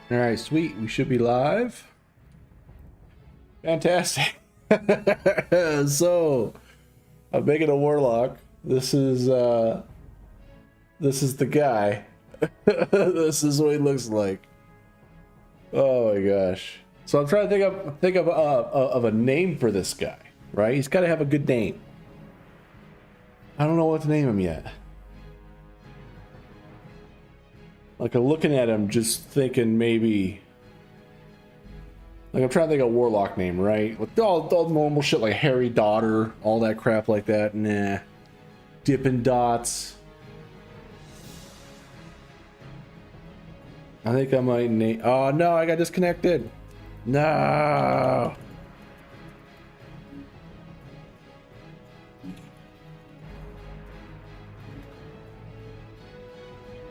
All right, sweet. We should be live. Fantastic. So, I'm making a warlock. This is the guy. This is what he looks like. Oh my gosh. So I'm trying to think of a name for this guy, right? He's got to have a good name. I don't know what to name him yet. Like, I'm looking at him, just thinking maybe. Like, I'm trying to think of a warlock name, right? With all normal shit like Harry Daughter, all that crap like that. Nah. Dippin' Dots. I think I might name. Oh no, I got disconnected. No.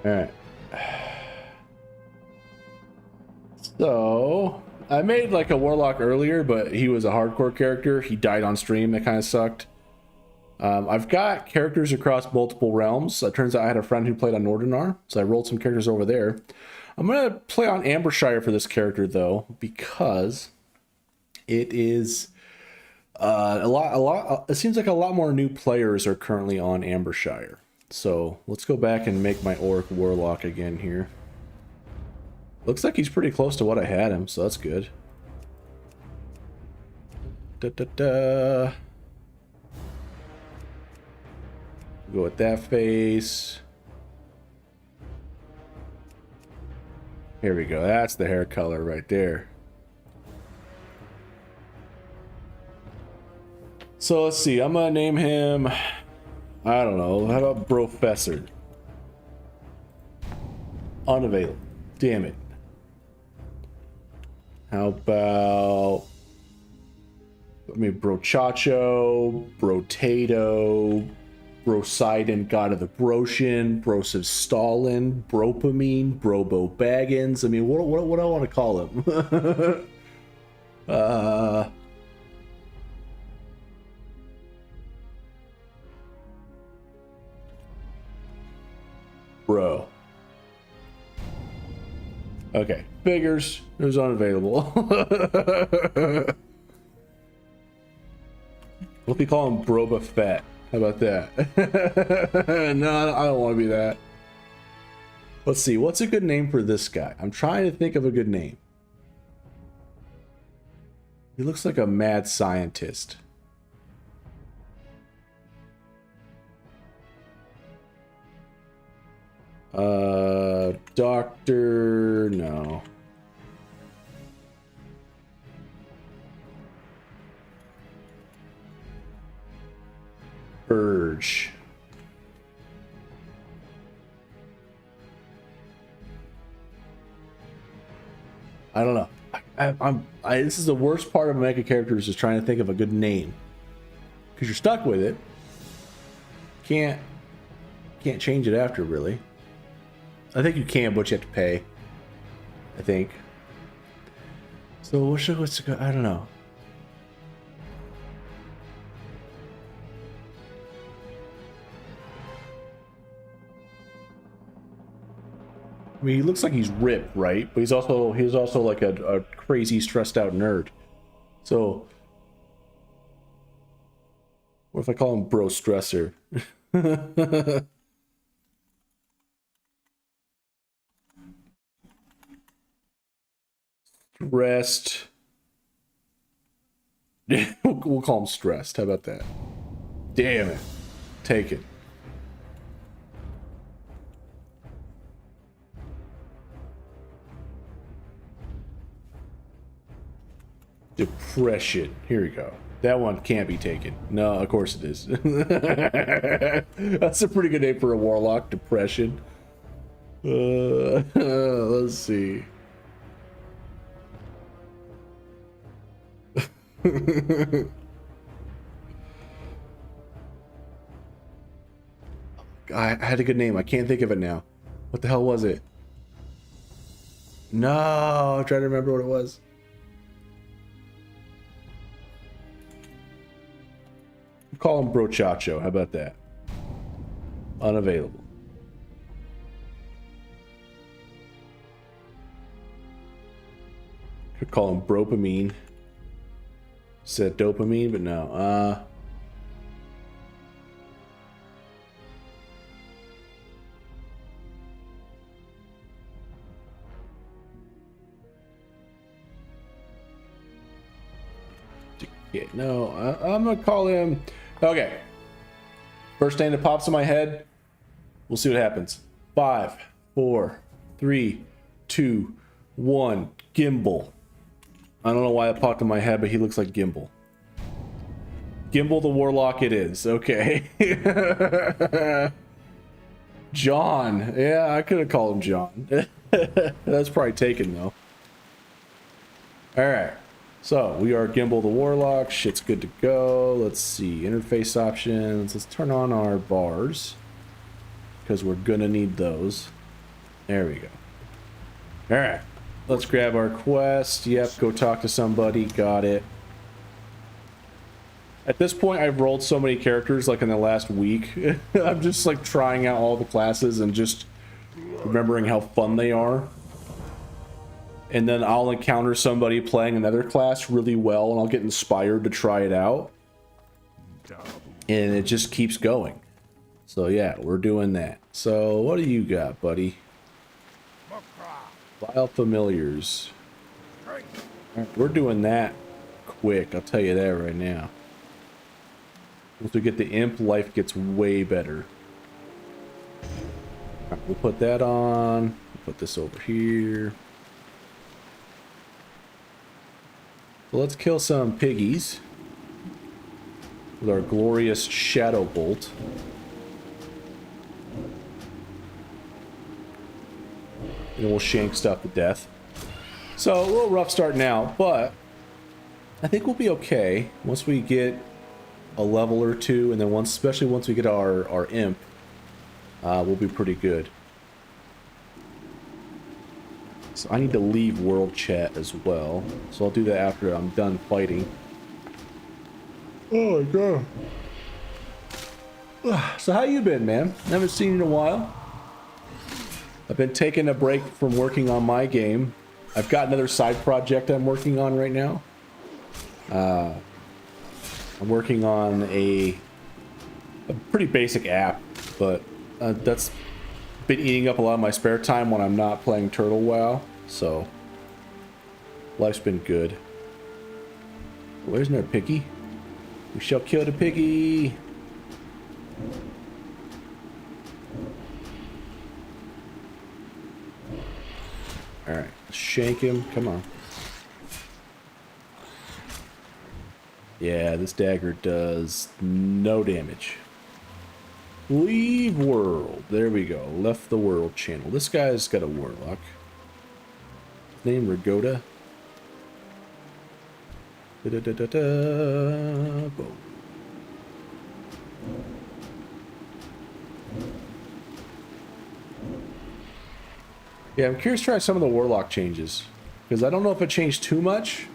All right. So I made like a warlock earlier, but he was a hardcore character. He died on stream. That kind of sucked. I've got characters across multiple realms. It turns out I had a friend who played on Nordinar, so I rolled some characters over there. I'm gonna play on Ambershire for this character though, because it is it seems like a lot more new players are currently on Ambershire. So let's go back and make my Orc Warlock again here. Looks like he's pretty close to what I had him, so that's good. Go with that face. Here we go. That's the hair color right there. So let's see. I'm gonna name him, I don't know. How about Professor? Unavailable. Damn it. How about, I mean, Brochacho, Brotato, Brosidon, God of the Broshin, Brosiv Stalin, Bropamine, Brobo Baggins. I mean, what do I want to call him? Bro. Okay, figures. It was unavailable. What if we call him Broba Fett? How about that? No, I don't want to be that. Let's see. What's a good name for this guy? I'm trying to think of a good name. He looks like a mad scientist. Doctor... No. Urge. I don't know. This is the worst part of making characters, is trying to think of a good name, because you're stuck with it. Can't change it after, really. I think you can, but you have to pay, I think. So what's the, I don't know. I mean, he looks like he's ripped, right? But he's also like a crazy stressed out nerd. So what if I call him Bro Stressor? Stressed. We'll call him Stressed. How about that? Damn it. Take it. Depression. Here we go. That one can't be taken. No, of course it is. That's a pretty good name for a warlock. Depression. Let's see. I had a good name. I can't think of it now. What the hell was it? No, I'm trying to remember what it was. Call him Brochacho. How about that? Unavailable. Could call him Bropamine. Said dopamine, but no. Yeah, no, I'm gonna call him. Okay. First name that pops in my head. We'll see what happens. 5, 4, 3, 2, 1. Gimbal. I don't know why it popped in my head, but he looks like Gimbal. Gimbal the Warlock it is. Okay. John. Yeah, I could have called him John. That's probably taken, though. Alright. So, we are Gimbal the Warlock. Shit's good to go. Let's see. Interface options. Let's turn on our bars. Because we're gonna need those. There we go. Alright. Let's grab our quest. Yep, go talk to somebody. Got it. At this point, I've rolled so many characters, like in the last week. I'm just like trying out all the classes and just remembering how fun they are. And then I'll encounter somebody playing another class really well, and I'll get inspired to try it out. And it just keeps going. So yeah, we're doing that. So what do you got, buddy? Vile Familiars. Right, we're doing that quick, I'll tell you that right now. Once we get the imp, life gets way better. Right, we'll put that on. We'll put this over here. So let's kill some piggies with our glorious Shadow Bolt. And we'll shank stuff to death. So, a little rough start now, but I think we'll be okay once we get a level or two, and then especially once we get our imp, we'll be pretty good. So I need to leave world chat as well, so I'll do that after I'm done fighting. Oh my god. So how you been, man? Haven't seen you in a while. I've been taking a break from working on my game. I've got another side project I'm working on right now. I'm working on a pretty basic app, but that's been eating up a lot of my spare time when I'm not playing Turtle WoW, so life's been good. Where's our piggy? We shall kill the piggy. Alright, shank him. Come on. Yeah, this dagger does no damage. Leave world. There we go. Left the world channel. This guy's got a warlock. Name Rigoda. Boom. Yeah, I'm curious to try some of the warlock changes, because I don't know if it changed too much,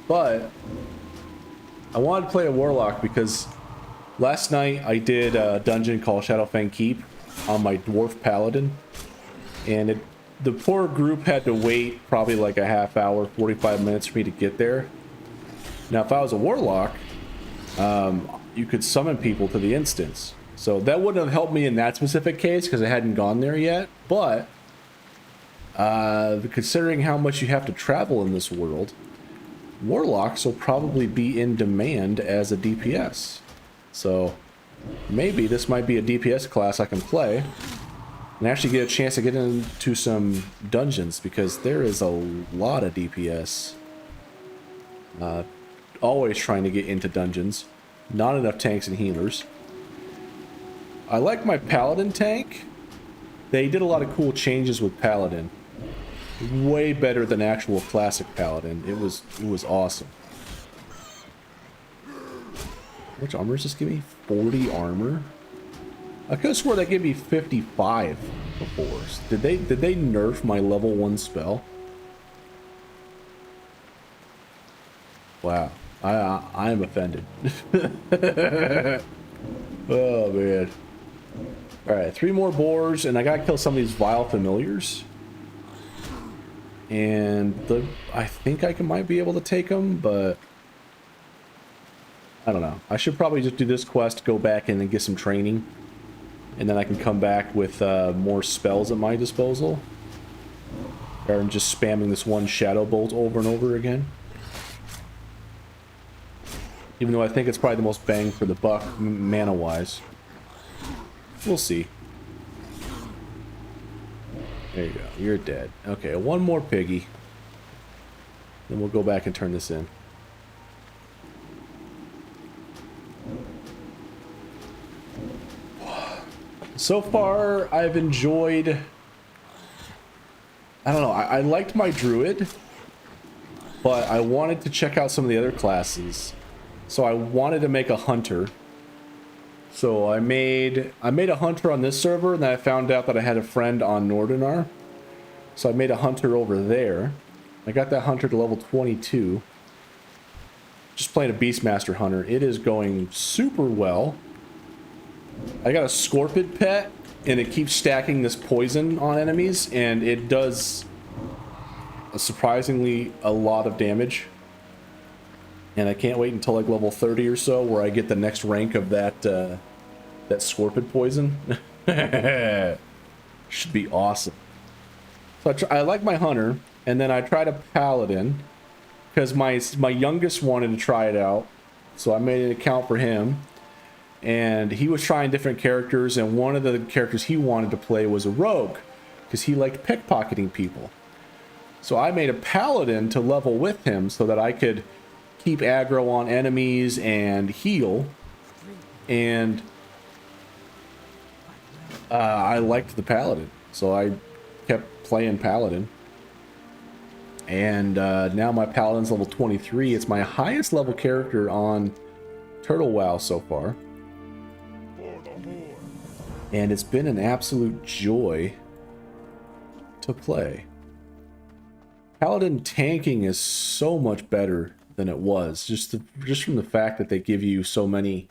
but I wanted to play a warlock because last night I did a dungeon called Shadowfang Keep on my dwarf paladin, and the poor group had to wait probably like a half hour, 45 minutes for me to get there. Now if I was a warlock, you could summon people to the instance, so that wouldn't have helped me in that specific case because I hadn't gone there yet, but considering how much you have to travel in this world, warlocks will probably be in demand as a DPS. So maybe this might be a DPS class I can play and actually get a chance to get into some dungeons, because there is a lot of DPS always trying to get into dungeons. Not enough tanks and healers. I like my paladin tank. They did a lot of cool changes with paladin. Way better than actual classic paladin. It was awesome. How much armor does this give me? 40 armor? I could have swore that gave me 55 before. Did they nerf my level 1 spell? Wow. I am offended. Oh man. Alright, 3 more boars, and I gotta kill some of these vile familiars. And I think might be able to take them, but I don't know. I should probably just do this quest, go back and then get some training, and then I can come back with more spells at my disposal, rather than just spamming this one shadow bolt over and over again. Even though I think it's probably the most bang for the buck mana wise. We'll see. There you go. You're dead. Okay, one more piggy. Then we'll go back and turn this in. So far, I've enjoyed... I don't know. I liked my Druid, but I wanted to check out some of the other classes. So I wanted to make a Hunter. So I made a Hunter on this server, and then I found out that I had a friend on Nordinar. So I made a Hunter over there. I got that Hunter to level 22. Just playing a Beastmaster Hunter. It is going super well. I got a Scorpid pet, and it keeps stacking this poison on enemies, and it does surprisingly a lot of damage. And I can't wait until like level 30 or so, where I get the next rank of that that Scorpid poison. Should be awesome. So I like my Hunter, and then I tried a Paladin, because my youngest wanted to try it out, so I made an account for him. And he was trying different characters, and one of the characters he wanted to play was a rogue, because he liked pickpocketing people. So I made a Paladin to level with him so that I could keep aggro on enemies and heal. And I liked the Paladin, so I kept playing Paladin. And now my Paladin's level 23. It's my highest level character on Turtle WoW so far. And it's been an absolute joy to play. Paladin tanking is so much better than it was, just from the fact that they give you so many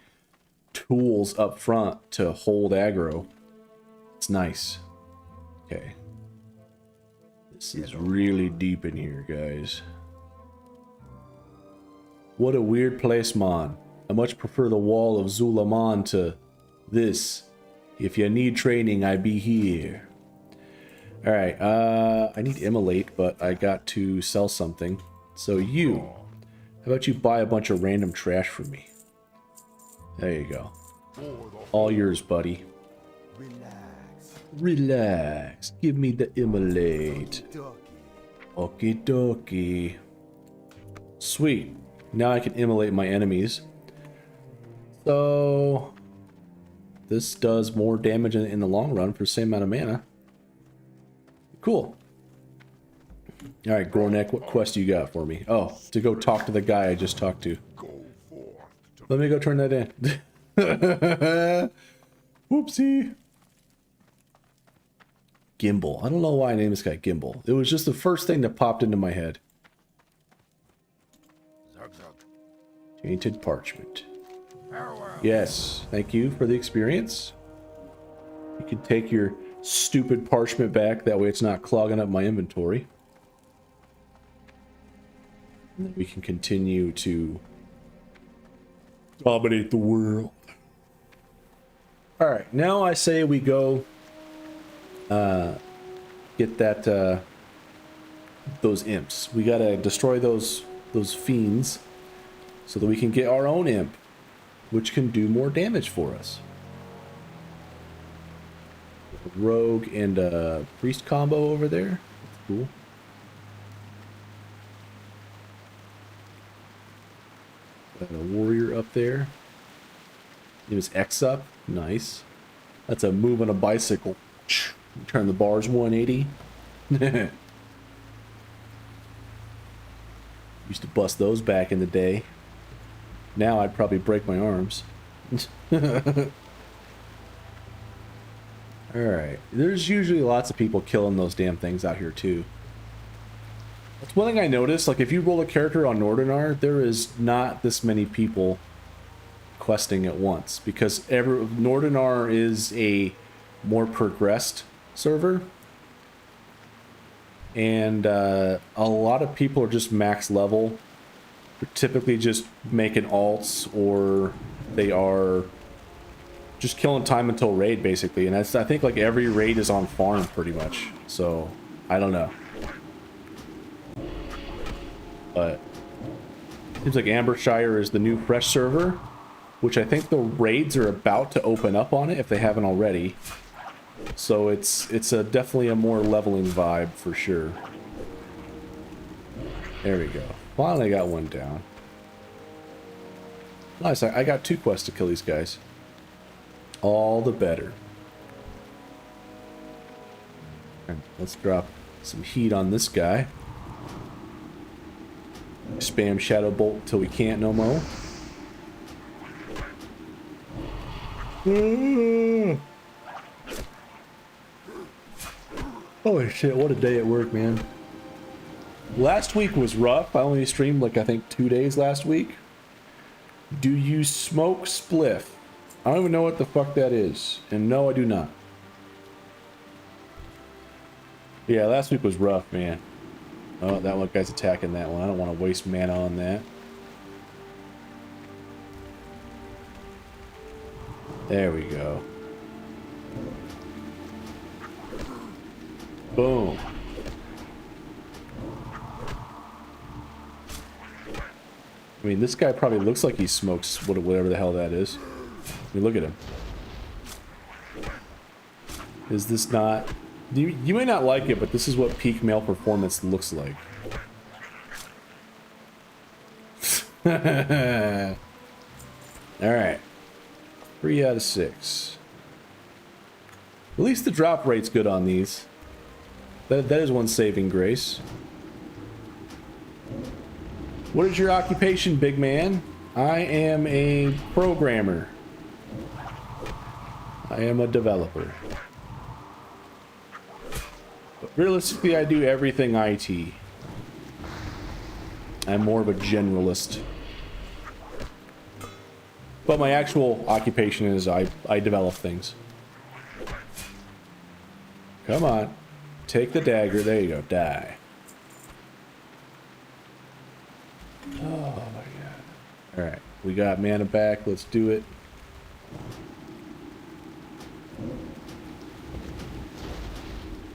tools up front to hold aggro. It's nice. Okay. This is really deep in here, guys. What a weird place, man. I much prefer the wall of Zulaman to this. If you need training, I be here. Alright, I need Immolate, but I got to sell something. So you, how about you buy a bunch of random trash from me? There you go. All yours, buddy. Relax. Give me the Immolate. Okie dokie. Sweet. Now I can immolate my enemies. So this does more damage in the long run for the same amount of mana. Cool. Alright, Gornek, what quest you got for me? Oh, to go talk to the guy I just talked to. Let me go turn that in. Whoopsie. Gimbal. I don't know why I named this guy Gimbal. It was just the first thing that popped into my head. Tainted parchment. Yes, thank you for the experience. You can take your stupid parchment back, that way it's not clogging up my inventory. And then we can continue to dominate the world. Alright, now I say we go get that those imps. We gotta destroy those fiends so that we can get our own imp, which can do more damage for us. A rogue and a priest combo over there. That's cool. Got a warrior up there. It was X up. Nice. That's a move on a bicycle. Turn the bars 180. Used to bust those back in the day. Now I'd probably break my arms. Alright. There's usually lots of people killing those damn things out here too. That's one thing I noticed. Like if you roll a character on Nordinar, there is not this many people questing at once. Because Nordinar is a more progressed server. and a lot of people are just max level. They're typically just making alts, or they are just killing time until raid, basically. And that's, I think, like every raid is on farm pretty much. So I don't know, but seems like Ambershire is the new fresh server, which I think the raids are about to open up on it if they haven't already. So it's definitely a more leveling vibe for sure. There we go. Finally got one down. Nice, I got 2 quests to kill these guys. All the better. Okay, let's drop some heat on this guy. Spam Shadow Bolt till we can't no more. Holy shit, what a day at work, man. Last week was rough. I only streamed like I think 2 days last week. Do you smoke spliff? I don't even know what the fuck that is. And no, I do not. Yeah, last week was rough, man. Oh, that one guy's attacking that one. I don't want to waste mana on that. There we go. Boom. I mean, this guy probably looks like he smokes whatever the hell that is. I mean, look at him. Is this not... You may not like it, but this is what peak male performance looks like. Alright. 3 out of 6. At least the drop rate's good on these. That is one saving grace. What is your occupation, big man? I am a programmer. I am a developer. But realistically, I do everything IT. I'm more of a generalist. But my actual occupation is I develop things. Come on. Take the dagger. There you go. Die. Oh my god. Alright. We got mana back. Let's do it.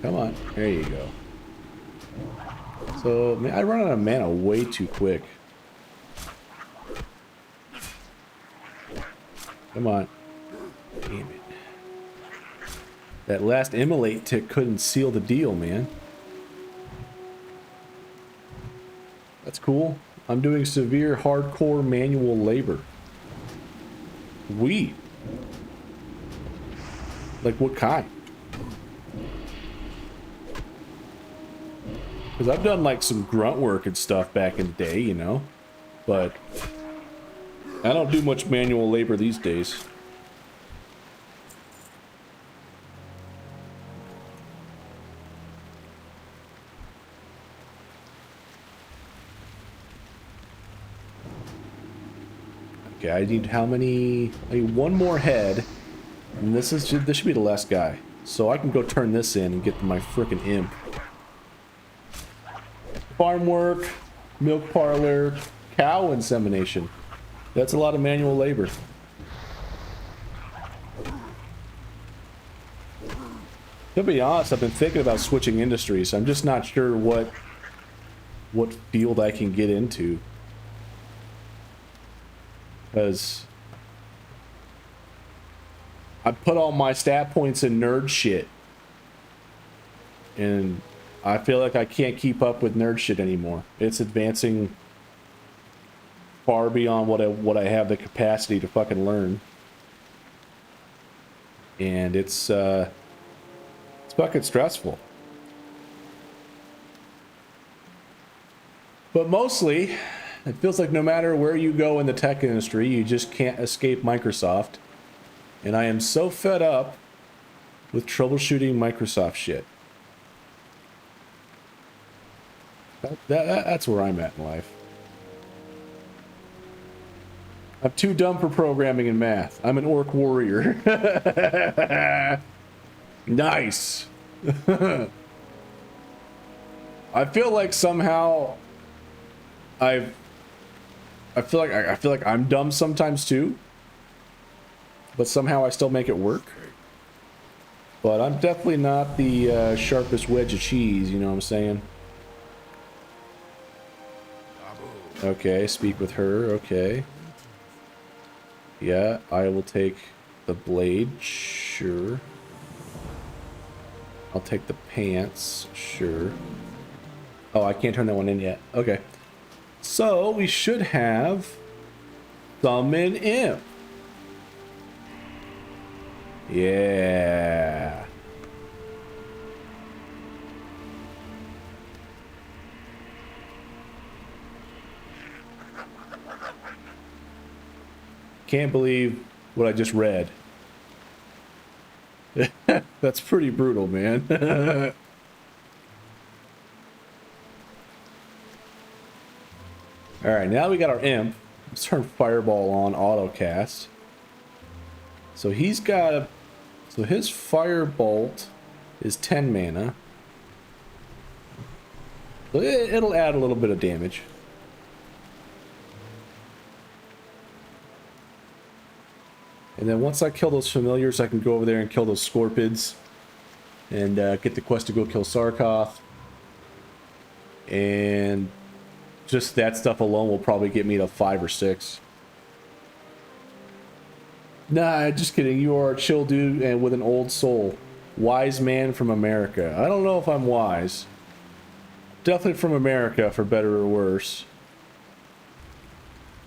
Come on. There you go. So, man, I run out of mana way too quick. Come on. Damn it. That last immolate tick couldn't seal the deal, man. That's cool. I'm doing severe hardcore manual labor. Like what kind? Because I've done like some grunt work and stuff back in the day, you know? But I don't do much manual labor these days. Okay, I need how many? I need one more head, and this should be the last guy. So I can go turn this in and get my frickin' imp. Farm work, milk parlor, cow insemination. That's a lot of manual labor. To be honest, I've been thinking about switching industries. I'm just not sure what field I can get into. Because I put all my stat points in nerd shit. And I feel like I can't keep up with nerd shit anymore. It's advancing far beyond what I have the capacity to fucking learn. And it's fucking stressful. But mostly, it feels like no matter where you go in the tech industry, you just can't escape Microsoft. And I am so fed up with troubleshooting Microsoft shit. That's where I'm at in life. I'm too dumb for programming and math. I'm an orc warrior. Nice. I feel like somehow I feel like I'm dumb sometimes too, but somehow I still make it work. But I'm definitely not the sharpest wedge of cheese, you know what I'm saying? Okay, speak with her, okay. Yeah, I will take the blade, sure. I'll take the pants, sure. Oh, I can't turn that one in yet. Okay. So, we should have Summon Imp. Yeah. Can't believe what I just read. That's pretty brutal, man. Alright, now we got our imp. Let's turn Fireball on auto cast. So he's got a... So his Firebolt is 10 mana. So it'll add a little bit of damage. And then once I kill those familiars, I can go over there and kill those Scorpids. And get the quest to go kill Sarkoth. And just that stuff alone will probably get me to 5 or 6. Nah, just kidding. You are a chill dude and with an old soul. Wise man from America. I don't know if I'm wise. Definitely from America, for better or worse.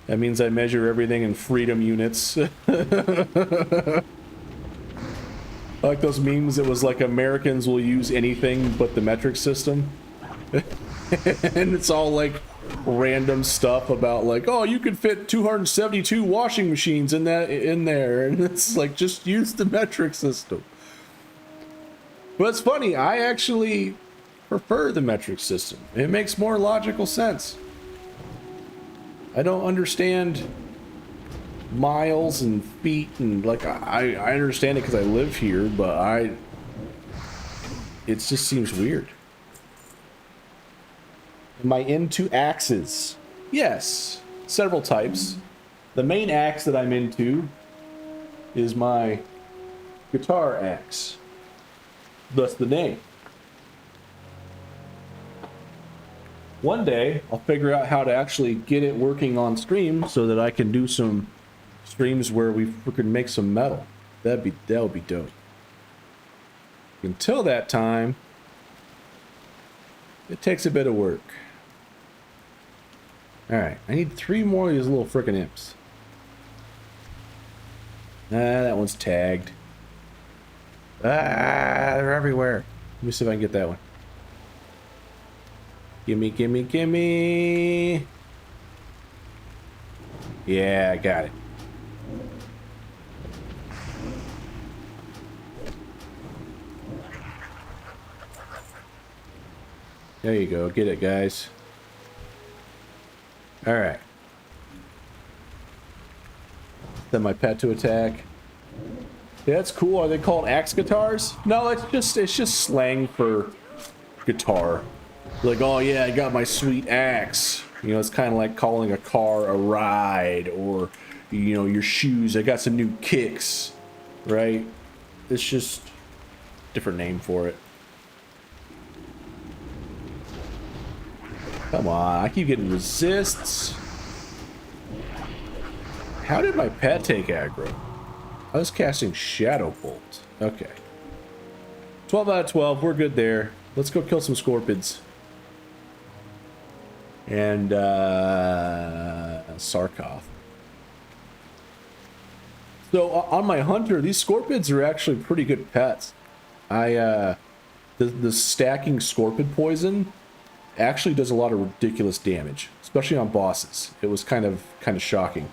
That means I measure everything in freedom units. Like those memes, it was like Americans will use anything but the metric system. And it's all like random stuff about like, oh, you could fit 272 washing machines in there, and it's like, just use the metric system. But it's funny, I actually prefer the metric system. It makes more logical sense. I don't understand miles and feet, and like I understand it because I live here, but it just seems weird. Am I into axes? Yes, several types. The main axe that I'm into is my guitar axe. Thus the name. One day, I'll figure out how to actually get it working on stream so that I can do some streams where we can make some metal. That would be dope. Until that time, it takes a bit of work. Alright, I need 3 more of these little frickin' imps. That one's tagged. They're everywhere. Let me see if I can get that one. Gimme, gimme, gimme. Yeah, I got it. There you go. Get it, guys. All right. Send my pet to attack. Yeah, that's cool. Are they called axe guitars? No, it's just slang for guitar. Like, oh yeah, I got my sweet axe. You know, it's kind of like calling a car a ride, or, you know, your shoes. I got some new kicks, right? It's just a different name for it. Come on, I keep getting resists. How did my pet take aggro? I was casting Shadow Bolt. Okay. 12 out of 12, we're good there. Let's go kill some Scorpids. And, Sarkoth. So, on my Hunter, these Scorpids are actually pretty good pets. The stacking Scorpid poison actually does a lot of ridiculous damage, especially on bosses. It was kind of shocking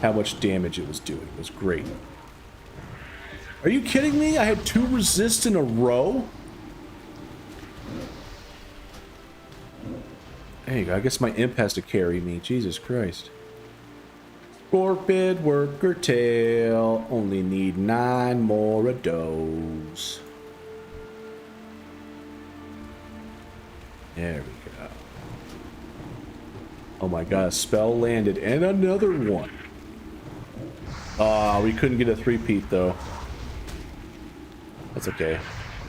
how much damage it was doing. It was great. Are you kidding me? I had 2 resists in a row? There you go. I guess my imp has to carry me. Jesus Christ. Scorpid worker tail. Only need 9 more of those. There we go. Oh my god, a spell landed and another one. Ah, we couldn't get a three-peat though. That's okay.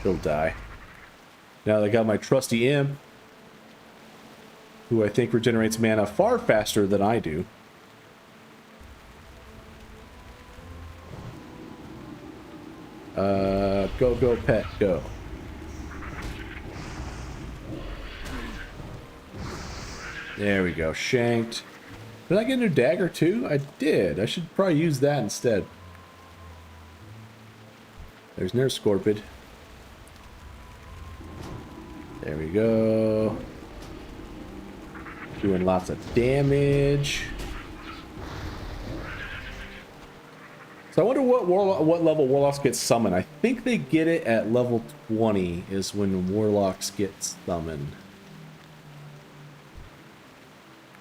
He'll die. Now I got my trusty imp, who I think regenerates mana far faster than I do. Go, pet, go. There we go, shanked. Did I get a new dagger too? I did. I should probably use that instead. There's Scorpid. There we go. Doing lots of damage. So I wonder what level Warlocks get summoned. I think they get it at level 20 is when Warlocks get summoned.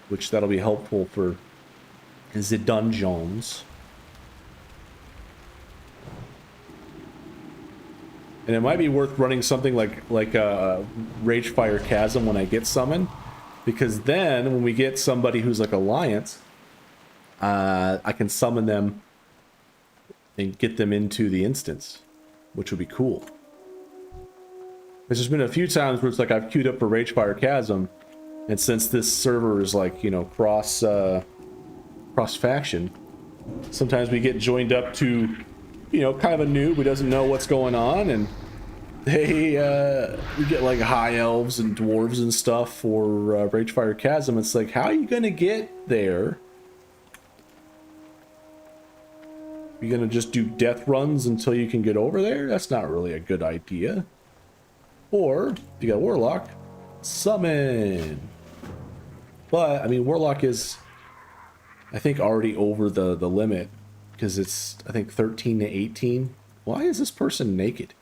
Which that'll be helpful for the dungeons. And it might be worth running something like a Ragefire Chasm when I get summoned. Because then when we get somebody who's like Alliance, I can summon them and get them into the instance, which would be cool. There's been a few times where it's like I've queued up for Ragefire Chasm, and since this server is like, you know, cross faction, sometimes we get joined up to, you know, kind of a noob who doesn't know what's going on, and they we get like high elves and dwarves and stuff for Ragefire Chasm. It's like, how are you gonna get there? You're gonna just do death runs until you can get over there? That's not really a good idea. Or, if you got Warlock, summon. But, I mean, Warlock is, I think, already over the limit. Because it's, I think, 13 to 18. Why is this person naked?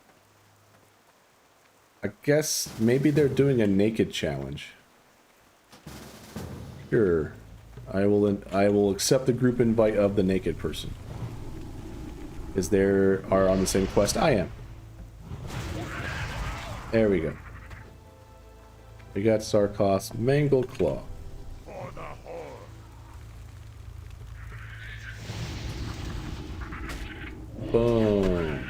I guess maybe they're doing a naked challenge. Sure. I will accept the group invite of the naked person. Because they are on the same quest I am. There we go. We got Sarkos Mangle Claw. Boom.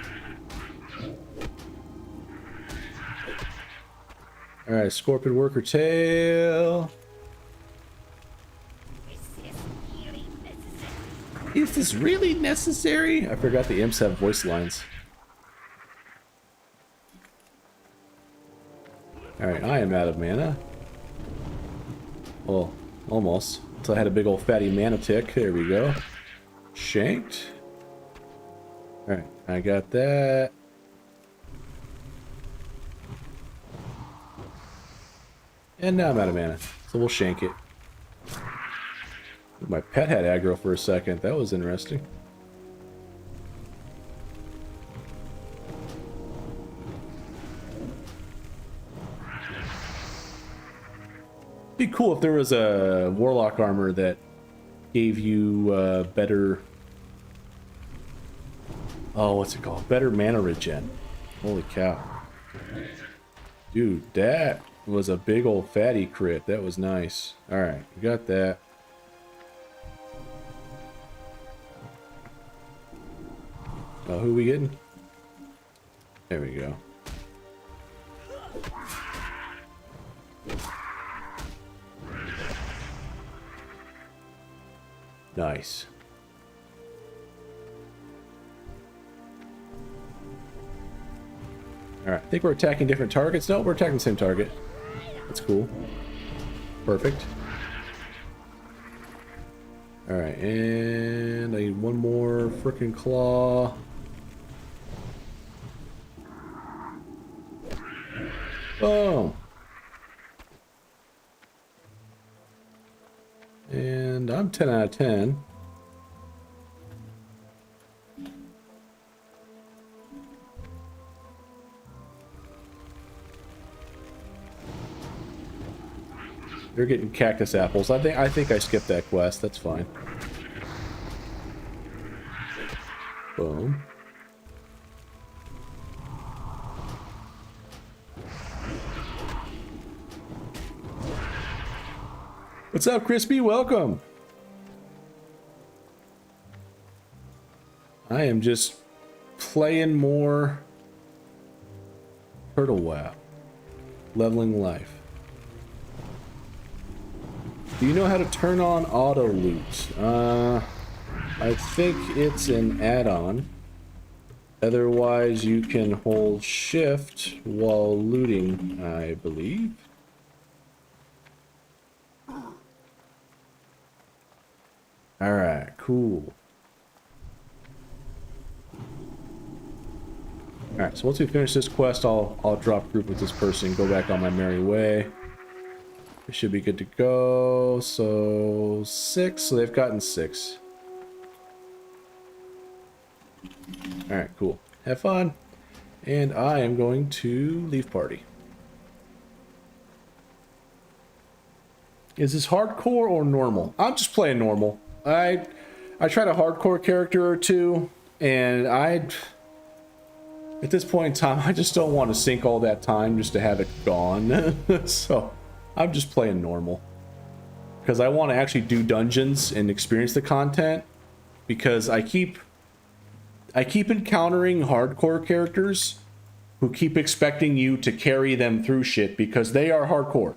Alright, Scorpion Worker Tail. Is this really necessary? I forgot the imps have voice lines. Alright, I am out of mana. Well, almost. Until I had a big old fatty mana tick. There we go. Shanked. Alright, I got that. And now I'm out of mana. So we'll shank it. My pet had aggro for a second. That was interesting. Be cool if there was a Warlock armor that gave you better... Oh, what's it called? Better mana regen. Holy cow. Dude, that was a big old fatty crit. That was nice. Alright, we got that. Who are we getting? There we go. Nice. Alright, I think we're attacking different targets. No, we're attacking the same target. That's cool. Perfect. Alright, and I need one more frickin' claw. Boom. And I'm 10 out of 10. You're getting cactus apples. I think I skipped that quest. That's fine. Boom. What's up, Crispy? Welcome. I am just playing more Turtle WoW. Leveling life. Do you know how to turn on auto loot? I think it's an add-on. Otherwise, you can hold shift while looting, I believe. Alright, cool. Alright, so once we finish this quest, I'll drop group with this person, go back on my merry way. It should be good to go. So 6, so they've gotten 6. Alright, cool. Have fun. And I am going to leave party. Is this hardcore or normal? I'm just playing normal. I tried a hardcore character or two, and at this point in time, I just don't want to sink all that time just to have it gone. So I'm just playing normal. Because I want to actually do dungeons and experience the content. Because I keep encountering hardcore characters who keep expecting you to carry them through shit because they are hardcore.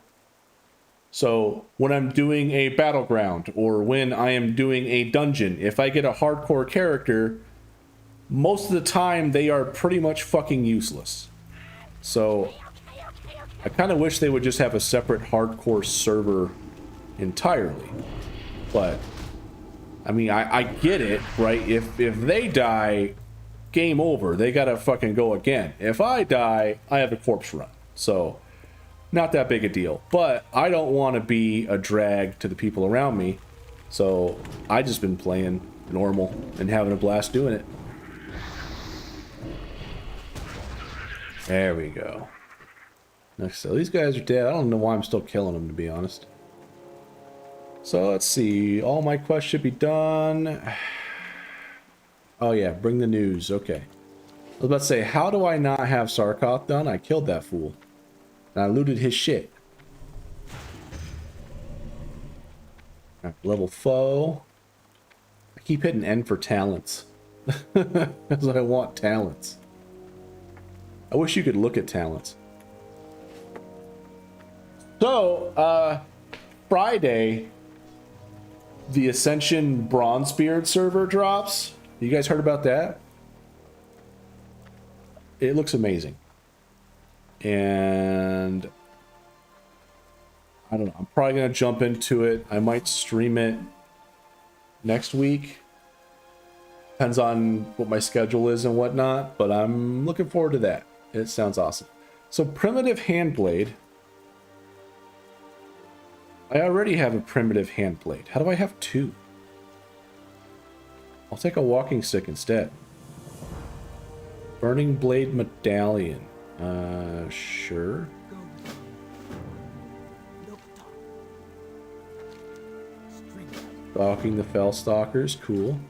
So when I'm doing a battleground or when I am doing a dungeon, if I get a hardcore character, most of the time they are pretty much fucking useless. So I kind of wish they would just have a separate hardcore server entirely. But I mean, I get it, right? If they die, game over. They gotta fucking go again. If I die, I have a corpse run. So not that big a deal. But I don't want to be a drag to the people around me. So I just been playing normal and having a blast doing it. There we go. Next, so these guys are dead. I don't know why I'm still killing them, to be honest. So let's see. All my quests should be done. Oh yeah, bring the news. Okay. I was about to say, how do I not have Sarkoth done? I killed that fool. And I looted his shit. Right, level foe. I keep hitting N for talents. Because I want talents. I wish you could look at talents. So, Friday, the Ascension Bronzebeard server drops. You guys heard about that? It looks amazing. And I don't know. I'm probably going to jump into it. I might stream it next week. Depends on what my schedule is and whatnot. But I'm looking forward to that. It sounds awesome. So primitive handblade. I already have a primitive handblade. How do I have 2? I'll take a walking stick instead. Burning blade medallion. Sure. Stalking the fell stalkers, cool.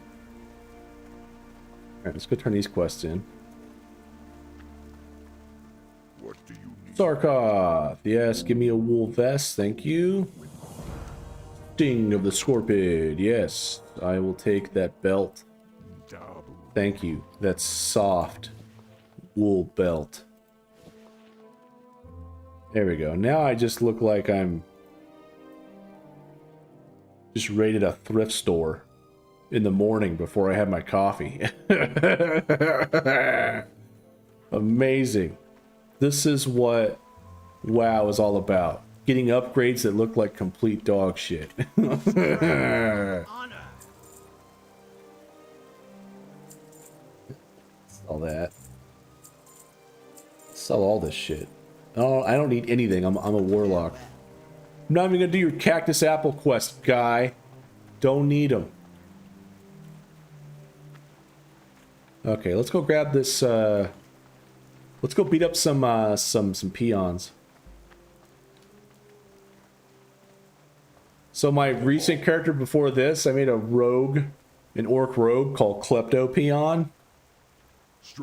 Alright, let's go turn these quests in. What do you need? Sarkoth, yes, give me a wool vest, thank you. Sting of the Scorpid, yes, I will take that belt. Thank you, that soft wool belt. There we go. Now I just look like I'm just raided a thrift store in the morning before I have my coffee. Amazing. This is what WoW is all about. Getting upgrades that look like complete dog shit. All that. Sell all this shit. Oh, I don't need anything. I'm a warlock. I'm not even gonna do your cactus apple quest, guy. Don't need them. Okay, let's go grab this. Let's go beat up some peons. So my recent character before this, I made a rogue, an orc rogue called Klepto Peon.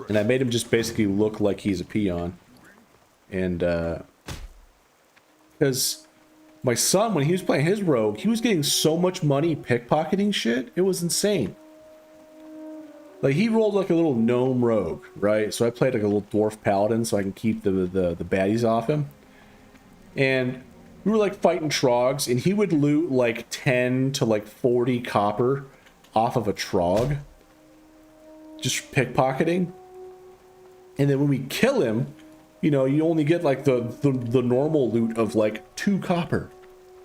And I made him just basically look like he's a peon. And, because My son, when he was playing his rogue, he was getting so much money pickpocketing shit. It was insane. Like, he rolled like a little gnome rogue, right? So I played like a little dwarf paladin so I can keep the baddies off him. And we were like fighting trogs, and he would loot like 10 to like 40 copper off of a trog. Just pickpocketing. And then when we kill him, you know, you only get like the normal loot of like 2 copper.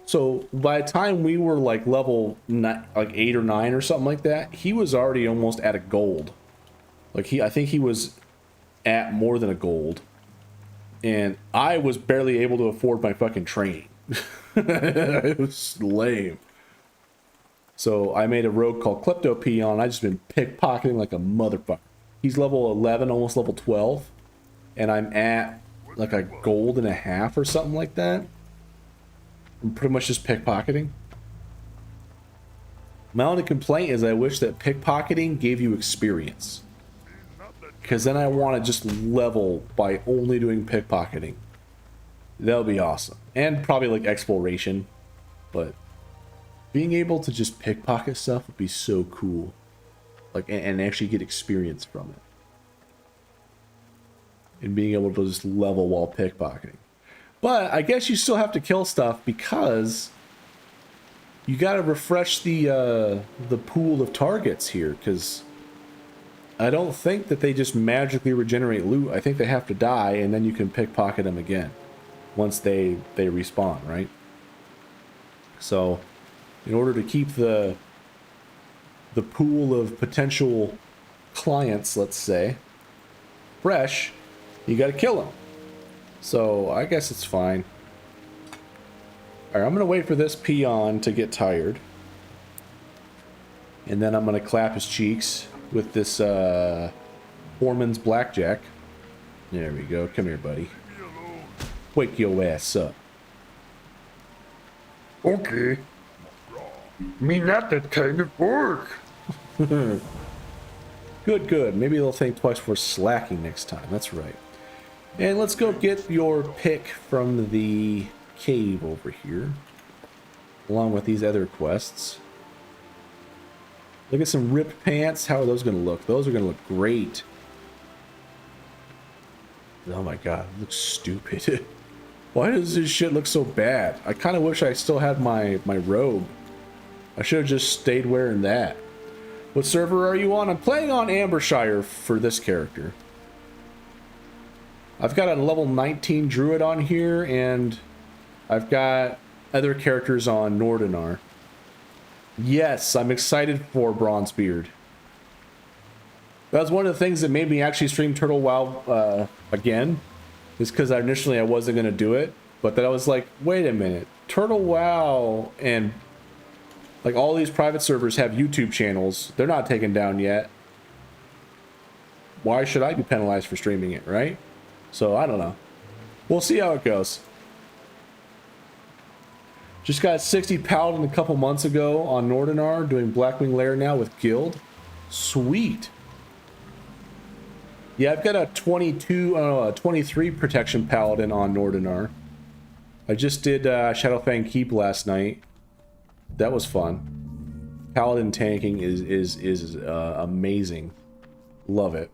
So by the time we were like level like 8 or 9 or something like that, he was already almost at a gold. Like I think he was at more than a gold. And I was barely able to afford my fucking training. It was lame. So I made a rogue called Klepto Peon. I just been pickpocketing like a motherfucker. He's level 11, almost level 12. And I'm at like a gold and a half or something like that. I'm pretty much just pickpocketing. My only complaint is I wish that pickpocketing gave you experience. Because then I want to just level by only doing pickpocketing. That would be awesome. And probably like exploration. But being able to just pickpocket stuff would be so cool. Like, and actually get experience from it. And being able to just level while pickpocketing. But I guess you still have to kill stuff because you got to refresh the pool of targets here, because I don't think that they just magically regenerate loot. I think they have to die, and then you can pickpocket them again once they respawn, right? So in order to keep the pool of potential clients, let's say, fresh, you got to kill them. So I guess it's fine. All right, I'm gonna wait for this peon to get tired, and then I'm gonna clap his cheeks with this Foreman's Blackjack. There we go. Come here, buddy. Wake your ass up. Okay. Me not that kind of work. Good, good. Maybe they'll think twice before slacking next time. That's right. And let's go get your pick from the cave over here, along with these other quests. Look at some ripped pants. How are those going to look? Those are going to look great. Oh my god, it looks stupid. Why does this shit look so bad? I kind of wish I still had my robe. I should have just stayed wearing that. What server are you on? I'm playing on Ambershire for this character. I've got a level 19 Druid on here, and I've got other characters on Nordinar. Yes, I'm excited for Bronzebeard. That was one of the things that made me actually stream Turtle WoW again. Is because initially I wasn't going to do it, but then I was like, wait a minute. Turtle WoW and like all these private servers have YouTube channels. They're not taken down yet. Why should I be penalized for streaming it, right? So, I don't know. We'll see how it goes. Just got 60 Paladin a couple months ago on Nordinar, doing Blackwing Lair now with Guild. Sweet. Yeah, I've got a 23 Protection Paladin on Nordinar. I just did Shadowfang Keep last night. That was fun. Paladin tanking is amazing. Love it.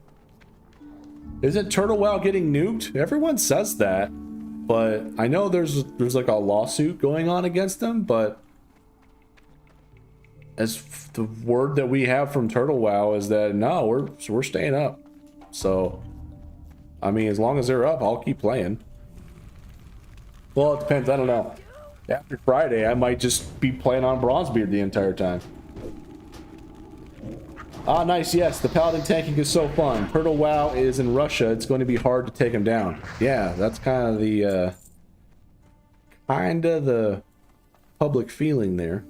Isn't Turtle WoW getting nuked? Everyone says that, but I know there's like a lawsuit going on against them, but as the word that we have from Turtle WoW is that no, we're staying up. So, I mean, as long as they're up, I'll keep playing. Well, it depends. I don't know. After Friday, I might just be playing on Bronzebeard the entire time. Ah, nice. Yes, the Paladin tanking is so fun. Turtle WoW is in Russia. It's going to be hard to take him down. Yeah, that's kind of the public feeling there.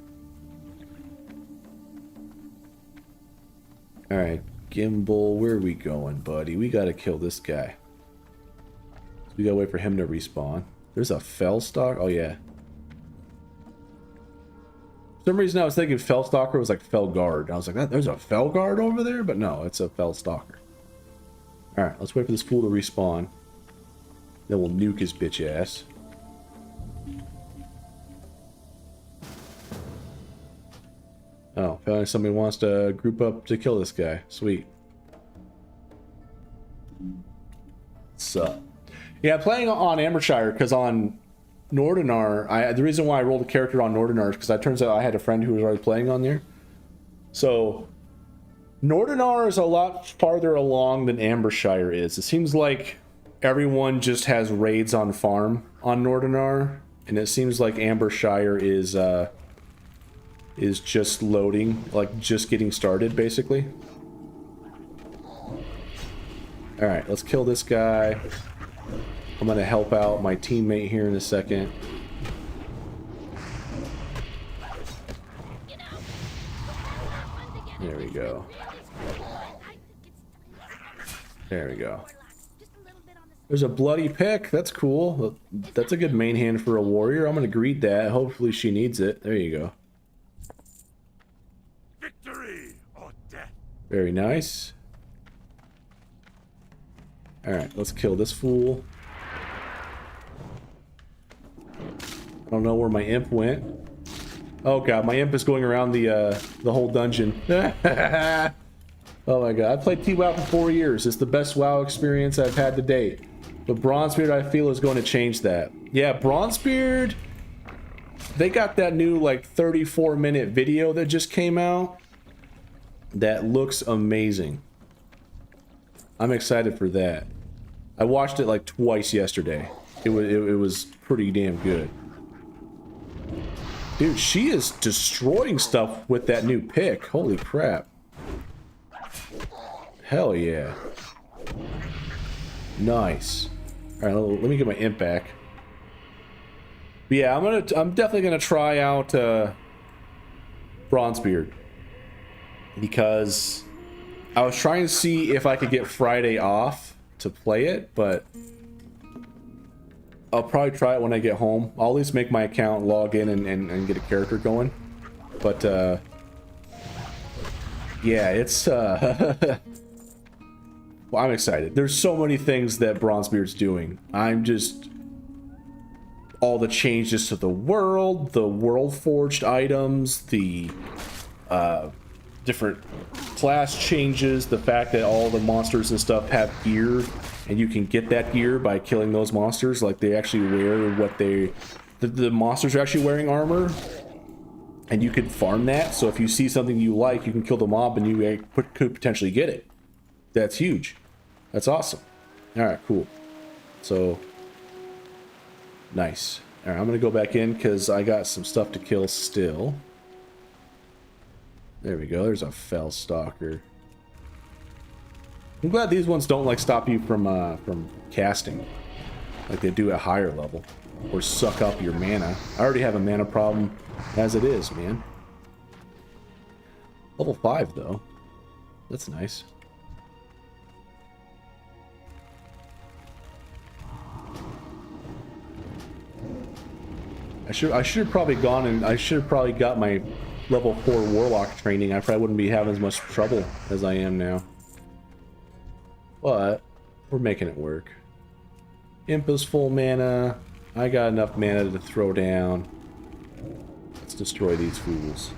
All right, Gimbal, where are we going, buddy? We got to kill this guy. We got to wait for him to respawn. There's a Fellstalker. Oh yeah. For some reason I was thinking Fellstalker was like Felguard. I was like, there's a Felguard over there? But no, it's a Fellstalker. Alright, let's wait for this fool to respawn. Then we'll nuke his bitch ass. somebody wants to group up to kill this guy. Sweet. So, yeah, playing on Ambershire because on Nordinar, the reason why I rolled a character on Nordinar is because it turns out I had a friend who was already playing on there. So, Nordinar is a lot farther along than Ambershire is. It seems like everyone just has raids on farm on Nordinar, and it seems like Ambershire is just loading, like just getting started, basically. All right, let's kill this guy. I'm gonna help out my teammate here in a second. There we go. There we go. There's a bloody pick. That's cool. That's a good main hand for a warrior. I'm gonna greet that. Hopefully she needs it. There you go. Victory or death. Very nice. Alright, let's kill this fool. I don't know where my imp went. Oh god, my imp is going around the whole dungeon. Oh my god, I played T-WoW for 4 years. It's the best WoW experience I've had to date. But Bronzebeard, I feel, is going to change that. Yeah, Bronzebeard, they got that new, like, 34-minute video that just came out. That looks amazing. I'm excited for that. I watched it, like, twice yesterday. It was pretty damn good. Dude, she is destroying stuff with that new pick. Holy crap. Hell yeah. Nice. Alright, let me get my imp back. But yeah, I'm definitely gonna try out Bronzebeard. Because I was trying to see if I could get Friday off to play it, but I'll probably try it when I get home. I'll at least make my account, log in, and get a character going. But yeah, it's well, I'm excited. There's so many things that Bronzebeard's doing. I'm just... all the changes to the world forged items, the different class changes, the fact that all the monsters and stuff have gear, and you can get that gear by killing those monsters. Like, they actually wear what they... The monsters are actually wearing armor, and you could farm that. So if you see something you like, you can kill the mob and you could potentially get it. That's huge. That's awesome. Alright, cool. So, nice. Alright, I'm gonna go back in because I got some stuff to kill still. There we go. There's a fell stalker. I'm glad these ones don't like stop you from casting like they do at higher level, or suck up your mana. I already have a mana problem as it is, man. Level 5 though. That's nice. I should have probably gone and I should have probably got my level 4 Warlock training. I probably wouldn't be having as much trouble as I am now. But we're making it work. Imp is full mana. I got enough mana to throw down. Let's destroy these fools.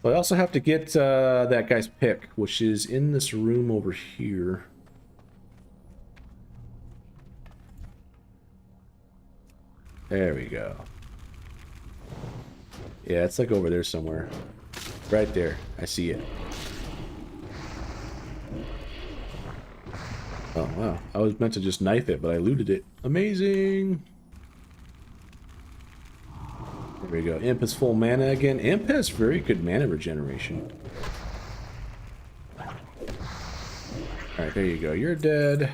But I also have to get that guy's pick, which is in this room over here. There we go. Yeah, it's like over there somewhere. Right there. I see it. Oh, wow. I was meant to just knife it, but I looted it. Amazing! There we go. Imp is full mana again. Imp has very good mana regeneration. Alright, there you go. You're dead.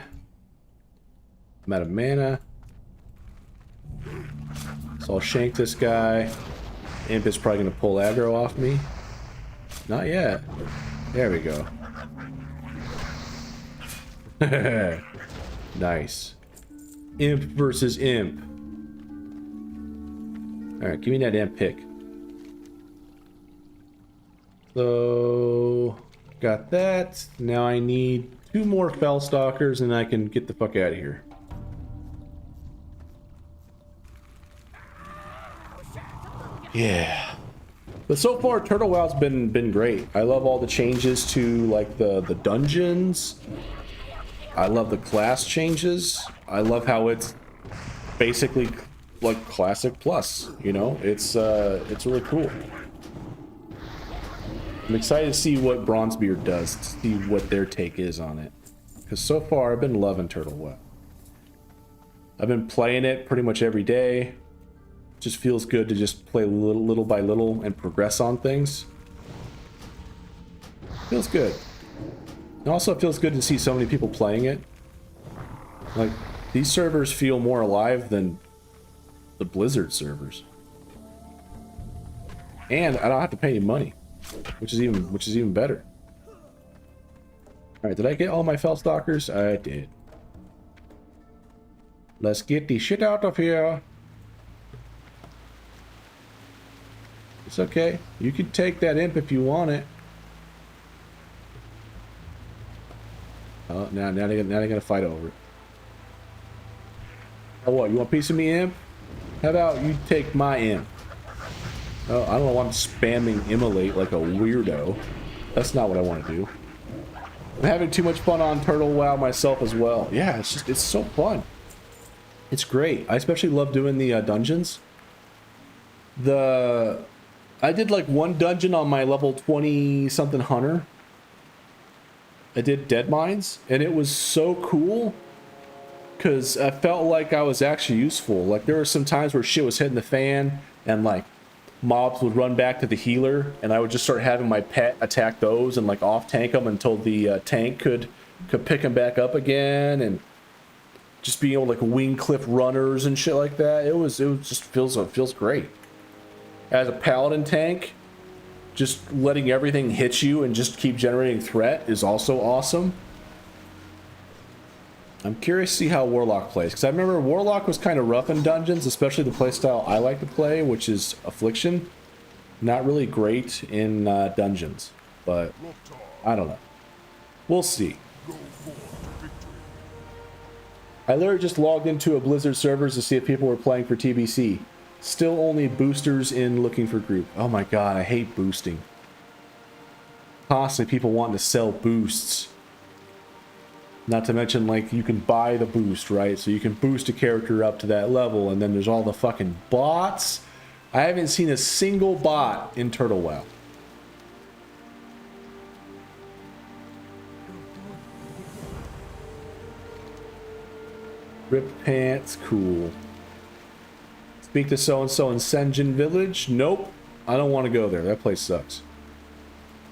I'm out of mana. So I'll shank this guy. Imp is probably going to pull aggro off me. Not yet. There we go. Nice. Imp versus imp. Alright, give me that imp pick. So, got that. Now I need 2 more Fellstalkers and I can get the fuck out of here. Yeah. But so far, Turtle WoW's been great. I love all the changes to like the dungeons. I love the class changes. I love how it's basically like Classic Plus. You know, it's really cool. I'm excited to see what Bronzebeard does, to see what their take is on it. Because so far, I've been loving Turtle WoW. I've been playing it pretty much every day. Just feels good to just play little by little and progress on things. Feels good. And also, it feels good to see so many people playing it. Like, these servers feel more alive than the Blizzard servers. And I don't have to pay any money, which is even better. All right, did I get all my Feldstalkers? I did. Let's get the shit out of here. It's okay. You can take that imp if you want it. Oh, now they're gonna fight over it. Oh, what? You want a piece of me, imp? How about you take my imp? Oh, I don't know why I'm spamming immolate like a weirdo. That's not what I want to do. I'm having too much fun on Turtle WoW myself as well. Yeah, it's so fun. It's great. I especially love doing the dungeons. I did like one dungeon on my level 20 something hunter. I did Dead Mines, and it was so cool because I felt like I was actually useful. Like there were some times where shit was hitting the fan and like mobs would run back to the healer, and I would just start having my pet attack those and like off tank them until the tank could pick them back up again, and just being able to like wing cliff runners and shit like that. It just feels great. As a paladin tank, just letting everything hit you and just keep generating threat is also awesome. I'm curious to see how Warlock plays, because I remember Warlock was kind of rough in dungeons, especially the playstyle I like to play, which is Affliction. Not really great in dungeons, but I don't know. We'll see. I literally just logged into a Blizzard servers to see if people were playing for TBC. Still only boosters in looking for group. Oh my god, I hate boosting. Constantly people wanting to sell boosts. Not to mention, like, you can buy the boost, right? So you can boost a character up to that level, and then there's all the fucking bots. I haven't seen a single bot in Turtle WoW. Ripped pants, cool. Speak to so-and-so in Senjin Village. Nope, I don't want to go there. That place sucks.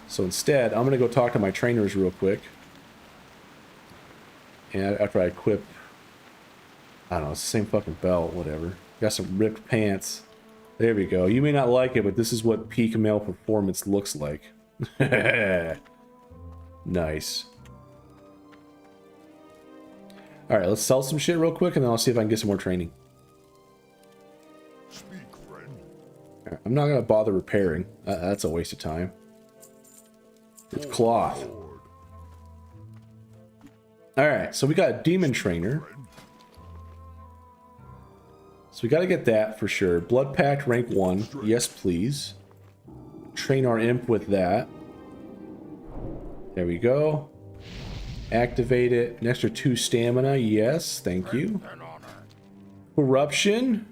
So instead, I'm going to go talk to my trainers real quick. And after I equip, I don't know, it's the same fucking belt, whatever. Got some ripped pants. There we go. You may not like it, but this is what peak male performance looks like. Nice. Alright, let's sell some shit real quick, and then I'll see if I can get some more training. Right, I'm not going to bother repairing. That's a waste of time. It's cloth. Alright, so we got a demon trainer. So we got to get that for sure. Blood Pact rank 1. Yes, please. Train our imp with that. There we go. Activate it. An extra 2 stamina. Yes, thank you. Corruption,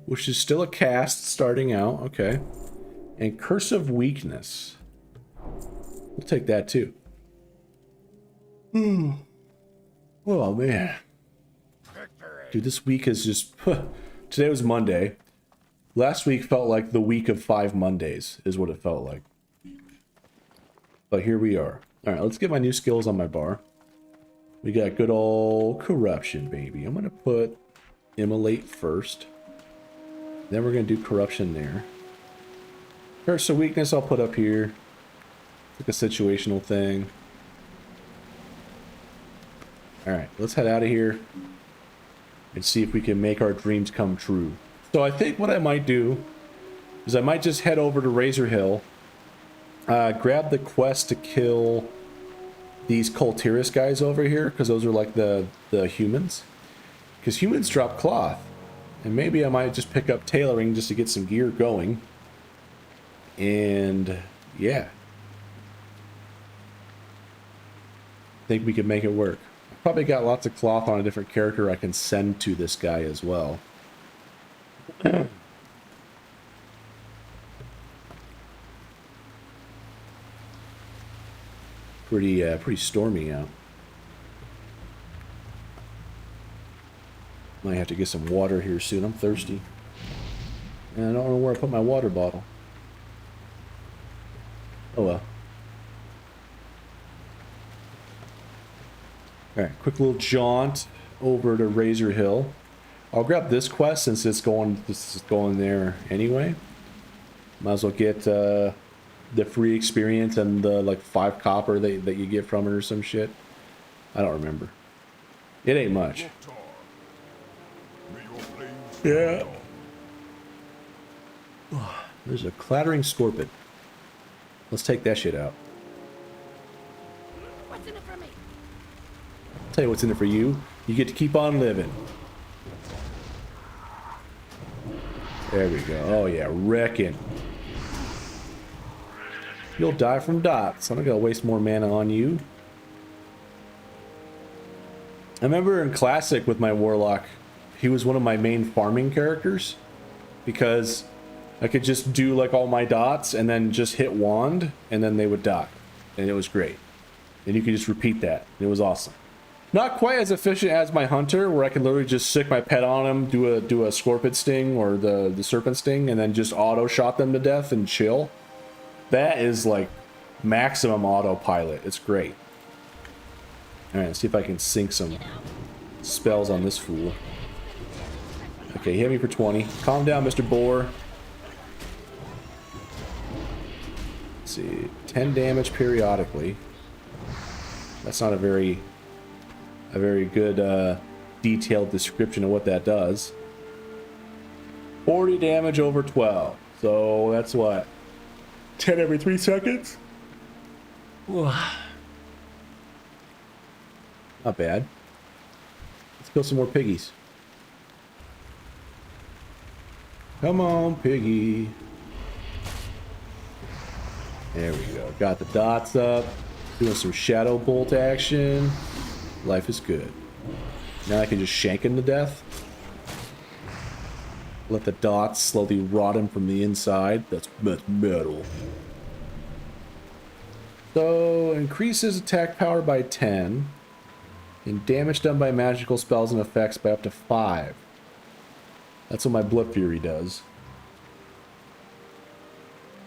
which is still a cast starting out. Okay. And Curse of Weakness. We'll take that too. Oh man. Dude, this week is just... Today was Monday. Last week felt like the week of 5 Mondays, is what it felt like. But here we are. Alright, let's get my new skills on my bar. We got good old Corruption, baby. I'm going to put Immolate first. Then we're going to do Corruption there. Curse of Weakness I'll put up here. It's like a situational thing. Alright, let's head out of here and see if we can make our dreams come true. So I think what I might do is I might just head over to Razor Hill, grab the quest to kill these Kultiris guys over here, because those are like the humans. Because humans drop cloth. And maybe I might just pick up tailoring just to get some gear going. And yeah, I think we could make it work. I've probably got lots of cloth on a different character I can send to this guy as well. Pretty stormy out. Might have to get some water here soon. I'm thirsty. And I don't know where I put my water bottle. Oh well. Alright, quick little jaunt over to Razor Hill. I'll grab this quest since this is going there anyway. Might as well get the free experience and the like 5 copper that you get from it or some shit. I don't remember. It ain't much. Yeah. There's a clattering scorpion. Let's take that shit out. What's in it for me? I'll tell you what's in it for you. You get to keep on living. There we go. Oh yeah, wrecking. You'll die from dots. I'm not gonna waste more mana on you. I remember in Classic with my Warlock, he was one of my main farming characters because I could just do like all my dots and then just hit wand and then they would die. And it was great. And you could just repeat that. It was awesome. Not quite as efficient as my hunter where I can literally just stick my pet on him, do a scorpion sting or the serpent sting and then just auto shot them to death and chill. That is like maximum autopilot. It's great. Alright, let's see if I can sink some spells on this fool. Okay, hit me for 20. Calm down, Mr. Boar. Let's see. 10 damage periodically. That's not a very good detailed description of what that does. 40 damage over 12. So that's what? 10 every 3 seconds? Not bad. Let's kill some more piggies. Come on, piggy. There we go. Got the dots up. Doing some shadow bolt action. Life is good. Now I can just shank him to death. Let the dots slowly rot him from the inside. That's metal. So, increases attack power by 10. And damage done by magical spells and effects by up to 5. That's what my Blood Fury does.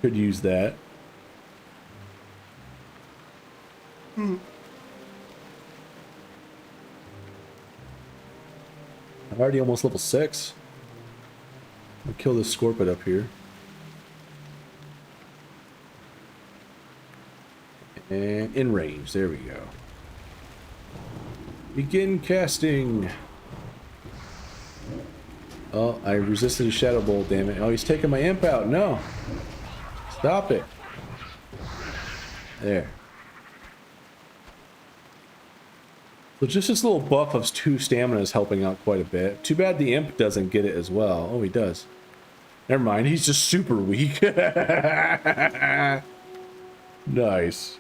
Could use that. I'm already almost level 6. I'll kill this scorpion up here. And in range, there we go. Begin casting. Oh, I resisted a shadow bolt, damn it. Oh, he's taking my imp out. No. Stop it. There. So just this little buff of 2 stamina is helping out quite a bit. Too bad the imp doesn't get it as well. Oh, he does. Never mind, he's just super weak. Nice.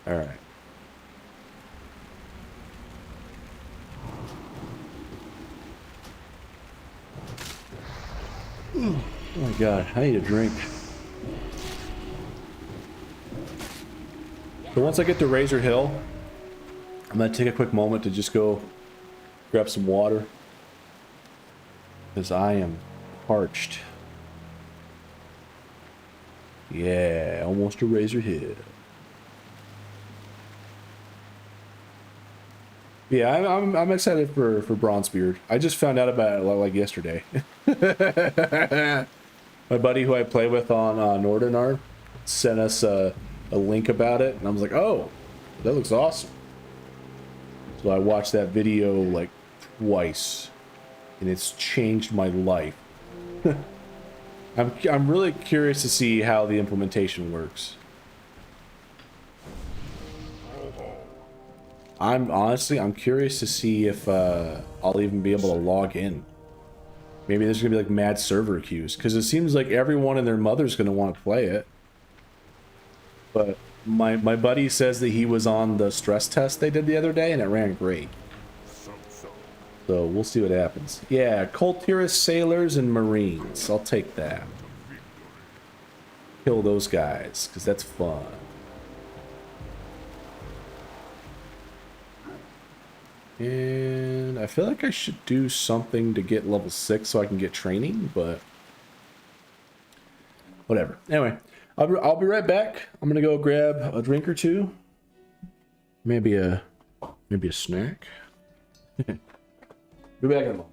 Alright. Oh my god, I need a drink. So once I get to Razor Hill, I'm gonna take a quick moment to just go grab some water. Because I am parched. Yeah, almost to Razor Hill. Yeah, I'm excited for Bronzebeard. I just found out about it like yesterday. My buddy who I play with on Nordinar sent us a link about it, and I was like, oh, that looks awesome. So I watched that video like twice, and it's changed my life. I'm really curious to see how the implementation works. I'm curious to see if I'll even be able to log in. Maybe there's gonna be like mad server queues because it seems like everyone and their mother's gonna want to play it. But my buddy says that he was on the stress test they did the other day and it ran great. So we'll see what happens. Yeah, Coltirus sailors and marines. I'll take that. Kill those guys because that's fun. And I feel like I should do something to get level 6 so I can get training, but whatever. Anyway, I'll be right back. I'm gonna go grab a drink or two, maybe a snack. Be back in a moment.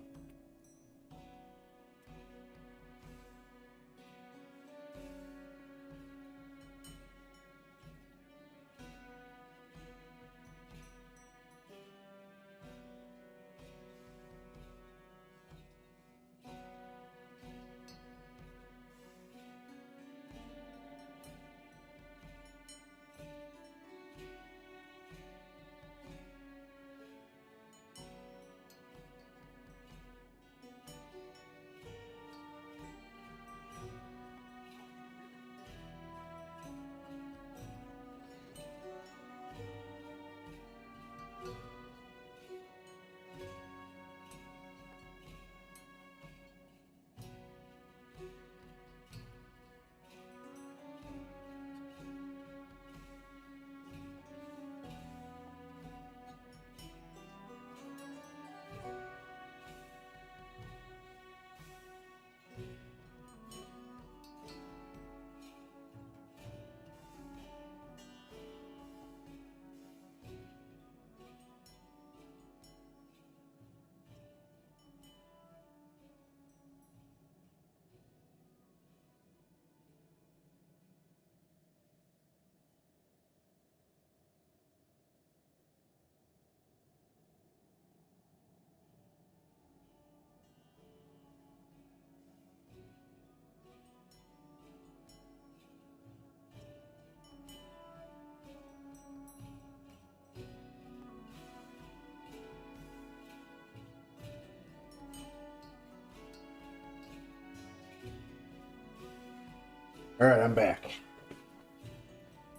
All right, I'm back.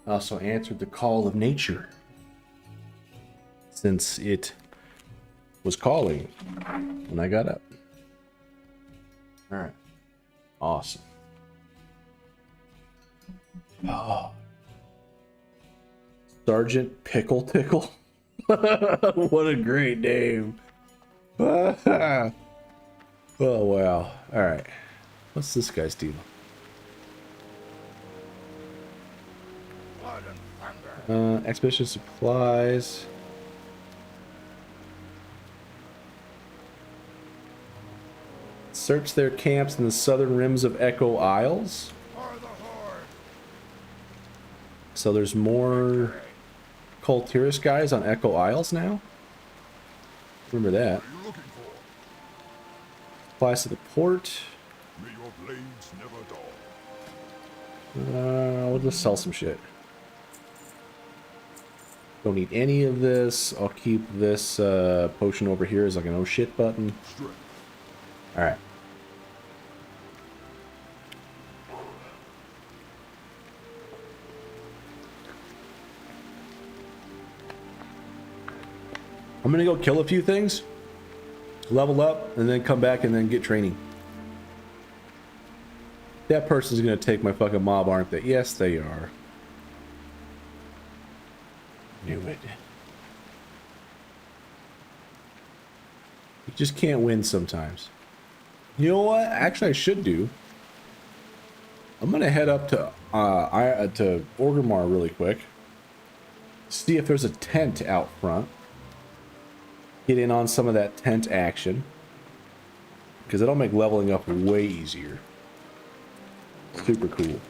I also answered the call of nature since it was calling when I got up. All right, awesome. Oh, Sergeant Pickle Tickle. What a great name. Oh wow. All right, what's this guy's deal? Expedition supplies. Search their camps in the southern rims of Echo Isles. So there's more Coltirus guys on Echo Isles now. Remember that. Supplies to the port. We'll just sell some shit. Don't need any of this. I'll keep this potion over here as like an oh shit button. Alright. I'm gonna go kill a few things, level up, and then come back and then get training. That person's gonna take my fucking mob, aren't they? Yes, they are. Knew it. You just can't win sometimes. You know what? Actually, I should do. I'm gonna head up to Orgrimmar really quick. See if there's a tent out front. Get in on some of that tent action, because it'll make leveling up way easier. Super cool.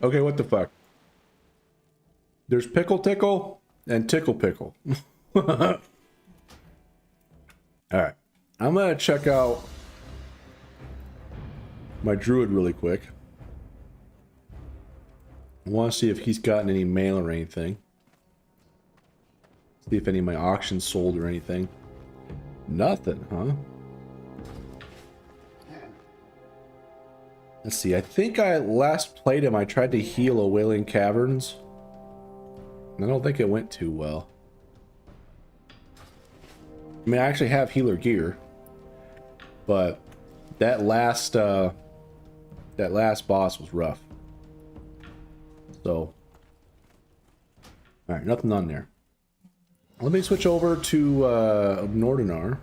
Okay, what the fuck? There's Pickle Tickle and Tickle Pickle. Alright. I'm gonna check out my Druid really quick. I want to see if he's gotten any mail or anything. See if any of my auctions sold or anything. Nothing, huh? Let's see, I think I last played him, I tried to heal a Wailing Caverns. I don't think it went too well. I mean, I actually have healer gear, but that last boss was rough. So, all right, nothing on there. Let me switch over to Nordinar.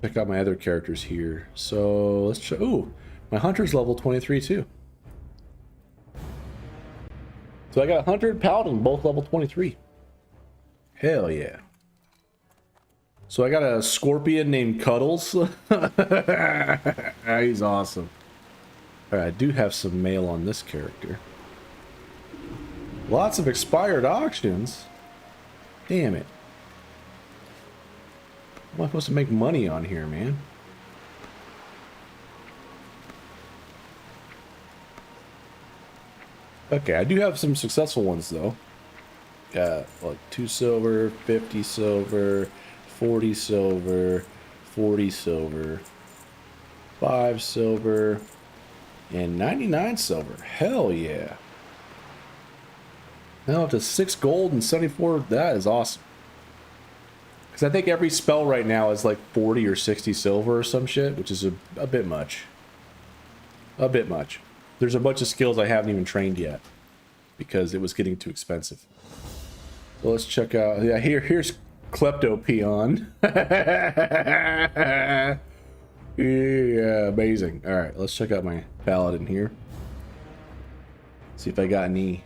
Check out my other characters here. So let's check. Ooh, my hunter's level 23 too. So I got Hunter and Paladin, both level 23. Hell yeah. So I got a Scorpion named Cuddles. He's awesome. Alright, I do have some mail on this character. Lots of expired auctions. Damn it. How am I supposed to make money on here, man? Okay, I do have some successful ones though. Got like 2 silver, 50 silver, 40 silver, 40 silver, 5 silver, and 99 silver. Hell yeah. Now up to 6 gold and 74. That is awesome. Because I think every spell right now is like 40 or 60 silver or some shit, which is a bit much. A bit much. There's a bunch of skills I haven't even trained yet because it was getting too expensive. So let's check out. Yeah, here's Klepto Peon. Yeah, amazing. All right, let's check out my Paladin here. See if I got any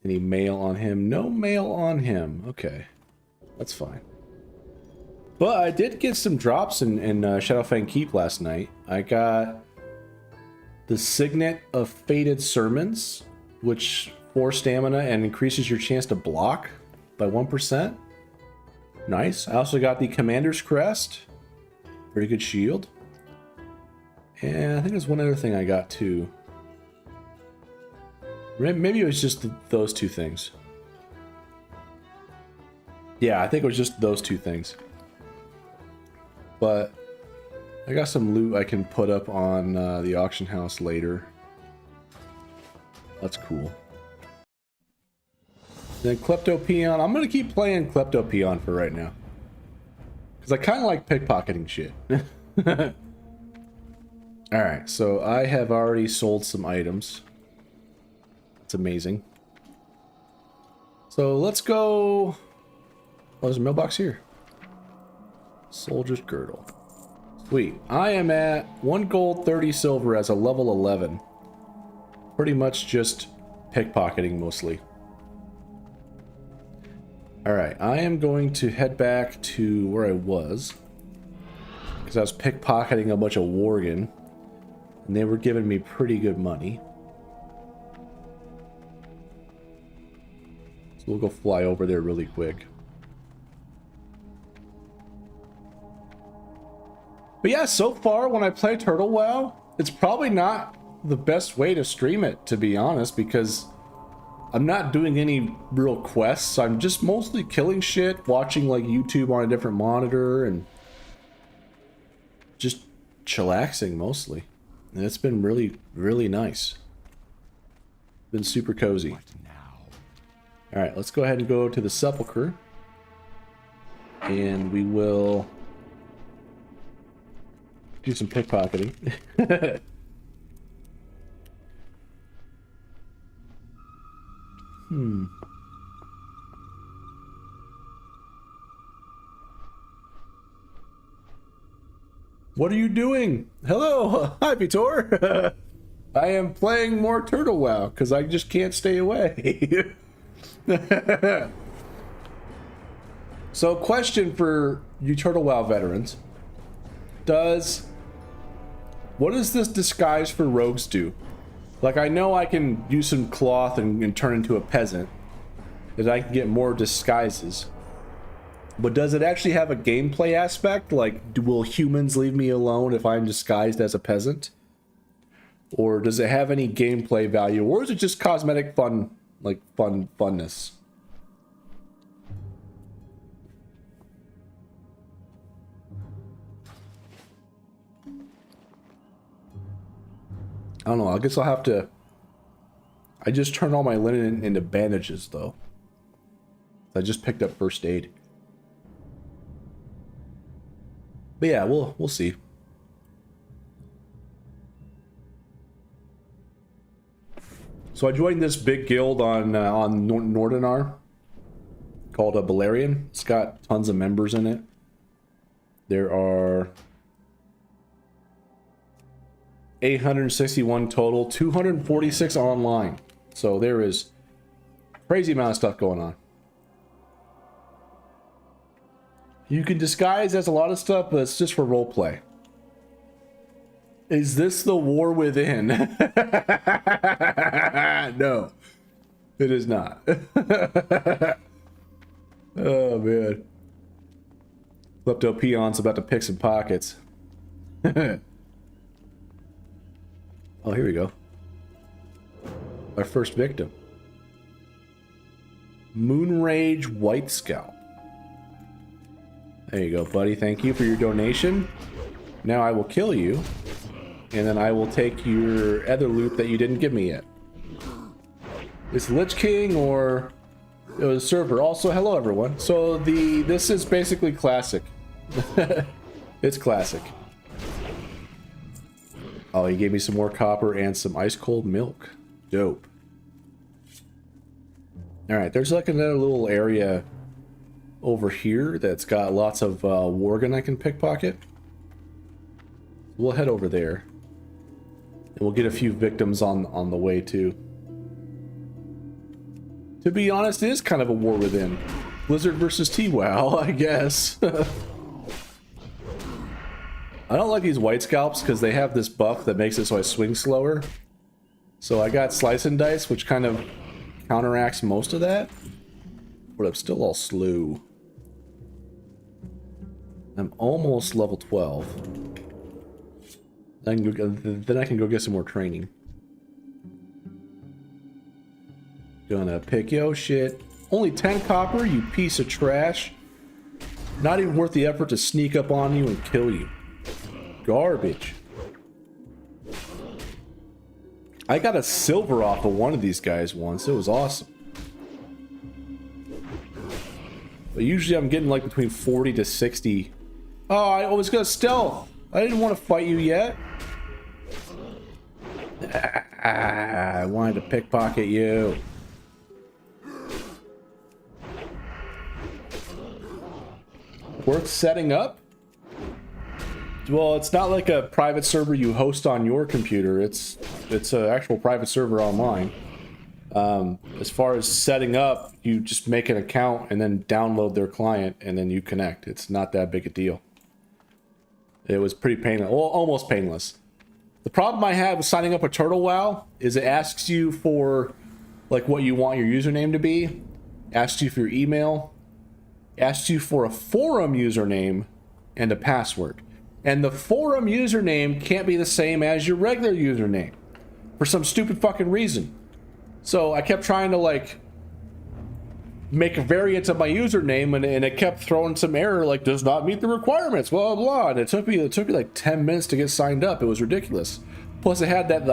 mail on him. No mail on him. Okay, that's fine. But I did get some drops in Shadowfang Keep last night. I got the Signet of Fated Sermons, which 4 stamina and increases your chance to block by 1%. Nice. I also got the Commander's Crest. Pretty good shield. And I think there's one other thing I got too. Maybe it was just those 2 things. Yeah, I think it was just those 2 things. But I got some loot I can put up on the auction house later. That's cool. Then Klepto Peon. I'm going to keep playing Klepto Peon for right now. Because I kind of like pickpocketing shit. Alright, so I have already sold some items. It's amazing. So let's go... Oh, there's a mailbox here. Soldier's Girdle. Sweet. I am at 1 gold, 30 silver as a level 11. Pretty much just pickpocketing mostly. Alright, I am going to head back to where I was. Because I was pickpocketing a bunch of Worgen. And they were giving me pretty good money. So we'll go fly over there really quick. But yeah, so far when I play Turtle WoW, it's probably not the best way to stream it, to be honest, because I'm not doing any real quests. I'm just mostly killing shit, watching like YouTube on a different monitor, and just chillaxing mostly. And it's been really, really nice. Been super cozy. Alright, let's go ahead and go to the Sepulchre. And we will do some pickpocketing. What are you doing? Hello! Hi, Vitor! I am playing more Turtle WoW, because I just can't stay away. So, question for you Turtle WoW veterans. What does this disguise for rogues do? Like, I know I can use some cloth and turn into a peasant. That I can get more disguises. But does it actually have a gameplay aspect? Like, will humans leave me alone if I'm disguised as a peasant? Or does it have any gameplay value? Or is it just cosmetic fun, like funness? I don't know. I guess I'll have to... I just turned all my linen into bandages, though. I just picked up first aid. But yeah, we'll see. So I joined this big guild on Nordinar called a Balerian. It's got tons of members in it. There are 861 total, 246 online. So there is crazy amount of stuff going on. You can disguise as a lot of stuff, but it's just for roleplay. Is this the war within? No, it is not. Oh man. Klepto peon's about to pick some pockets. Oh, here we go. Our first victim. Moonrage White Scalp. There you go, buddy. Thank you for your donation. Now I will kill you, and then I will take your other loot that you didn't give me yet. It's Lich King or it was server. Also, hello everyone. So this is basically classic. It's classic. Oh, he gave me some more copper and some ice cold milk. Dope. All right, there's like another little area over here that's got lots of Worgen I can pickpocket. We'll head over there. And we'll get a few victims on the way too. To be honest, it is kind of a war within. Blizzard versus T-WoW, I guess. I don't like these white scalps because they have this buff that makes it so I swing slower. So I got Slice and Dice, which kind of counteracts most of that. But I'm still all slow. I'm almost level 12. Then I can go get some more training. Gonna pick yo shit. Only 10 copper, you piece of trash. Not even worth the effort to sneak up on you and kill you. Garbage. I got a silver off of one of these guys once. It was awesome. But usually I'm getting like between 40 to 60. Oh, I was gonna stealth. I didn't want to fight you yet. I wanted to pickpocket you. Worth setting up? Well, it's not like a private server you host on your computer. It's an actual private server online. As far as setting up, you just make an account and then download their client and then you connect. It's not that big a deal. It was pretty painless, well, almost painless. The problem I have with signing up with Turtle WoW is it asks you for like what you want your username to be, asks you for your email, asks you for a forum username and a password. And the forum username can't be the same as your regular username for some stupid fucking reason. So I kept trying to like make a variant of my username and it kept throwing some error like does not meet the requirements, blah blah. And it took me like 10 minutes to get signed up. It was ridiculous. Plus it had that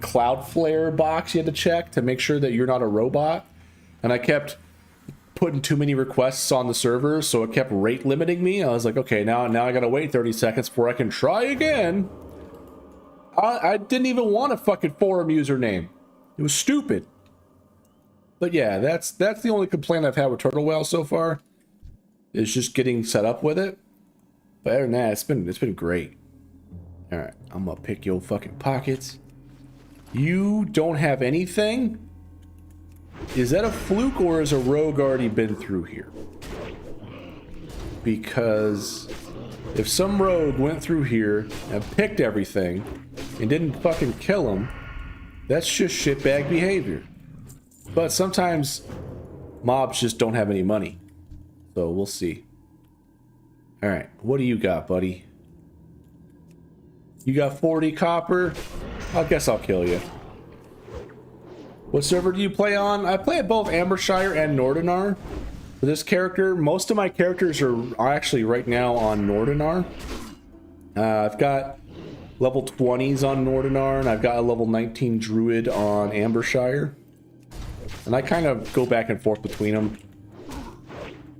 Cloudflare box you had to check to make sure that you're not a robot. And I kept putting too many requests on the server, so it kept rate limiting me. I was like, okay, now I gotta wait 30 seconds before I can try again. I didn't even want a fucking forum username. It was stupid. But yeah, that's the only complaint I've had with Turtle WoW so far. Is just getting set up with it. But other than that, it's been great. Alright, I'm gonna pick your fucking pockets. You don't have anything? Is that a fluke or has a rogue already been through here? Because if some rogue went through here and picked everything and didn't fucking kill him, that's just shitbag behavior. But sometimes mobs just don't have any money. So we'll see. Alright, what do you got, buddy? You got 40 copper? I guess I'll kill you. What server do you play on? I play at both Ambershire and Nordinar. For this character, most of my characters are actually right now on Nordinar. I've got level 20s on Nordinar, and I've got a level 19 Druid on Ambershire. And I kind of go back and forth between them.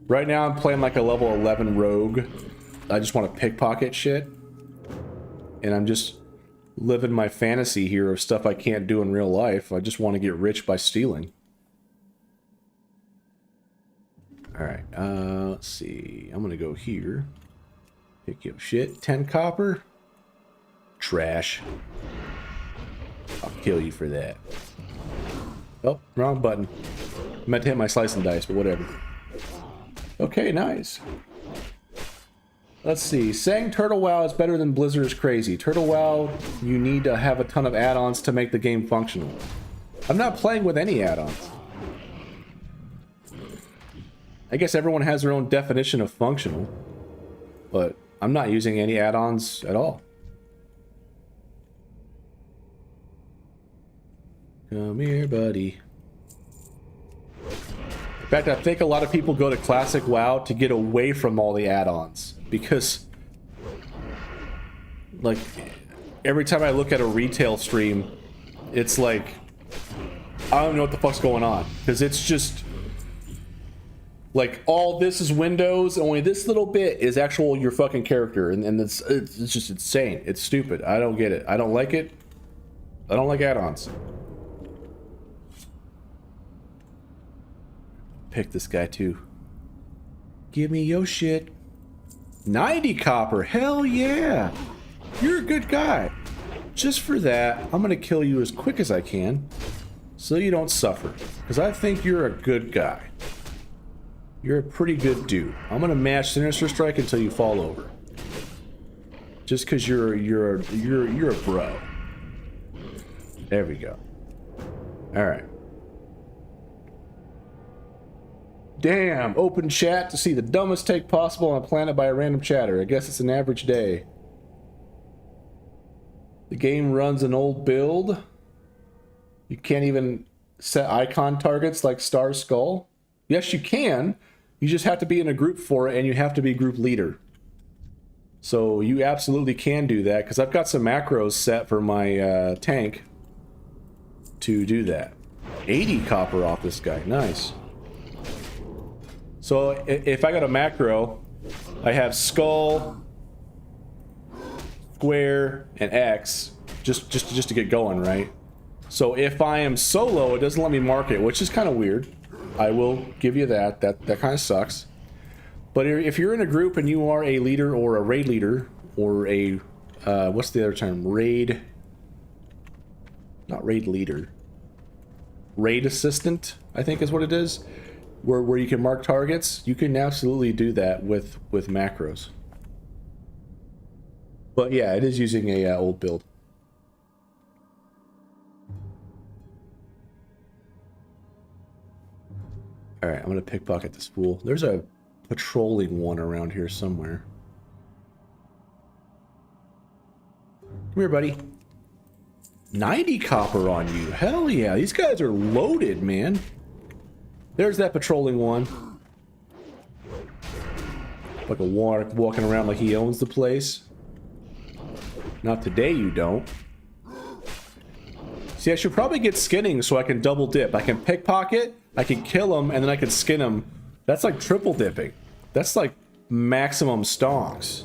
Right now I'm playing like a level 11 Rogue. I just want to pickpocket shit. And I'm just living my fantasy here of stuff I can't do in real life. I just want to get rich by stealing. Alright, let's see. I'm gonna go here. Pick up shit. 10 copper. Trash. I'll kill you for that. Oh, wrong button. Meant to hit my slice and dice, but whatever. Okay, nice. Let's see. Saying Turtle WoW is better than Blizzard is crazy. Turtle WoW, you need to have a ton of add-ons to make the game functional. I'm not playing with any add-ons. I guess everyone has their own definition of functional, but I'm not using any add-ons at all. Come here, buddy. In fact, I think a lot of people go to Classic WoW to get away from all the add-ons, because, like, every time I look at a retail stream, it's like, I don't know what the fuck's going on, because it's just, like, all this is Windows, only this little bit is actual your fucking character, and it's just insane. It's stupid. I don't get it. I don't like it. I don't like add-ons. Pick this guy too. Give me your shit. 90 copper. Hell yeah. You're a good guy. Just for that, I'm gonna kill you as quick as I can so you don't suffer, because I think you're a good guy. You're a pretty good dude. I'm gonna mash Sinister Strike until you fall over. Just because you're a bro. There we go. All right. Damn, open chat to see the dumbest take possible on a planet by a random chatter. I guess it's an average day. The game runs an old build. You can't even set icon targets like Star Skull. Yes, you can. You just have to be in a group for it, and you have to be group leader. So you absolutely can do that, because I've got some macros set for my tank to do that. 80 copper off this guy. Nice. So if I got a macro, I have skull, square, and X just to get going, right? So if I am solo, it doesn't let me mark it, which is kind of weird. I will give you that. That kind of sucks. But if you're in a group and you are a leader or a raid leader or a what's the other term? Raid. Not raid leader. Raid assistant, I think is what it is. Where you can mark targets, you can absolutely do that with macros. But yeah, it is using a old build. All right, I'm gonna pickpocket this fool. There's a patrolling one around here somewhere. Come here, buddy. 90 copper on you. Hell yeah, these guys are loaded, man. There's that patrolling one. Like a Warlock walking around like he owns the place. Not today, you don't. See, I should probably get skinning so I can double dip. I can pickpocket, I can kill him, and then I can skin him. That's like triple dipping. That's like maximum stonks.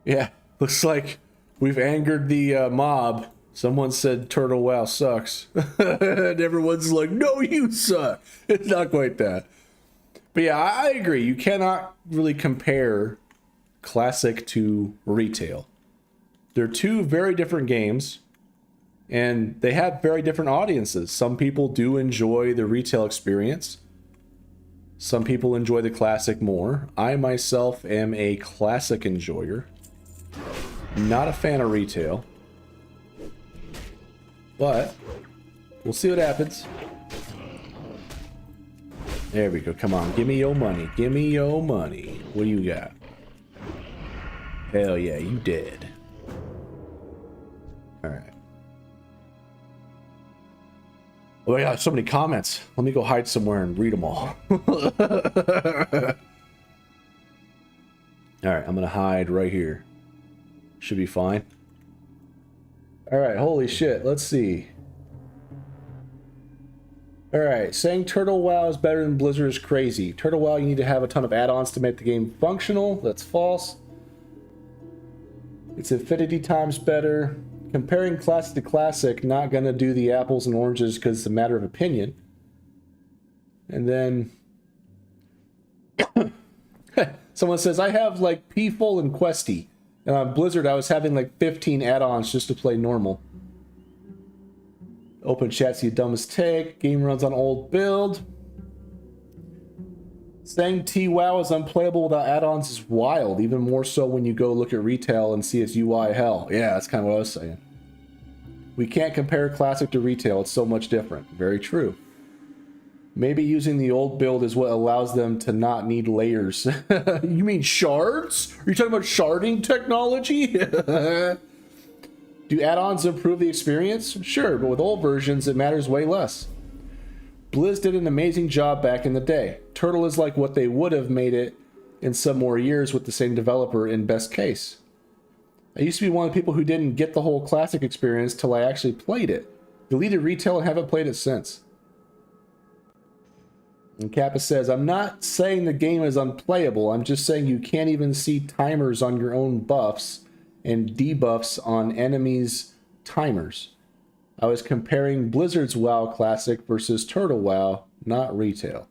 Yeah, looks like we've angered the mob. Someone said Turtle WoW sucks. And everyone's like, no, you suck. It's not quite that. But yeah, I agree. You cannot really compare Classic to Retail. They're two very different games, and they have very different audiences. Some people do enjoy the Retail experience. Some people enjoy the Classic more. I myself am a Classic enjoyer. Not a fan of Retail. But We'll see what happens. There we go. Come on. Give me your money. Give me your money. What do you got? Hell yeah, you dead. Alright. Oh my god, so many comments. Let me go hide somewhere and read them all. Alright, I'm gonna hide right here. Should be fine. Alright, holy shit. Let's see. Alright, saying Turtle WoW is better than Blizzard is crazy. Turtle WoW, you need to have a ton of add-ons to make the game functional. That's false. It's infinity times better. Comparing classic to classic, not gonna do the apples and oranges because it's a matter of opinion. And then someone says, I have like Peeful and Questy. And on Blizzard, I was having like 15 add-ons just to play normal. Open chat's the dumbest take. Game runs on old build. Saying TWoW is unplayable without add-ons is wild. Even more so when you go look at retail and see its UI hell. Yeah, that's kind of what I was saying. We can't compare classic to retail. It's so much different. Very true. Maybe using the old build is what allows them to not need layers. You mean shards? Are you talking about sharding technology? Do add-ons improve the experience? Sure, but with old versions, it matters way less. Blizz did an amazing job back in the day. Turtle is like what they would have made it in some more years with the same developer in best case. I used to be one of the people who didn't get the whole classic experience till I actually played it. Deleted retail and haven't played it since. And Kappa says, I'm not saying the game is unplayable, I'm just saying you can't even see timers on your own buffs and debuffs on enemies' timers. I was comparing Blizzard's WoW Classic versus Turtle WoW, not retail.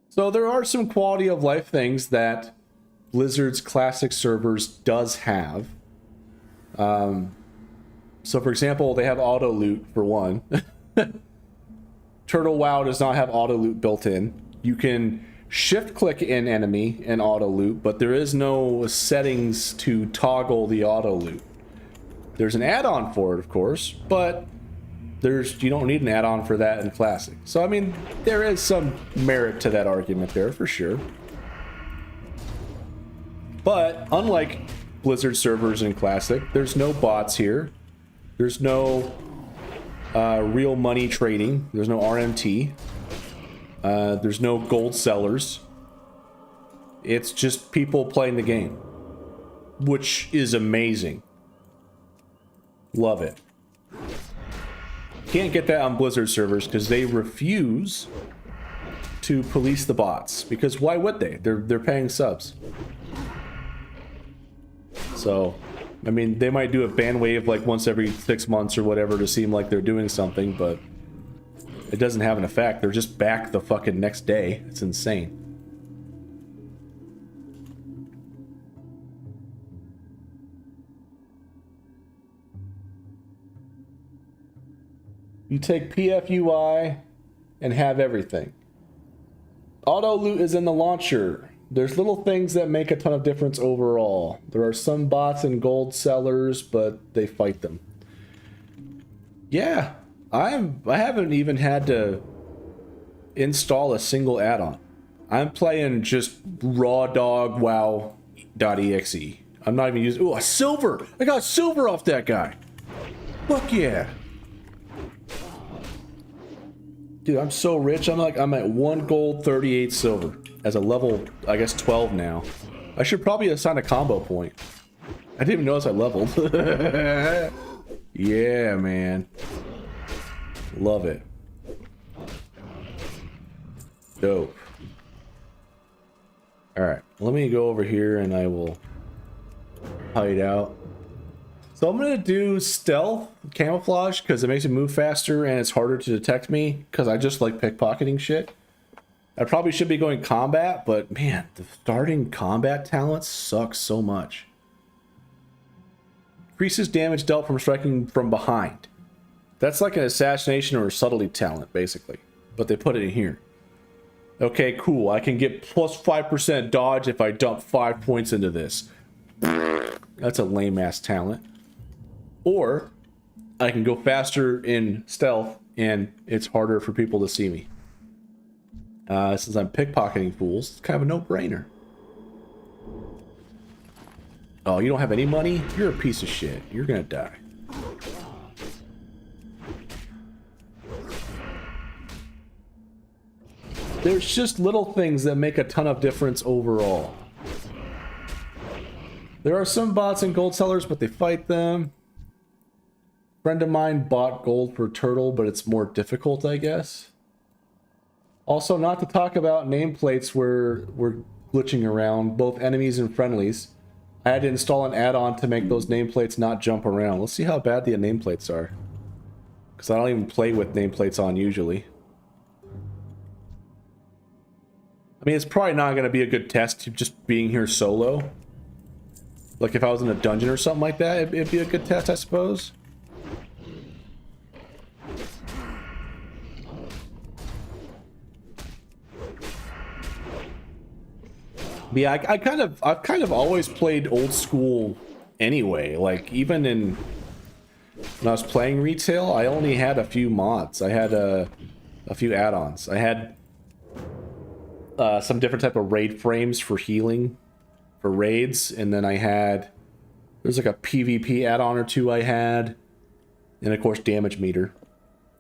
So there are some quality of life things that Blizzard's Classic servers does have. So for example, they have auto loot for one. Turtle WoW does not have auto loot built in. You can shift click in enemy and auto loot, but there is no settings to toggle the auto loot. There's an add-on for it, of course, but you don't need an add-on for that in Classic. So I mean, there is some merit to that argument there for sure. But unlike Blizzard servers in Classic, there's no bots here. There's no real money trading. There's no RMT. There's no gold sellers. It's just people playing the game, which is amazing. Love it. Can't get that on Blizzard servers because they refuse to police the bots. Because why would they? They're paying subs. So, I mean, they might do a ban wave like once every 6 months or whatever to seem like they're doing something, but it doesn't have an effect. They're just back the fucking next day. It's insane. You take PFUI and have everything. Auto loot is in the launcher. There's little things that make a ton of difference overall. There are some bots and gold sellers, but they fight them. Yeah, I haven't even had to install a single add-on. I'm playing just raw dog wow.exe. I'm not even using... Ooh, a silver! I got silver off that guy! Fuck yeah! Dude, I'm so rich. I'm at 1 gold, 38 silver. As a level, I guess 12 now. I should probably assign a combo point. I didn't even notice I leveled. Yeah, man. Love it. Dope. Alright, let me go over here and I will hide out. So I'm gonna do stealth camouflage because it makes it move faster and it's harder to detect me because I just like pickpocketing shit. I probably should be going combat, but man, the starting combat talent sucks so much. Increases damage dealt from striking from behind. That's like an assassination or a subtlety talent, basically. But they put it in here. Okay, cool. I can get plus 5% dodge if I dump 5 points into this. That's a lame-ass talent. Or I can go faster in stealth and it's harder for people to see me. Since I'm pickpocketing fools, it's kind of a no-brainer. Oh, you don't have any money? You're a piece of shit. You're gonna die. There's just little things that make a ton of difference overall. There are some bots and gold sellers, but they fight them. Friend of mine bought gold per turtle, but it's more difficult, I guess. Also, not to talk about nameplates where we're glitching around, both enemies and friendlies. I had to install an add-on to make those nameplates not jump around. Let's see how bad the nameplates are. Because I don't even play with nameplates on usually. I mean, it's probably not going to be a good test just being here solo. Like if I was in a dungeon or something like that, it'd be a good test, I suppose. But yeah, I've kind of always played old school anyway. Like even when I was playing retail, I only had a few mods. I had a few add-ons. I had some different type of raid frames for healing for raids, and then there's like a PvP add-on or two I had, and of course damage meter,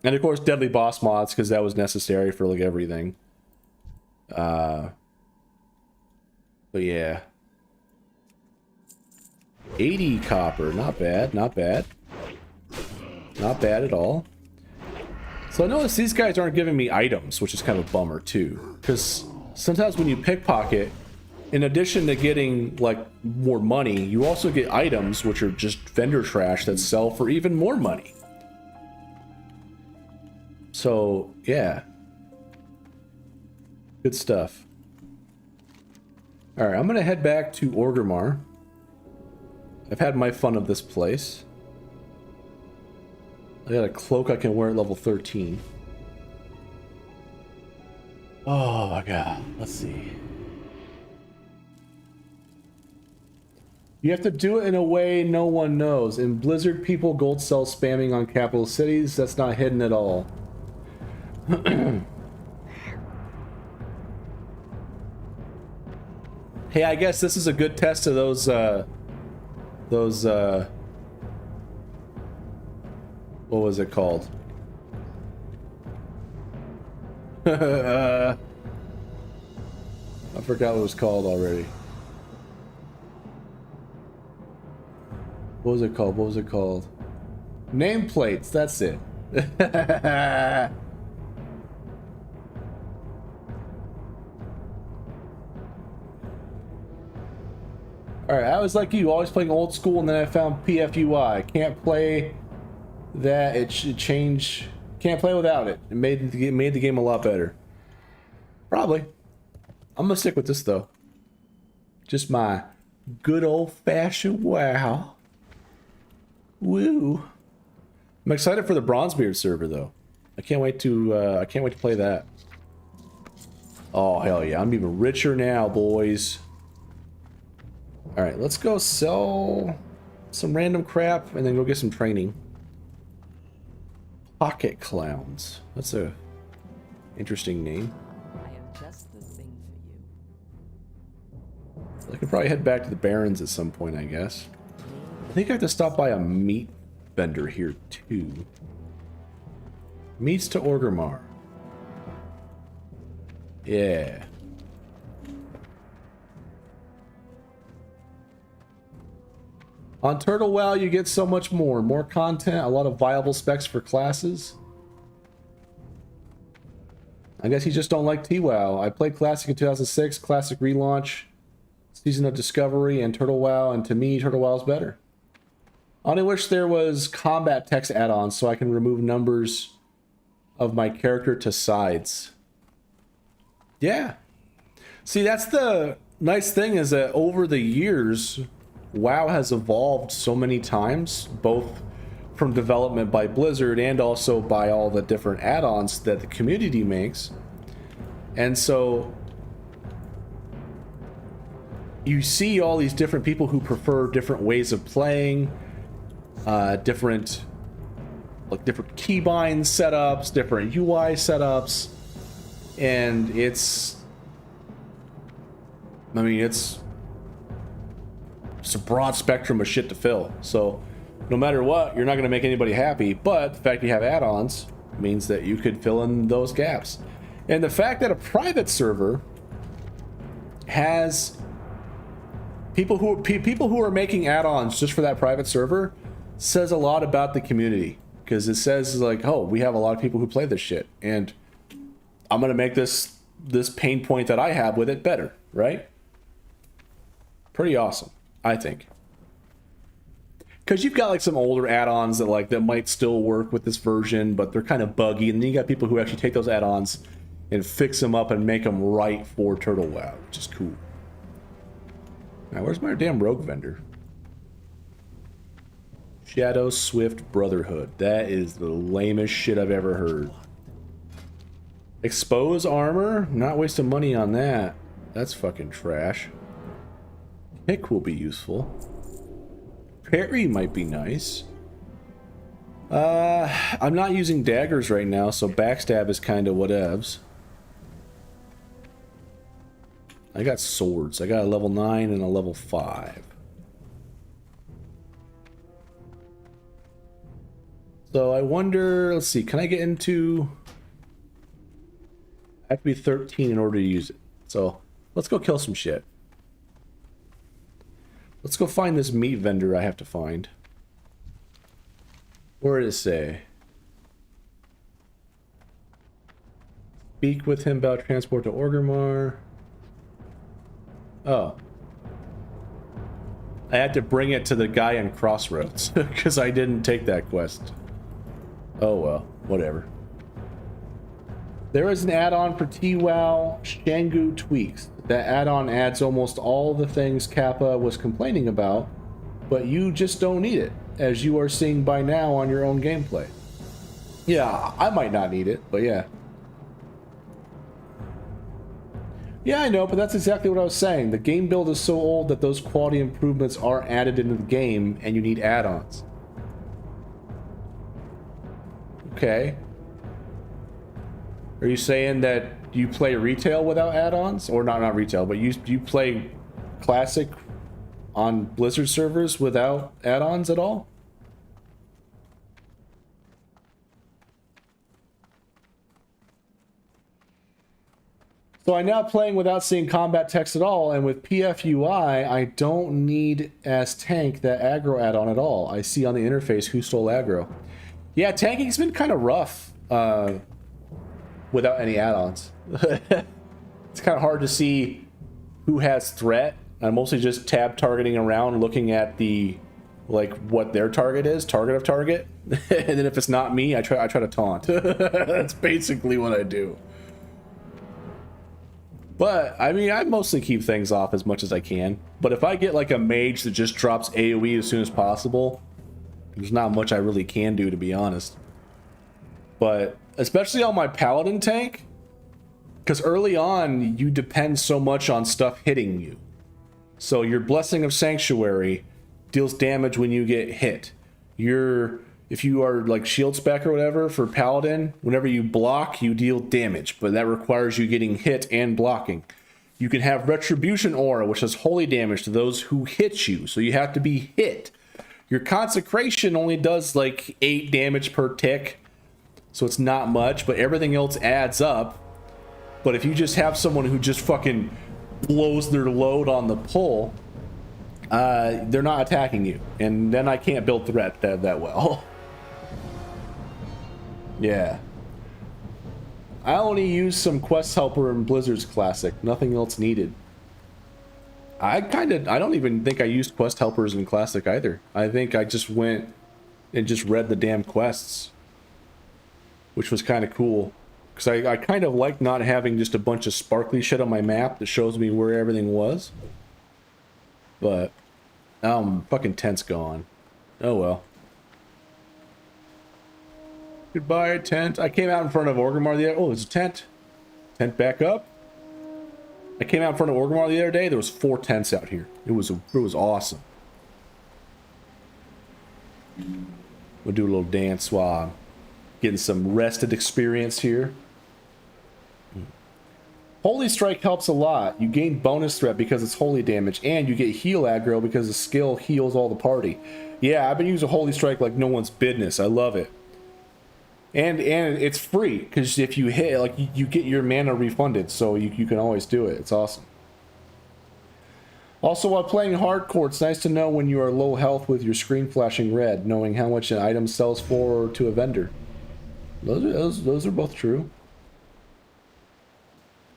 and of course deadly boss mods because that was necessary for like everything. But yeah, 80 copper, not bad, not bad, not bad at all. So I notice these guys aren't giving me items, which is kind of a bummer too, because sometimes when you pickpocket, in addition to getting like more money, you also get items which are just vendor trash that sell for even more money. So yeah, good stuff. All right, I'm gonna head back to Orgrimmar. I've had my fun of this place. I got a cloak I can wear at level 13. Oh my god, let's see. You have to do it in a way no one knows. In Blizzard, people gold sell spamming on capital cities. That's not hidden at all. Hey, I guess this is a good test of those what was it called? I forgot what it was called already. What was it called? What was it called? Nameplates, that's it. Alright, I was like you, always playing old school, and then I found PFUI. Can't play that, it should change. Can't play without it. It made the game a lot better. Probably. I'm gonna stick with this though. Just my good old-fashioned WoW. Woo. I'm excited for the Bronzebeard server though. I can't wait to play that. Oh hell yeah, I'm even richer now, boys. Alright, let's go sell some random crap and then go get some training. Pocket Clowns. That's a interesting name. I am just the thing for you. I could probably head back to the Barrens at some point, I guess. I think I have to stop by a meat vendor here too. Meats to Orgrimmar. Yeah. On Turtle WoW, you get so much more. More content, a lot of viable specs for classes. I guess you just don't like TWoW. I played Classic in 2006, Classic relaunch, Season of Discovery, and Turtle WoW, and to me, Turtle WoW is better. I only wish there was combat text add-ons so I can remove numbers of my character to sides. Yeah. See, that's the nice thing is that over the years, WoW has evolved so many times, both from development by Blizzard and also by all the different add-ons that the community makes. And so you see all these different people who prefer different ways of playing, different like different keybind setups, different UI setups, and it's a broad spectrum of shit to fill. So no matter what, you're not going to make anybody happy, but the fact you have add-ons means that you could fill in those gaps. And the fact that a private server has people who are making add-ons just for that private server says a lot about the community, because it says like, oh, we have a lot of people who play this shit, and I'm going to make this pain point that I have with it better, right? Pretty awesome, I think. Because you've got like some older add-ons that might still work with this version, but they're kind of buggy, and then you got people who actually take those add-ons and fix them up and make them right for Turtle WoW, which is cool. Now, where's my damn rogue vendor? Shadow Swift Brotherhood. That is the lamest shit I've ever heard. Expose armor? Not wasting money on that. That's fucking trash. Pick will be useful. Parry might be nice. I'm not using daggers right now, so backstab is kind of whatevs. I got swords. I got a level 9 and a level 5. So I wonder, let's see, can I get into... I have to be 13 in order to use it. So let's go kill some shit. Let's go find this meat vendor I have to find. Where did it say? Speak with him about transport to Orgrimmar. Oh. I had to bring it to the guy in Crossroads because I didn't take that quest. Oh well, whatever. There is an add-on for TWoW, Shangu Tweaks. That add-on adds almost all the things Kappa was complaining about, but you just don't need it, as you are seeing by now on your own gameplay. Yeah, I might not need it, but yeah. Yeah, I know, but that's exactly what I was saying. The game build is so old that those quality improvements are added into the game, and you need add-ons. Okay. Are you saying that you play retail without add-ons? Or not retail, but you play classic on Blizzard servers without add-ons at all? So I'm now playing without seeing combat text at all, and with PFUI, I don't need as tank that aggro add-on at all. I see on the interface who stole aggro. Yeah, tanking's been kind of rough without any add-ons. It's kind of hard to see who has threat. I'm mostly just tab targeting around, looking at the what their target is, target of target, and then if it's not me, I try to taunt. That's basically what I do. But I mean, I mostly keep things off as much as I can. But if I get like a mage that just drops AoE as soon as possible, there's not much I really can do, to be honest. But especially on my paladin tank, because early on you depend so much on stuff hitting you. So your Blessing of Sanctuary deals damage when you get hit. If you are like shield spec or whatever for paladin, whenever you block, you deal damage, but that requires you getting hit and blocking. You can have Retribution Aura, which does holy damage to those who hit you, so you have to be hit. Your Consecration only does like 8 damage per tick, so it's not much, but everything else adds up. But if you just have someone who just fucking blows their load on the pull, they're not attacking you, and then I can't build threat that well. Yeah. I only use some quest helper in Blizzard's Classic, nothing else needed. I don't even think I used quest helpers in Classic either. I think I just went and just read the damn quests, which was kind of cool. Because I kind of like not having just a bunch of sparkly shit on my map that shows me where everything was. But now fucking tent's gone. Oh well. Goodbye, tent. I came out in front of Orgrimmar the other... Oh, there's a tent. Tent back up. I came out in front of Orgrimmar the other day. There was 4 tents out here. It was awesome. We'll do a little dance while Getting some rested experience here. Holy Strike helps a lot. You gain bonus threat because it's holy damage, and you get heal aggro because the skill heals all the party. Yeah, I've been using Holy Strike like no one's business. I love it. And it's free, because if you hit, like, you get your mana refunded, so you can always do it. It's awesome. Also, while playing hardcore, it's nice to know when you are low health with your screen flashing red, knowing how much an item sells for to a vendor. Those are both true.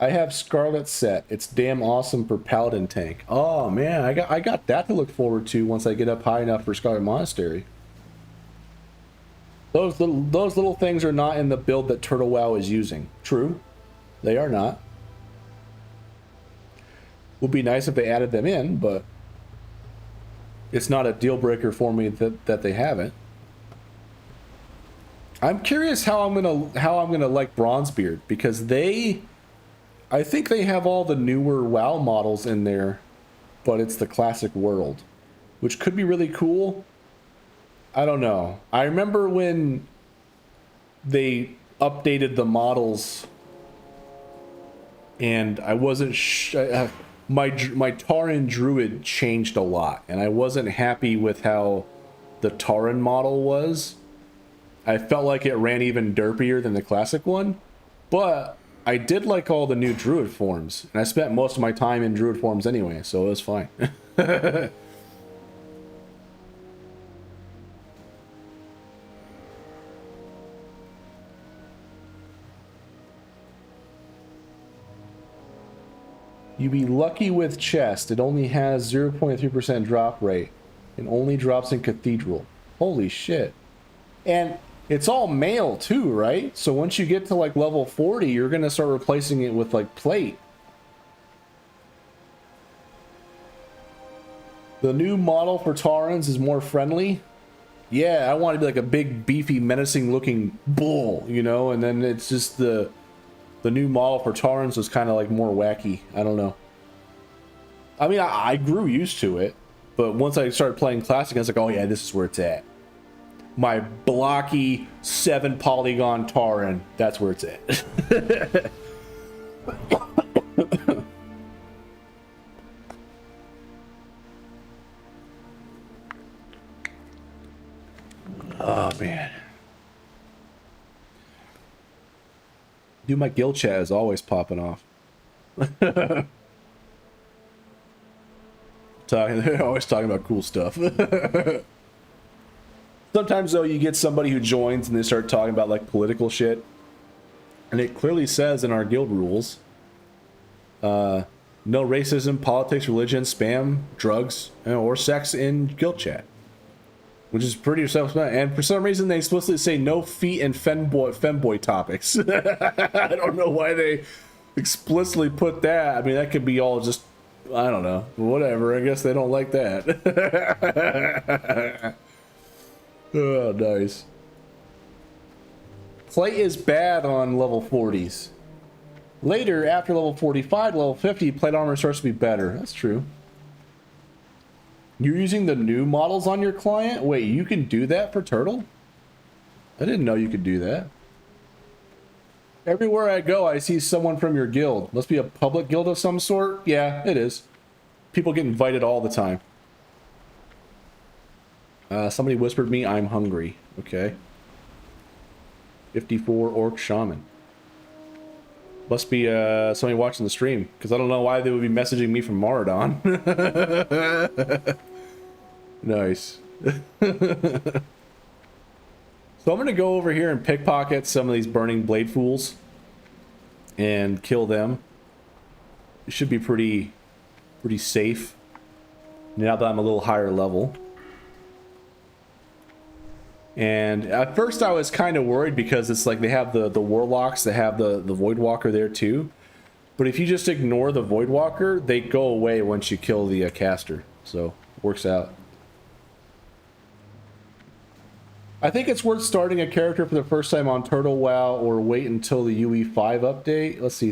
I have Scarlet set. It's damn awesome for Paladin tank. Oh man, I got that to look forward to once I get up high enough for Scarlet Monastery. Those little things are not in the build that Turtle WoW is using. True, they are not. Would be nice if they added them in, but it's not a deal breaker for me that they haven't. I'm curious how I'm gonna like Bronzebeard, because I think they have all the newer WoW models in there, but it's the classic world, which could be really cool. I don't know. I remember when they updated the models, and I wasn't my Tauren Druid changed a lot, and I wasn't happy with how the Tauren model was. I felt like it ran even derpier than the classic one, but I did like all the new Druid forms, and I spent most of my time in Druid forms anyway, so it was fine. You be lucky with chest. It only has 0.3% drop rate, and only drops in Cathedral. Holy shit. And it's all mail too, right? So once you get to like level 40, you're gonna start replacing it with like plate. The new model for Taurens is more friendly. Yeah, I want to be like a big, beefy, menacing looking bull, you know? And then it's just the new model for Taurens was kind of like more wacky. I don't know. I mean, I grew used to it, but once I started playing Classic, I was like, oh yeah, this is where it's at. My blocky 7 polygon Tauren, that's where it's at. Oh man. Dude, my guild chat is always popping off. They're always talking about cool stuff. Sometimes though, you get somebody who joins and they start talking about like political shit, and it clearly says in our guild rules, no racism, politics, religion, spam, drugs, or sex in guild chat, which is pretty self-explanatory. And for some reason, they explicitly say no feet and femboy topics. I don't know why they explicitly put that. I mean, that could be all just, I don't know, whatever. I guess they don't like that. Oh, nice. Play is bad on level 40s. Later, after level 45, level 50, plate armor starts to be better. That's true. You're using the new models on your client? Wait, you can do that for Turtle? I didn't know you could do that. Everywhere I go, I see someone from your guild. Must be a public guild of some sort? Yeah, it is. People get invited all the time. Somebody whispered me, I'm hungry. Okay. 54 Orc Shaman. Must be somebody watching the stream, because I don't know why they would be messaging me from Maradon. Nice. So I'm going to go over here and pickpocket some of these burning blade fools and kill them. It should be pretty safe now that I'm a little higher level. And at first I was kind of worried because it's like they have the Warlocks, they have the Voidwalker there too. But if you just ignore the Voidwalker, they go away once you kill the caster. So, works out. I think it's worth starting a character for the first time on Turtle WoW or wait until the UE5 update. Let's see,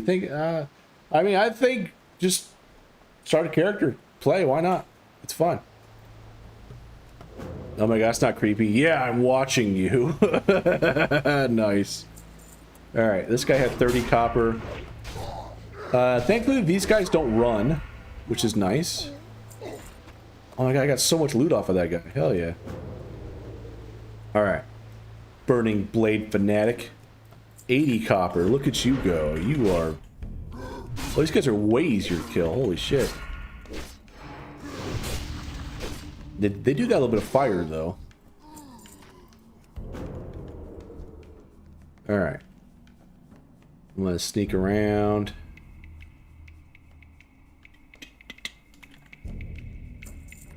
I mean, I think just start a character, play, why not? It's fun. Oh my god, that's not creepy. Yeah, I'm watching you. Nice. Alright, this guy had 30 copper. Thankfully, these guys don't run, which is nice. Oh my god, I got so much loot off of that guy. Hell yeah. Alright. Burning Blade Fanatic. 80 copper. Look at you go. You are... Oh, these guys are way easier to kill. Holy shit. They do got a little bit of fire, though. Alright. I'm gonna sneak around.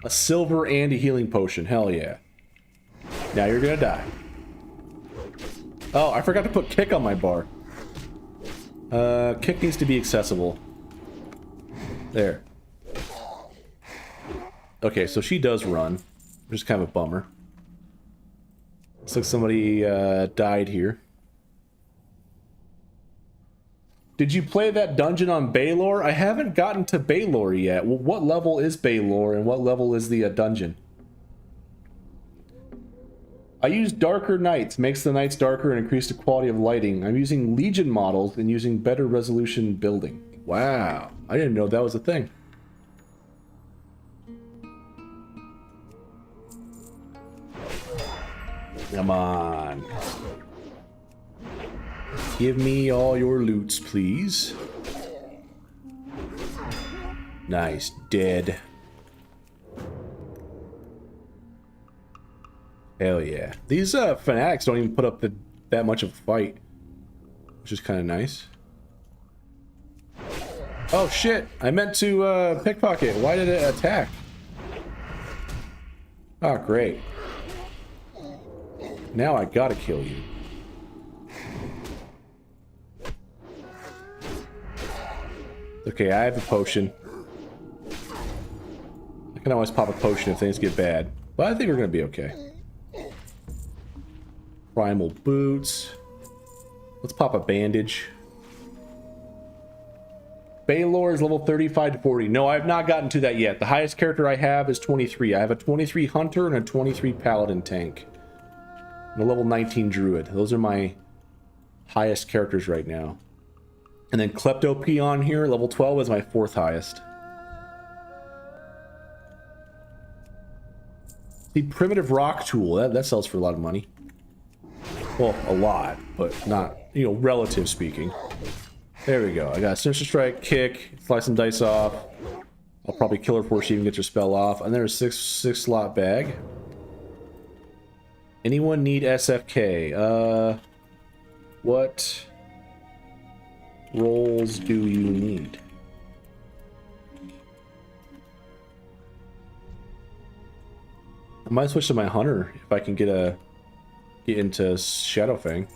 A silver and a healing potion. Hell yeah. Now you're gonna die. Oh, I forgot to put kick on my bar. Kick needs to be accessible. There. Okay, so she does run, which is kind of a bummer. Looks like somebody died here. Did you play that dungeon on Baylor? I haven't gotten to Baylor yet. Well, what level is Baylor and what level is the dungeon? I use darker nights, makes the nights darker and increase the quality of lighting. I'm using Legion models and using better resolution building. Wow, I didn't know that was a thing. Come on. Give me all your loots, please. Nice, dead. Hell yeah. These fanatics don't even put up that much of a fight, which is kind of nice. Oh shit, I meant to pickpocket. Why did it attack? Oh, great. Now I gotta kill you. Okay, I have a potion. I can always pop a potion if things get bad. But I think we're gonna be okay. Primal boots. Let's pop a bandage. Baylor is level 35 to 40. No, I have not gotten to that yet. The highest character I have is 23. I have a 23 hunter and a 23 paladin tank. And a level 19 druid. Those are my highest characters right now. And then Klepto Peon here, level 12 is my 4th highest. The primitive rock tool, that sells for a lot of money. Well, a lot, but not, you know, relative speaking. There we go. I got Sinister Strike, kick, fly some dice off. I'll probably kill her before she even gets her spell off. And there's a six slot bag. Anyone need SFK? What rolls do you need? I might switch to my hunter if I can get into Shadowfang.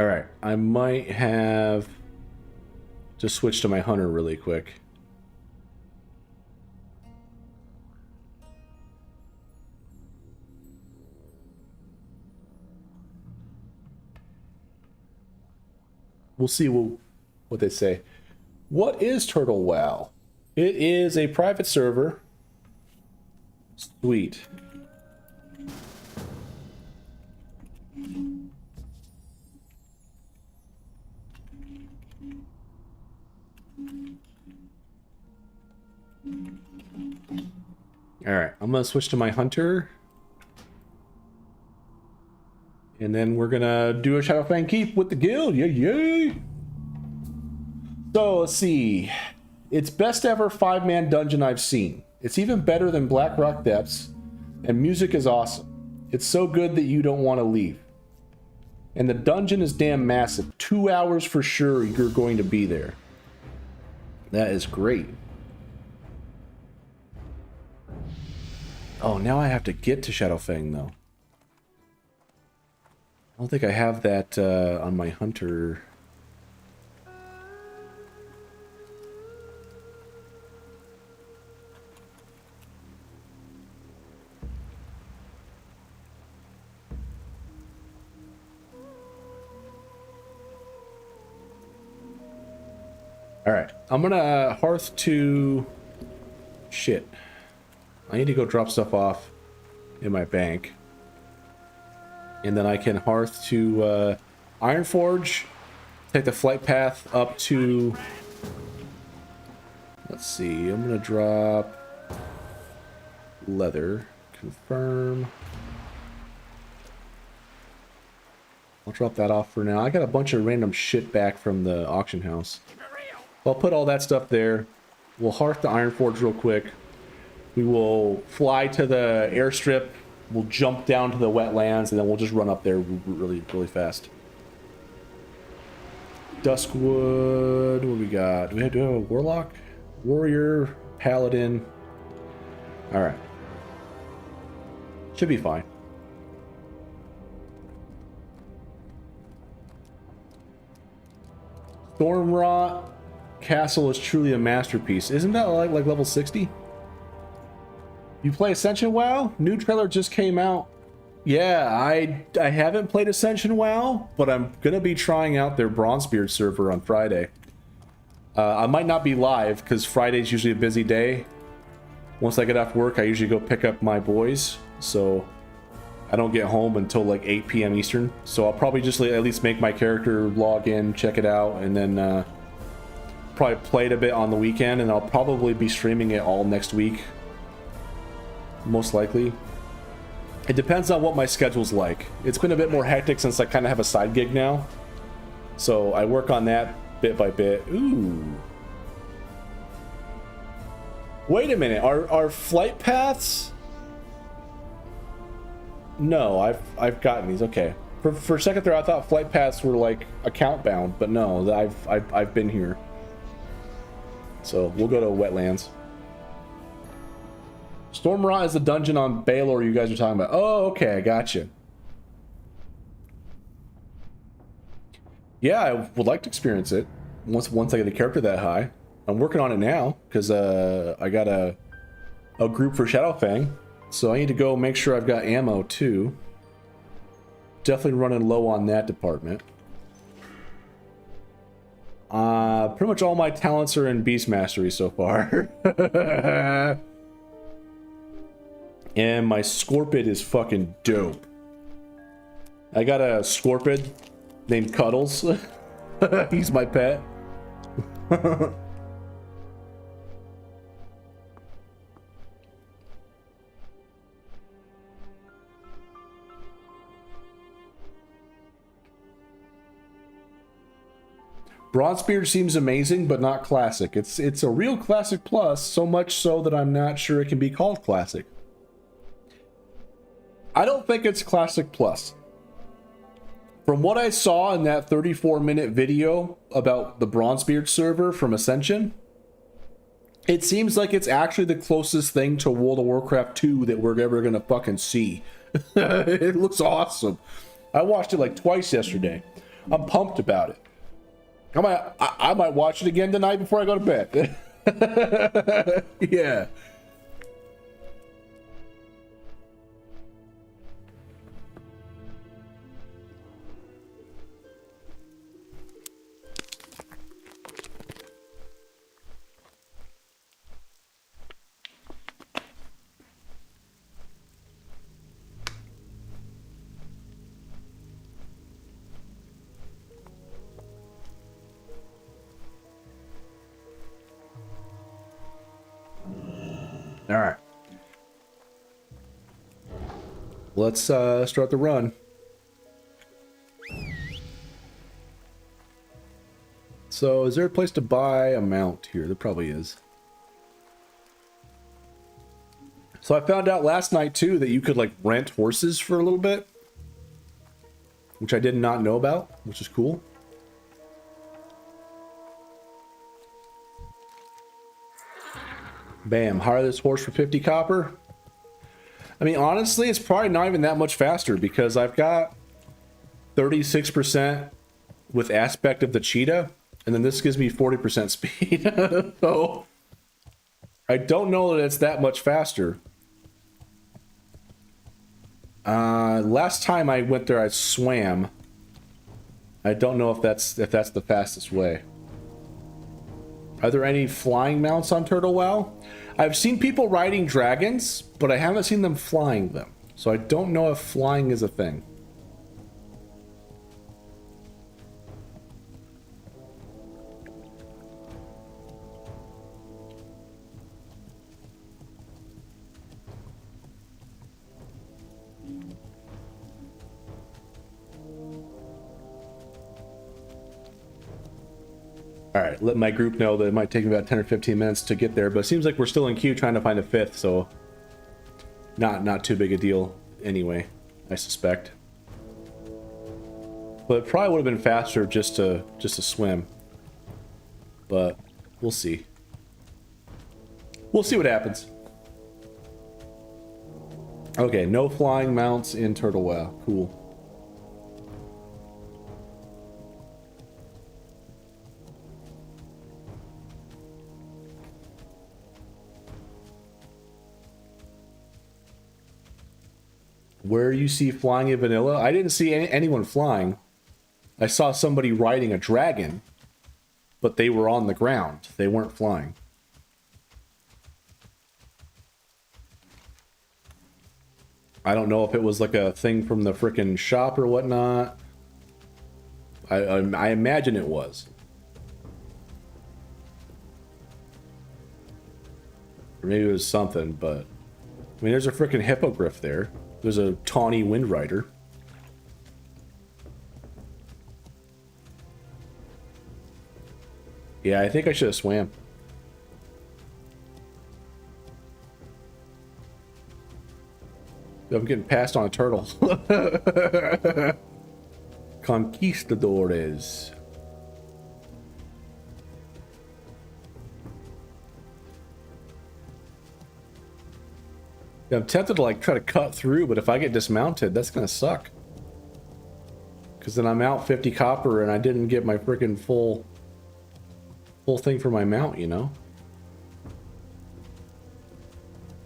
All right, I might have to switch to my hunter really quick. We'll see what they say. What is Turtle WoW? It is a private server. Sweet. Alright, I'm gonna switch to my hunter. And then we're gonna do a Shadowfang Keep with the guild. Yay, yay! So, let's see. It's best ever 5-man dungeon I've seen. It's even better than Black Rock Depths. And music is awesome. It's so good that you don't want to leave. And the dungeon is damn massive. 2 hours for sure you're going to be there. That is great. Oh, now I have to get to Shadowfang, though. I don't think I have that on my hunter. All right, I'm gonna hearth to shit. I need to go drop stuff off in my bank, and then I can hearth to Ironforge. Take the flight path up to. Let's see. I'm gonna drop leather. Confirm. I'll drop that off for now. I got a bunch of random shit back from the auction house. I'll put all that stuff there. We'll hearth the Ironforge real quick. We will fly to the airstrip. We'll jump down to the wetlands, and then we'll just run up there really, really fast. Duskwood. What do we got? Do we have a Warlock? Warrior. Paladin. Alright. Should be fine. Stormrot Castle is truly a masterpiece. Isn't that like level 60? You play Ascension WoW? New trailer just came out. Yeah, I haven't played Ascension WoW, but I'm gonna be trying out their Bronzebeard server on Friday. I might not be live because Friday's usually a busy day. Once I get off work, I usually go pick up my boys, so I don't get home until like 8 p.m. Eastern. So I'll probably just at least make my character log in, check it out, and then probably play it a bit on the weekend, and I'll probably be streaming it all next week. Most likely. It depends on what my schedule's like. It's been a bit more hectic since I kind of have a side gig now. So I work on that bit by bit. Ooh. Wait a minute. Are flight paths? No, I've gotten these. Okay. For a second there, I thought flight paths were like account bound, but no, I've been here. So we'll go to wetlands. Stormrot is the dungeon on Baylor you guys are talking about. Oh, okay, I gotcha. Yeah, I would like to experience it once I get a character that high. I'm working on it now because I got a group for Shadowfang, so I need to go make sure I've got ammo too. Definitely running low on that department. Pretty much all my talents are in Beast Mastery so far. And my Scorpid is fucking dope. I got a Scorpid named Cuddles. He's my pet. Bronzebeard seems amazing, but not classic. It's a real classic plus, so much so that I'm not sure it can be called classic. I don't think it's classic plus. From what I saw in that 34-minute video about the Bronzebeard server from Ascension, it seems like it's actually the closest thing to World of Warcraft 2 that we're ever gonna fucking see. It looks awesome. I watched it like twice yesterday. I'm pumped about it. I might watch it again tonight before I go to bed. Yeah. All right. Let's start the run. So, is there a place to buy a mount here? There probably is. So I found out last night too that you could like rent horses for a little bit, which I did not know about, which is cool. Bam, hire this horse for 50 copper. I mean, honestly, it's probably not even that much faster because I've got 36% with aspect of the cheetah, and then this gives me 40% speed. So I don't know that it's that much faster. Last time I went there, I swam. I don't know if that's the fastest way. Are there any flying mounts on Turtle WoW? I've seen people riding dragons, but I haven't seen them flying them. So I don't know if flying is a thing. Alright, let my group know that it might take me about 10 or 15 minutes to get there, but it seems like we're still in queue trying to find a fifth, so not too big a deal anyway, I suspect. But it probably would have been faster just to swim. But we'll see. We'll see what happens. Okay, no flying mounts in Turtle WoW. Cool. Where you see flying in vanilla? I didn't see anyone flying. I saw somebody riding a dragon, but they were on the ground. They weren't flying. I don't know if it was like a thing from the frickin' shop or whatnot. I imagine it was. Or maybe it was something, but... I mean, there's a frickin' hippogriff there. There's a tawny wind rider. Yeah, I think I should have swam. I'm getting passed on a turtle. Conquistadores. I'm tempted to like try to cut through, but if I get dismounted, that's gonna suck. Because then I'm out 50 copper and I didn't get my freaking full thing for my mount, you know?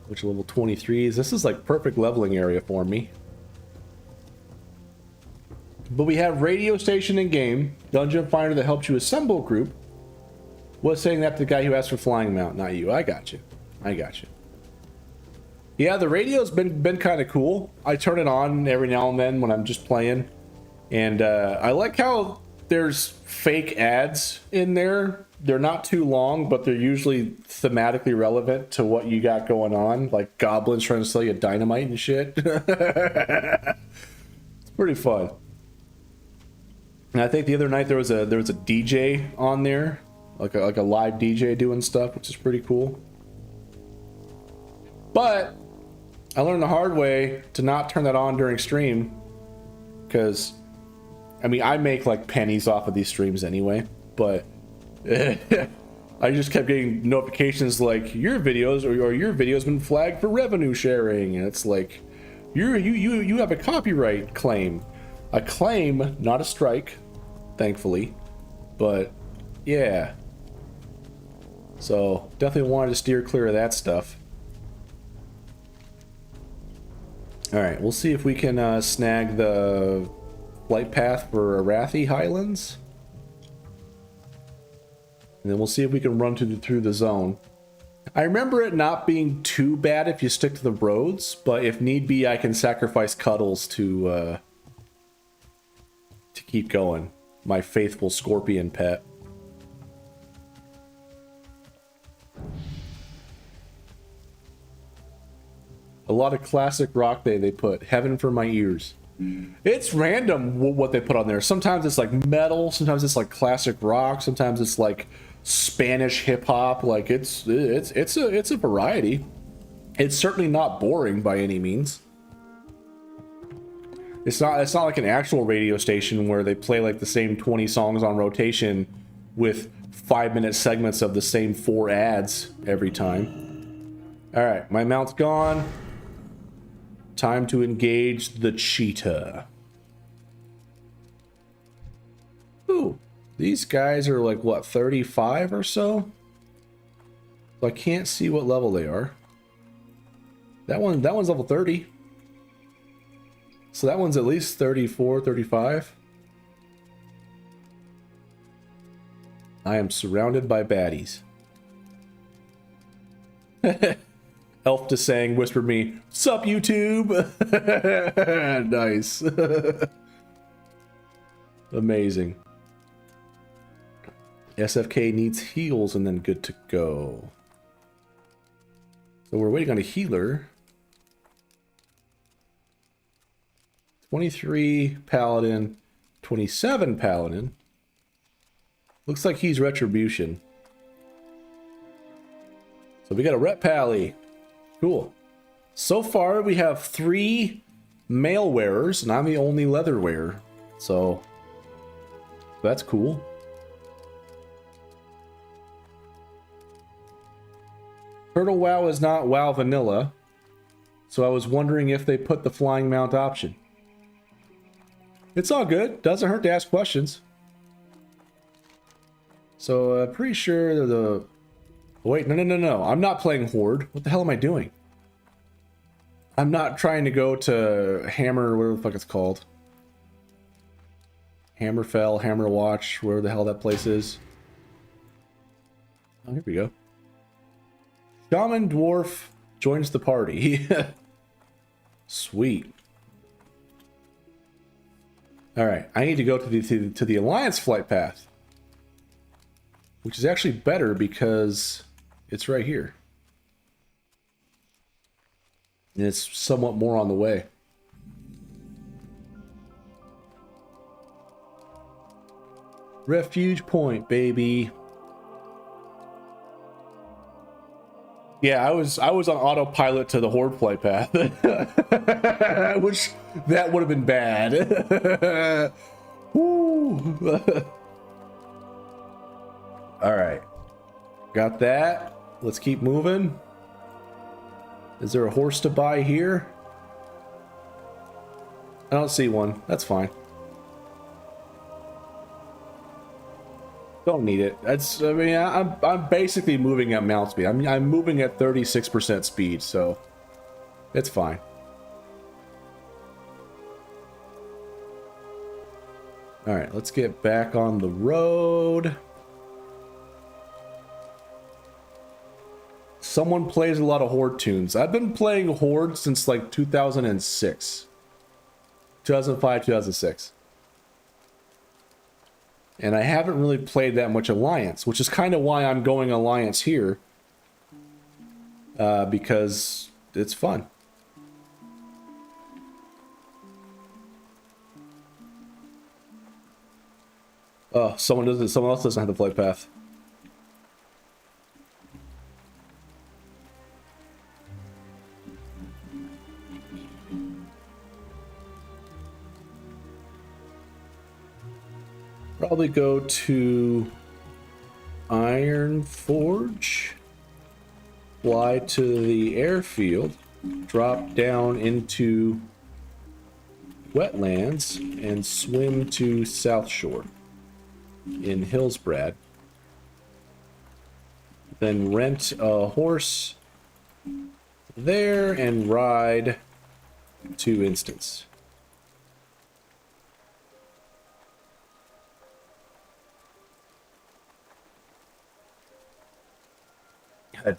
Which level 23s. This is like perfect leveling area for me. But we have radio station in game. Dungeon finder that helps you assemble group. Was saying that to the guy who asked for flying mount, not you. I got you. I got you. Yeah, the radio's been kind of cool. I turn it on every now and then when I'm just playing. And I like how there's fake ads in there. They're not too long, but they're usually thematically relevant to what you got going on. Like goblins trying to sell you dynamite and shit. It's pretty fun. And I think the other night there was a DJ on there. Like a live DJ doing stuff, which is pretty cool. But I learned the hard way to not turn that on during stream, because I mean I make like pennies off of these streams anyway, but I just kept getting notifications like your video's been flagged for revenue sharing, and it's like you have a copyright claim. A claim, not a strike, thankfully. But yeah. So definitely wanted to steer clear of that stuff. Alright, we'll see if we can snag the flight path for Arathi Highlands. And then we'll see if we can run through the zone. I remember it not being too bad if you stick to the roads, but if need be, I can sacrifice Cuddles to keep going. My faithful scorpion pet. A lot of classic rock they put. Heaven for my ears. It's random what they put on there. Sometimes it's like metal, sometimes it's like classic rock, sometimes it's like Spanish hip hop. Like it's a variety. It's certainly not boring by any means. It's not like an actual radio station where they play like the same 20 songs on rotation with 5-minute segments of the same 4 ads every time. All right, my mount's gone. Time to engage the cheetah. Ooh, these guys are like what, 35 or so? So I can't see what level they are. That one's level 30. So that one's at least 34, 35. I am surrounded by baddies. Elf Desang whispered me, "Sup, YouTube?" Nice. Amazing. SFK needs heals and then good to go. So we're waiting on a healer. 23 Paladin, 27 Paladin. Looks like he's Retribution. So we got a Rep Pally. Cool. So far we have 3 male wearers, and I'm the only leather wearer. So that's cool. Turtle WoW is not WoW Vanilla, so I was wondering if they put the flying mount option. It's all good. Doesn't hurt to ask questions. So I'm pretty sure the... Wait, no. I'm not playing Horde. What the hell am I doing? I'm not trying to go to Hammer, whatever the fuck it's called. Hammerfell, Hammerwatch, wherever the hell that place is. Oh, here we go. Shaman Dwarf joins the party. Sweet. Alright, I need to go to the Alliance flight path. Which is actually better because it's right here. And it's somewhat more on the way. Refuge Point, baby. Yeah, I was on autopilot to the Horde flight path. Which that would have been bad. Woo. All right. Got that. Let's keep moving. Is there a horse to buy here? I don't see one. That's fine. Don't need it. That's. I mean, I'm basically moving at mount speed. I'm moving at 36% speed, so it's fine. All right, let's get back on the road. Someone plays a lot of Horde tunes. I've been playing Horde since like 2006. 2005, 2006. And I haven't really played that much Alliance, which is kind of why I'm going Alliance here. Because it's fun. Oh, someone else doesn't have the flight path. Probably go to Iron Forge, fly to the airfield, drop down into wetlands, and swim to South Shore in Hillsbrad. Then rent a horse there and ride to Instance.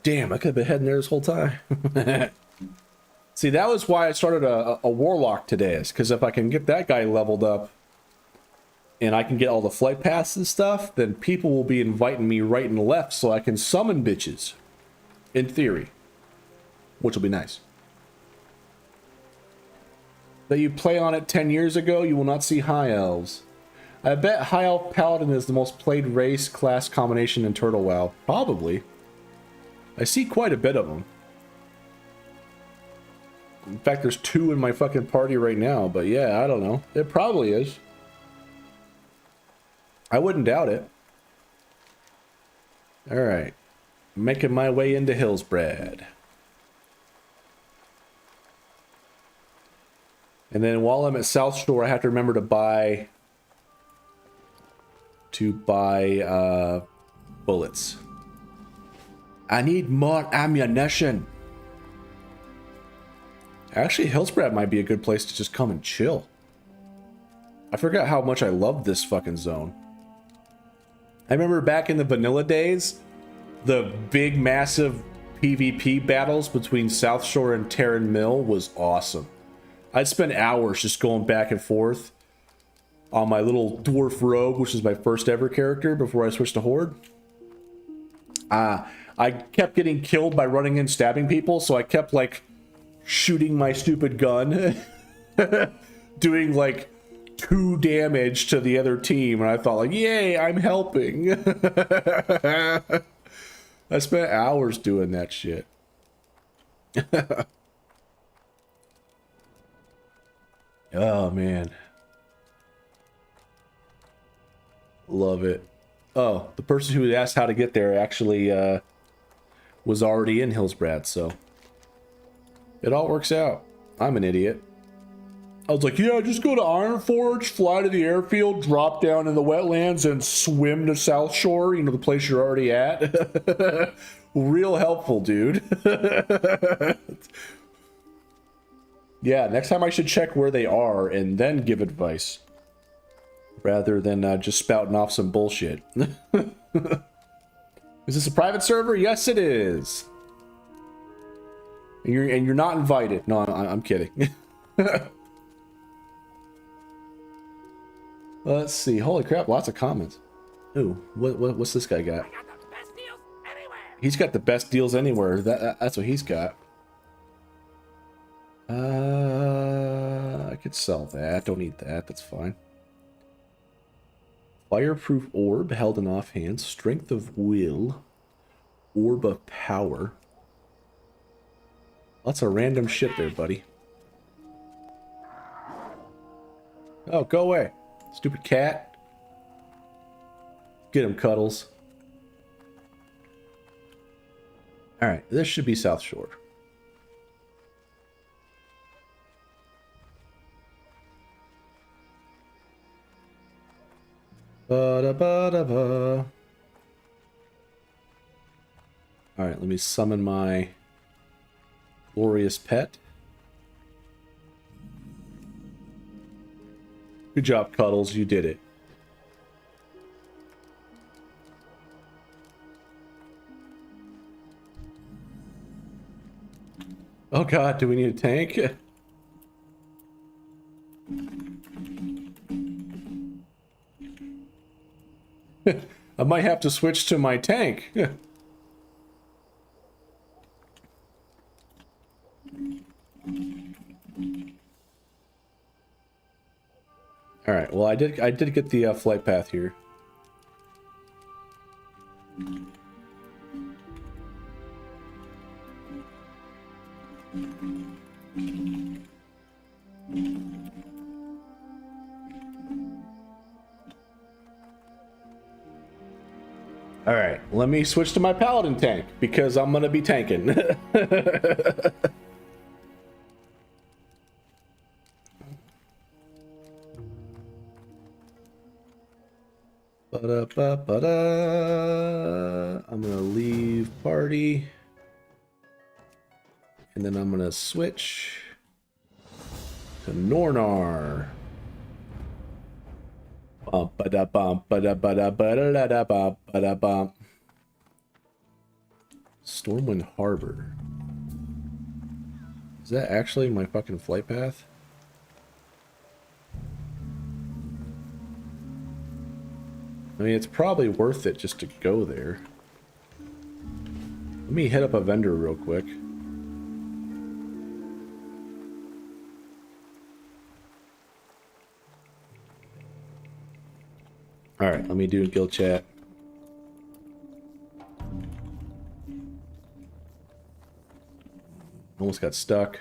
Damn, I could have been heading there this whole time. See, that was why I started a Warlock today, is because if I can get that guy leveled up and I can get all the flight paths and stuff, then people will be inviting me right and left so I can summon bitches. In theory. Which will be nice. That you play on it 10 years ago, you will not see High Elves. I bet High Elf Paladin is the most played race class combination in Turtle WoW. Probably. I see quite a bit of them. In fact, there's 2 in my fucking party right now, but yeah, I don't know. It probably is. I wouldn't doubt it. Alright. Making my way into Hillsbrad. And then while I'm at South Shore, I have to remember to buy bullets. I need more ammunition. Actually, Hillsbrad might be a good place to just come and chill. I forgot how much I loved this fucking zone. I remember back in the vanilla days, the big, massive PvP battles between South Shore and Terran Mill was awesome. I'd spend hours just going back and forth on my little dwarf rogue, which is my first ever character before I switched to Horde. I kept getting killed by running in stabbing people, so I kept like shooting my stupid gun, doing like 2 damage to the other team, and I thought like, yay, I'm helping. I spent hours doing that shit. Oh man, love it. Oh, the person who asked how to get there actually was already in Hillsbrad, so it all works out. I'm an idiot. I was like, yeah, just go to Ironforge, fly to the airfield, drop down in the wetlands, and swim to South Shore, you know, the place you're already at. Real helpful, dude. Yeah, next time I should check where they are and then give advice, rather than just spouting off some bullshit. Is this a private server? Yes, it is. And you're not invited. No, I'm kidding. Let's see. Holy crap! Lots of comments. Ooh, what's this guy got? I got the best deals anywhere. He's got the best deals anywhere. That's what he's got. I could sell that. Don't need that. That's fine. Fireproof orb held in offhand. Strength of will. Orb of power. Lots of random shit there, buddy. Oh, go away. Stupid cat. Get him, Cuddles. Alright, this should be South Shore. Ba-da-ba-da-ba. Alright, let me summon my glorious pet. Good job, Cuddles. You did it. Oh god, do we need a tank? I might have to switch to my tank. All right. Well, I did get the flight path here. All right. Let me switch to my paladin tank because I'm gonna be tanking. Ba-da-ba-ba-da. I'm gonna leave party, and then I'm gonna switch to Nornar. Bum ba-da-bum ba-da-ba-da-ba-da-da-bum ba-da-bum. Stormwind Harbor. Is that actually my fucking flight path? I mean, it's probably worth it just to go there. Let me hit up a vendor real quick. Alright, let me do a guild chat. Almost got stuck.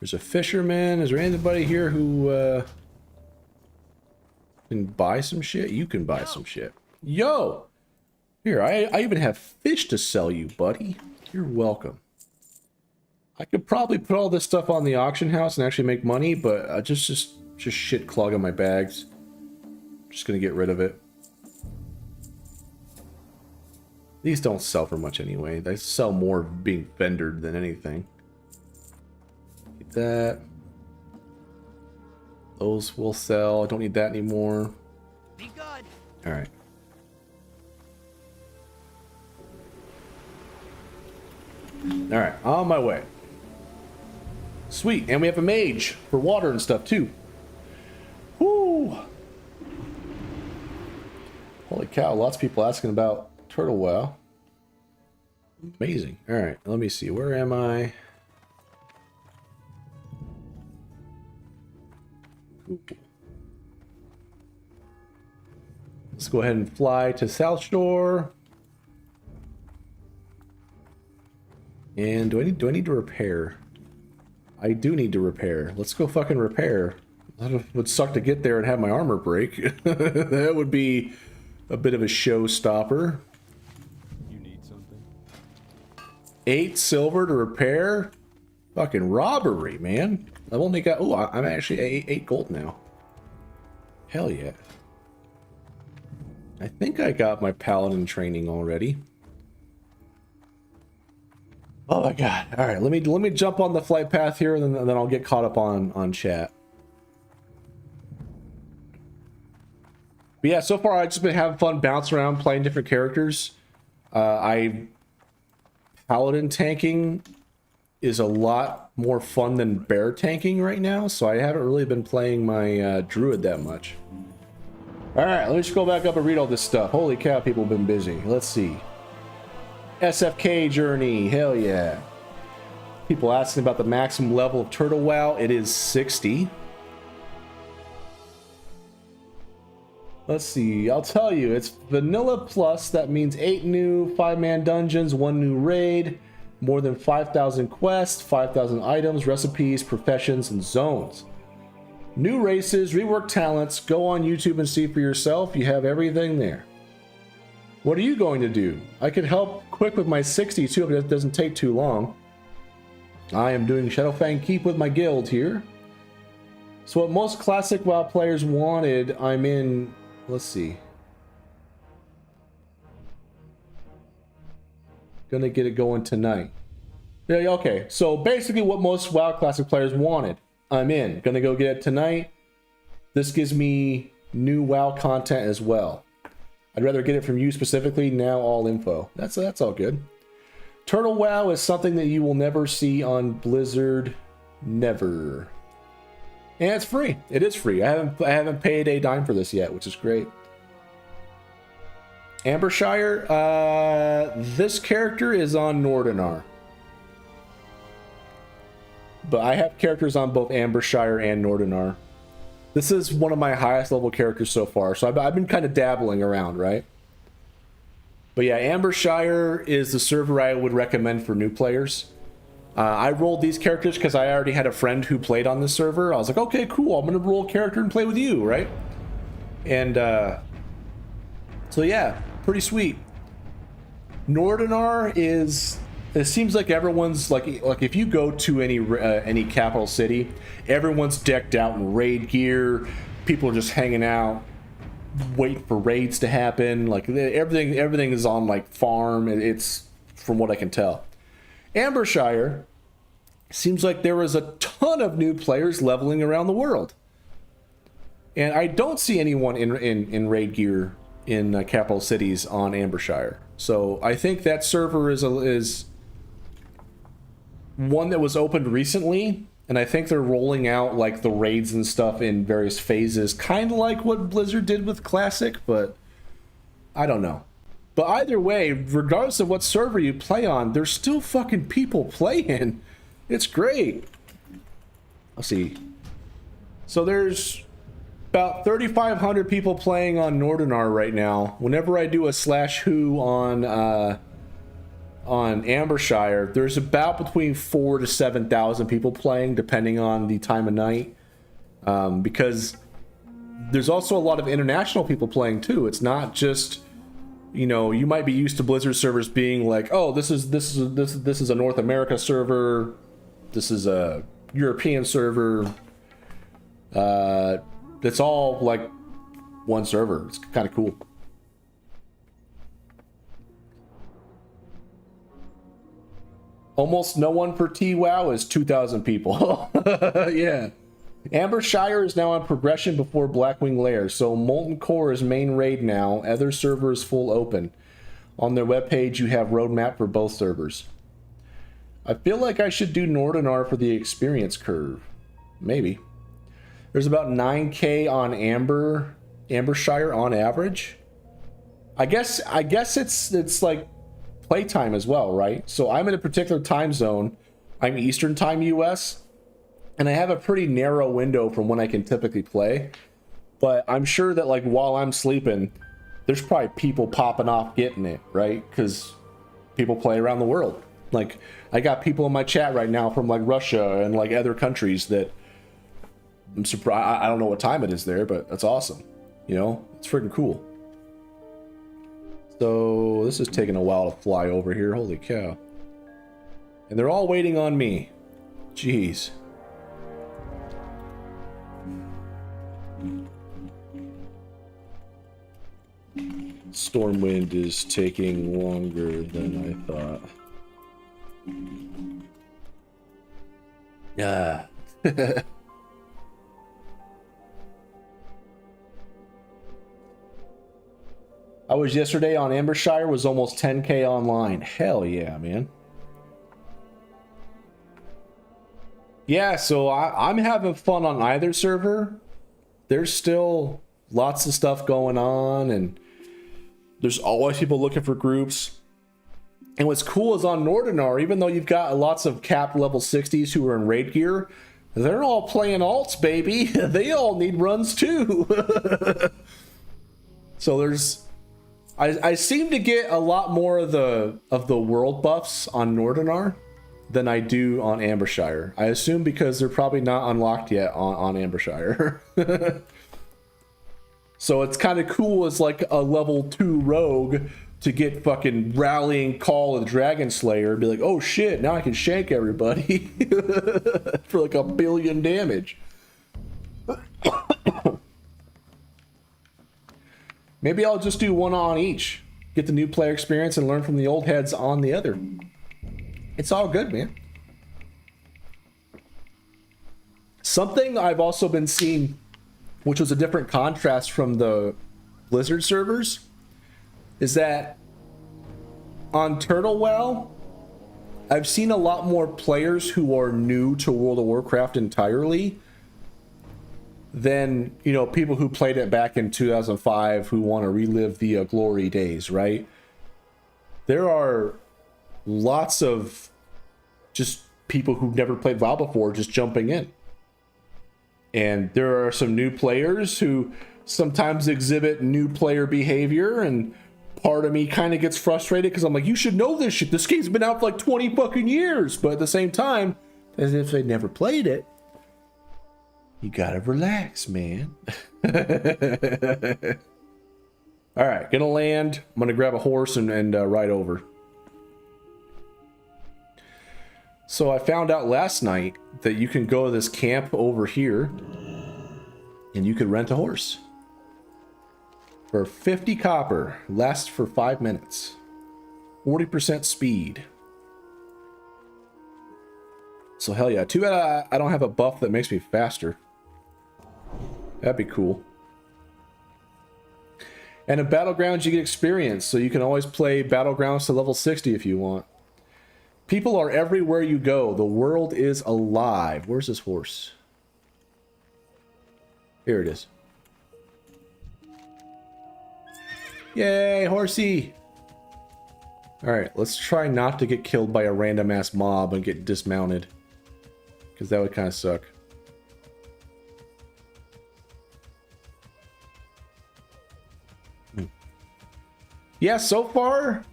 There's a fisherman. Is there anybody here who can buy some shit? You can buy some shit. Yo! Here, I even have fish to sell you, buddy. You're welcome. I could probably put all this stuff on the auction house and actually make money, but just shit clogging my bags. Just gonna get rid of it. These don't sell for much anyway. They sell more being vendored than anything. Get that. Those will sell. I don't need that anymore. Be good. Alright. All right, on my way. Sweet, and we have a mage for water and stuff too. Woo! Holy cow, lots of people asking about Turtle WoW. Amazing. All right, let me see. Where am I? Ooh. Let's go ahead and fly to South Shore. And do I need to repair? I do need to repair. Let's go fucking repair. It would suck to get there and have my armor break. That would be a bit of a showstopper. You need something? 8 silver to repair? Fucking robbery, man. I've only got... Oh, I'm actually 8 gold now. Hell yeah. I think I got my paladin training already. Oh my god. All right, let me jump on the flight path here, and then I'll get caught up on chat. But yeah, so far I've just been having fun bouncing around, playing different characters. Paladin tanking is a lot more fun than bear tanking right now, so I haven't really been playing my Druid that much. All right, let me just go back up and read all this stuff. Holy cow, people have been busy. Let's see. SFK journey, hell yeah. People asking about the maximum level of Turtle WoW. It is 60. Let's see, I'll tell you, it's vanilla plus. That means 8 new 5-man dungeons, 1 new raid, more than 5,000 quests, 5,000 items, recipes, professions, and zones. New races, rework talents. Go on YouTube and see for yourself. You have everything there. What are you going to do? I could help quick with my 60 too if it doesn't take too long. I am doing Shadowfang Keep with my guild here. So what most classic WoW players wanted, I'm in... Let's see. Gonna get it going tonight. Yeah, okay. So basically what most WoW classic players wanted, I'm in. Gonna go get it tonight. This gives me new WoW content as well. I'd rather get it from you specifically. Now all info. That's all good. Turtle WoW is something that you will never see on Blizzard. Never. And it's free. It is free. I haven't paid a dime for this yet, which is great. Ambershire. This character is on Nordinar. But I have characters on both Ambershire and Nordinar. This is one of my highest level characters so far, so I've been kind of dabbling around, right? But yeah, Ambershire is the server I would recommend for new players. I rolled these characters because I already had a friend who played on this server. I was like, okay, cool, I'm gonna roll a character and play with you, right? And so yeah, pretty sweet. Nordinar is... It seems like everyone's like if you go to any capital city, everyone's decked out in raid gear. People are just hanging out, waiting for raids to happen. Like everything is on like farm. It's from what I can tell. Ambershire seems like there was a ton of new players leveling around the world, and I don't see anyone in raid gear in capital cities on Ambershire. So I think that server is one that was opened recently, and I think they're rolling out like the raids and stuff in various phases, kind of like what Blizzard did with Classic, but I don't know. But either way, regardless of what server you play on, there's still fucking people playing. It's great. Let's see. So there's about 3,500 people playing on Nordinar right now. Whenever I do a /who on Ambershire, there's about between 4,000 to 7,000 people playing, depending on the time of night. Because there's also a lot of international people playing too. It's not just, you know, you might be used to Blizzard servers being like, oh, this is a North America server, this is a European server. It's all like one server. It's kind of cool. Almost no one for TWoW is 2,000 people. Yeah. Ambershire is now on progression before Blackwing Lair, so Molten Core is main raid now. Other servers full open. On their webpage, you have roadmap for both servers. I feel like I should do Nordinar for the experience curve. Maybe. There's about 9k on Ambershire on average. I guess it's like playtime as well, right? So I'm in a particular time zone. I'm Eastern time US, and I have a pretty narrow window from when I can typically play. But I'm sure that like while I'm sleeping, there's probably people popping off getting it, right? Because people play around the world. Like I got people in my chat right now from like Russia and like other countries that I'm surprised. I don't know what time it is there, but that's awesome. You know, it's freaking cool. So this is taking a while to fly over here. Holy cow. And they're all waiting on me. Jeez. Stormwind is taking longer than I thought. Yeah. I was yesterday on Ambershire, was almost 10k online. Hell yeah, man. Yeah, so I'm having fun on either server. There's still lots of stuff going on, and there's always people looking for groups. And what's cool is on Nordinar, even though you've got lots of cap level 60s who are in raid gear, they're all playing alts, baby. They all need runs too. So there's... I seem to get a lot more of the world buffs on Nordinar than I do on Ambershire. I assume because they're probably not unlocked yet on Ambershire. So it's kind of cool as like a level 2 rogue to get fucking rallying call of the Dragon Slayer and be like, oh shit, now I can shank everybody for like 1 billion damage. Maybe I'll just do one on each. Get the new player experience and learn from the old heads on the other. It's all good, man. Something I've also been seeing, which was a different contrast from the Blizzard servers, is that on Turtle Well, I've seen a lot more players who are new to World of Warcraft entirely than, you know, people who played it back in 2005 who want to relive the glory days, right? There are lots of just people who've never played WoW before just jumping in. And there are some new players who sometimes exhibit new player behavior, and part of me kind of gets frustrated because I'm like, you should know this shit. This game's been out for like 20 fucking years. But at the same time, as if they never played it, you gotta relax, man. All right, gonna land. I'm gonna grab a horse and ride over. So I found out last night that you can go to this camp over here and you could rent a horse for 50 copper. Lasts for 5 minutes. 40% speed. So hell yeah. Too bad I don't have a buff that makes me faster. That'd be cool. And in Battlegrounds you get experience, so you can always play Battlegrounds to level 60 if you want. People are everywhere you go. The world is alive. Where's this horse? Here it is. Yay, horsey! Alright, let's try not to get killed by a random ass mob and get dismounted, because that would kind of suck. Yeah, so far,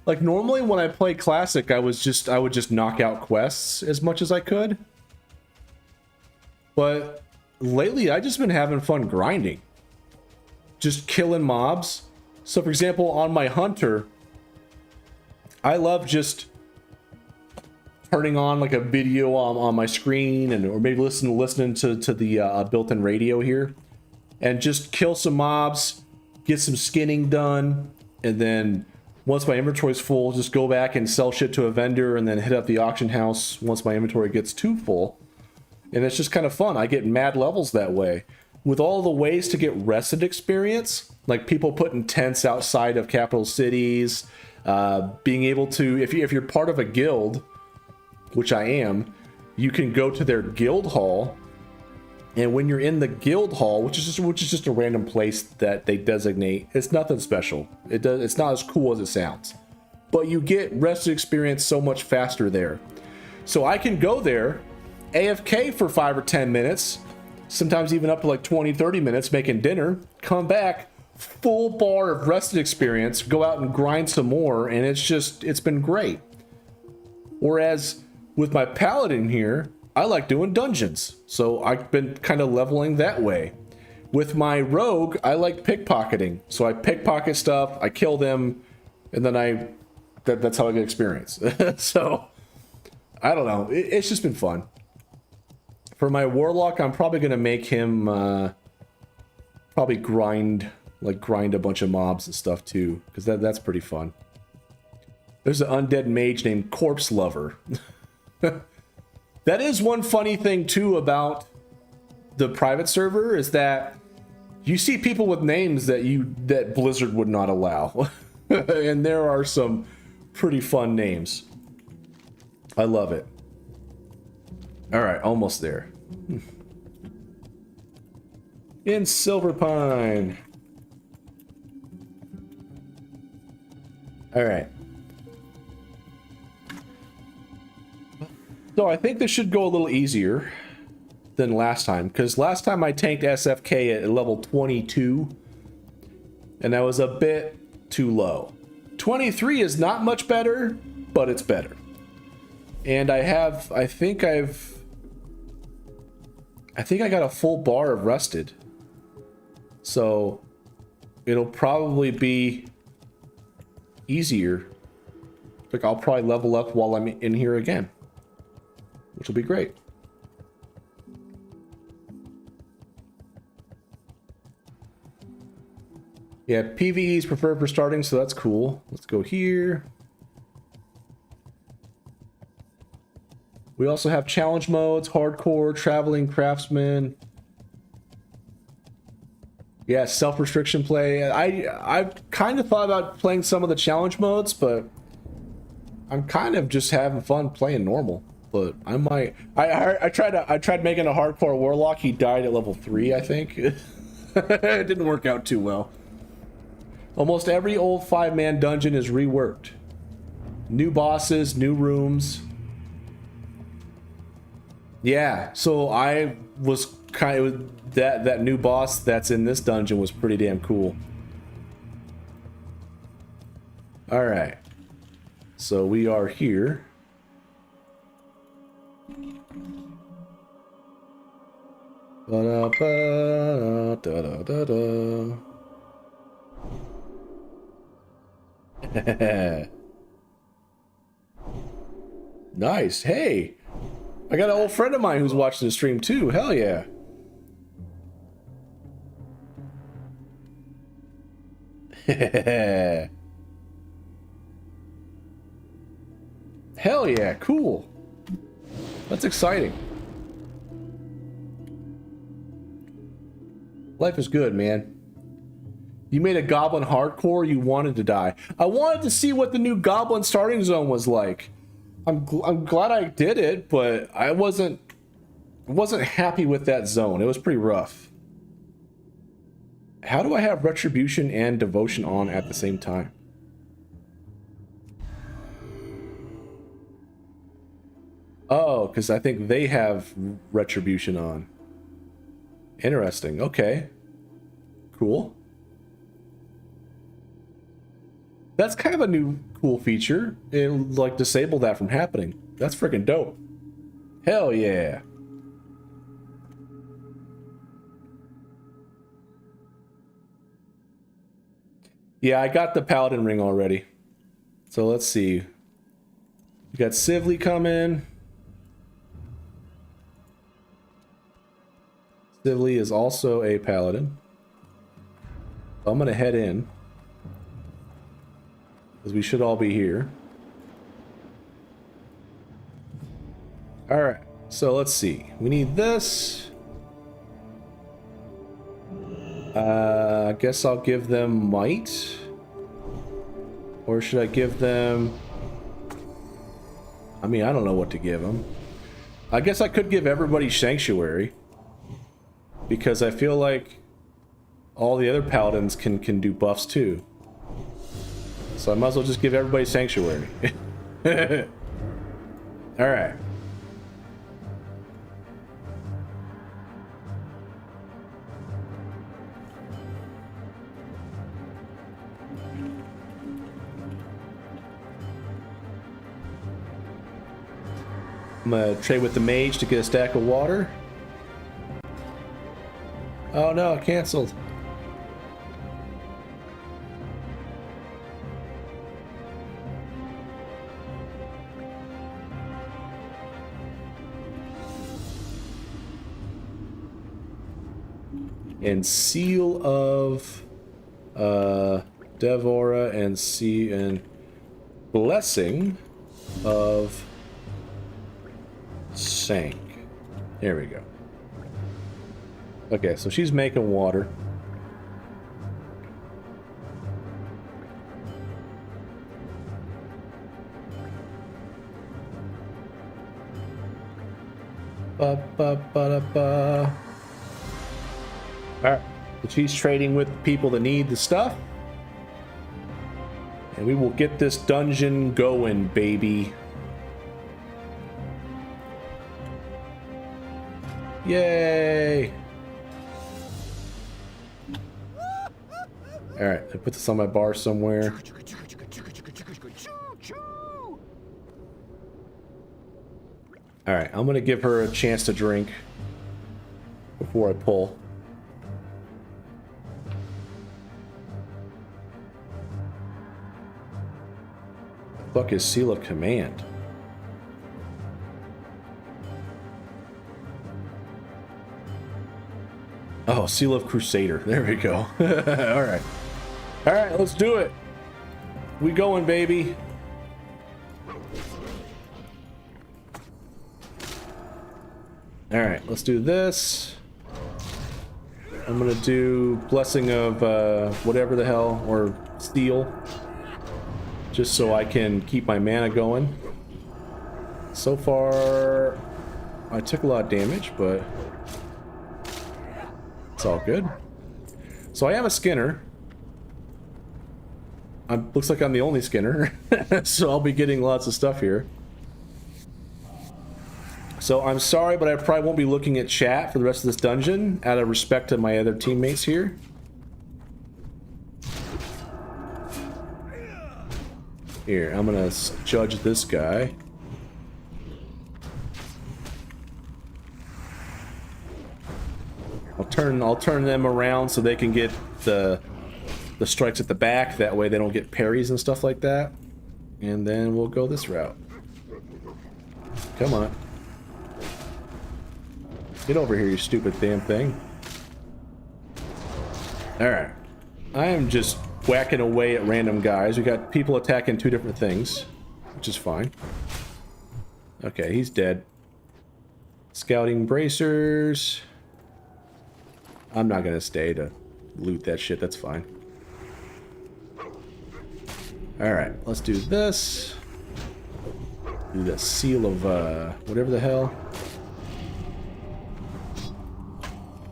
like normally when I play Classic, I would just knock out quests as much as I could. But lately, I've just been having fun grinding. Just killing mobs. So for example, on my Hunter, I love just turning on like a video on my screen, and or maybe listening to the built-in radio here, and just kill some mobs, get some skinning done, and then once my inventory's full, just go back and sell shit to a vendor, and then hit up the auction house once my inventory gets too full. And it's just kind of fun. I get mad levels that way. With all the ways to get rested experience, like people putting tents outside of capital cities, being able to, if you're part of a guild, which I am, you can go to their guild hall. And when you're in the guild hall, which is just a random place that they designate, it's nothing special. It's not as cool as it sounds. But you get rested experience so much faster there. So I can go there, AFK for 5 or 10 minutes, sometimes even up to like 20, 30 minutes making dinner, come back, full bar of rested experience, go out and grind some more, and it's been great. Whereas with my paladin here, I like doing dungeons, so I've been kind of leveling that way. With my rogue, I like pickpocketing, so I pickpocket stuff, I kill them, and then that's how I get experience. So I don't know, it's just been fun. For my warlock, I'm probably gonna make him probably grind a bunch of mobs and stuff too, because that's pretty fun. There's an undead mage named Corpse Lover. That is one funny thing too about the private server, is that you see people with names that Blizzard would not allow. And there are some pretty fun names. I love it. All right, almost there. In Silver Pine. All right. So I think this should go a little easier than last time, because last time I tanked SFK at level 22, and that was a bit too low. 23 is not much better, but it's better. And I think I got a full bar of rested. So it'll probably be easier. Like, I'll probably level up while I'm in here again, which will be great. Yeah, PvE is preferred for starting, so that's cool. Let's go here. We also have challenge modes, hardcore, traveling craftsman. Yeah, self-restriction play. I've kind of thought about playing some of the challenge modes, but I'm kind of just having fun playing normal. But I might. I tried making a hardcore warlock. He died at level 3, I think. It didn't work out too well. Almost every old 5-man dungeon is reworked. New bosses, new rooms. Yeah, so I was kind of that new boss that's in this dungeon was pretty damn cool. All right, so we are here. Ba-da-ba-da-da-da-da. Nice. Hey, I got an old friend of mine who's watching the stream too. Hell yeah. Hell yeah, cool. That's exciting. Life is good, man. You made a goblin hardcore, you wanted to die. I wanted to see what the new goblin starting zone was like. I'm glad I did it, but I wasn't happy with that zone. It was pretty rough. How do I have retribution and devotion on at the same time? Oh, because I think they have retribution on. Interesting. Okay. Cool. That's kind of a new cool feature. It'll like disable that from happening. That's freaking dope. Hell yeah. Yeah, I got the paladin ring already. So let's see. We got Sivli coming. Sivli is also a paladin. I'm gonna head in, because we should all be here. Alright, so let's see. We need this. I guess I'll give them might. Or should I give them... I mean, I don't know what to give him. I guess I could give everybody Sanctuary. Because I feel like all the other paladins can do buffs too. So I might as well just give everybody Sanctuary. Alright. I'm gonna trade with the mage to get a stack of water. Oh no, canceled. And Seal of Devora and Blessing of Sank. There we go. Okay, so she's making water. Ba ba ba da ba. Alright, so she's trading with people that need the stuff. And we will get this dungeon going, baby. Yay! Alright, I put this on my bar somewhere. Alright, I'm gonna give her a chance to drink before I pull. The fuck is Seal of Command? Oh, Seal of Crusader. There we go. Alright. Alright, let's do it. We going, baby. Alright, let's do this. I'm gonna do Blessing of whatever the hell, or Steel. Just so I can keep my mana going. So far, I took a lot of damage, but it's all good. So I am a Skinner. Looks like I'm the only Skinner. So I'll be getting lots of stuff here. So I'm sorry, but I probably won't be looking at chat for the rest of this dungeon, out of respect to my other teammates here. Here, I'm gonna judge this guy. I'll turn them around so they can get the strikes at the back. That way they don't get parries and stuff like that. And then we'll go this route. Come on. Get over here, you stupid damn thing. Alright. I am just whacking away at random guys. We got people attacking two different things, which is fine. Okay, he's dead. Scouting bracers. I'm not gonna stay to loot that shit, that's fine. Alright, let's do this. Do the Seal of whatever the hell.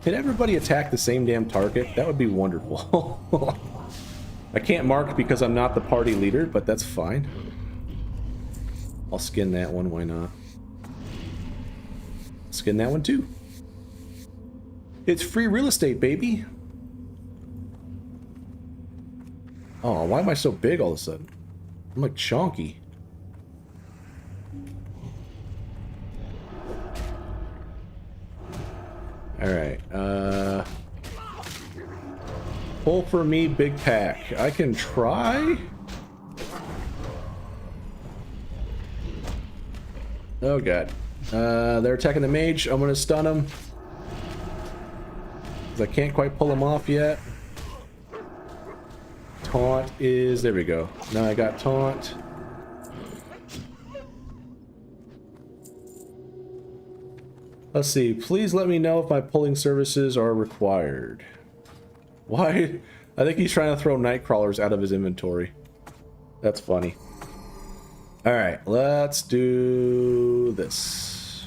Can everybody attack the same damn target? That would be wonderful. I can't mark because I'm not the party leader, but that's fine. I'll skin that one, why not? Skin that one too. It's free real estate, baby. Oh, why am I so big all of a sudden? I'm like chonky. Alright, pull for me, big pack. I can try? Oh god. They're attacking the mage. I'm gonna stun them. Because I can't quite pull them off yet. Taunt is... there we go. Now I got taunt. Let's see. Please let me know if my pulling services are required. Why? I think he's trying to throw Nightcrawlers out of his inventory. That's funny. All right, let's do this.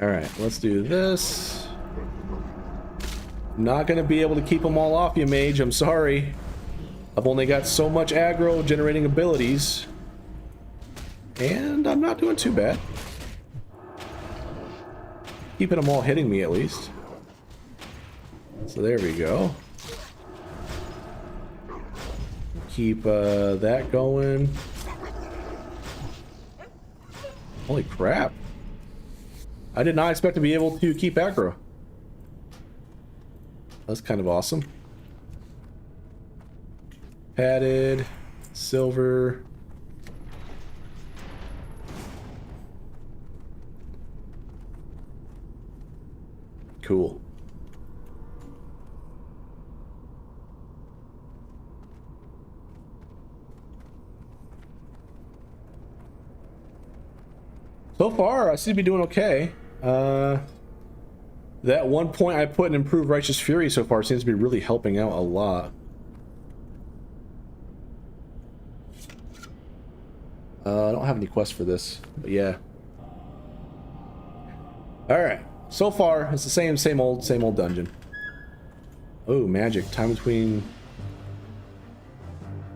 All right, let's do this. Not gonna be able to keep them all off you, mage. I'm sorry. I've only got so much aggro generating abilities. And I'm not doing too bad. Keeping them all hitting me at least. So there we go. Keep that going. Holy crap. I did not expect to be able to keep aggro. That's kind of awesome. Padded, silver. Cool. So far, I seem to be doing okay. That one point I put in Improved Righteous Fury so far seems to be really helping out a lot. I don't have any quests for this, but yeah. Alright, so far, it's the same old dungeon. Oh, magic. Time between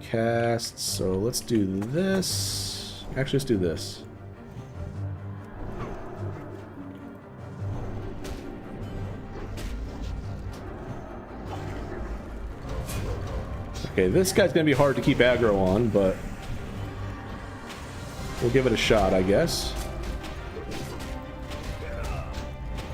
casts. So let's do this. Actually, let's do this. Okay, this guy's gonna be hard to keep aggro on, but we'll give it a shot, I guess.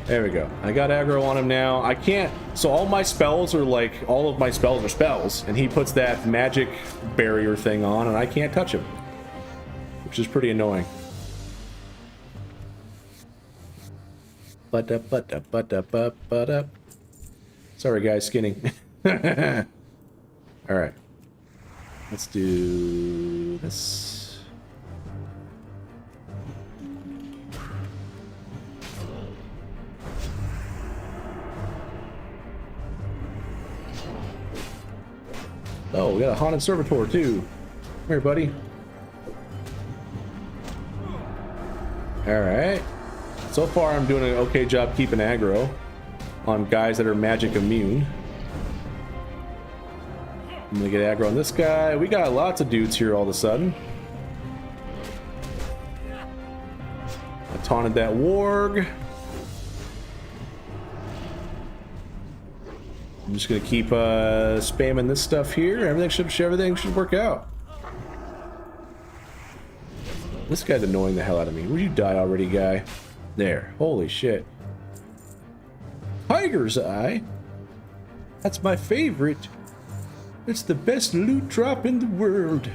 There we go. I got aggro on him now. I can't... So all my spells are like... All of my spells are spells, and he puts that magic barrier thing on, and I can't touch him. Which is pretty annoying. But-up. Sorry, guys, skinning. Alright. Let's do this. Oh, we got a haunted servitor too. Come here, buddy. Alright. So far I'm doing an okay job keeping aggro on guys that are magic immune. I'm gonna get aggro on this guy. We got lots of dudes here all of a sudden. I taunted that warg. I'm just gonna keep spamming this stuff here. Everything should work out. This guy's annoying the hell out of me. Would you die already, guy? There. Holy shit. Tiger's Eye? That's my favorite. It's the best loot drop in the world.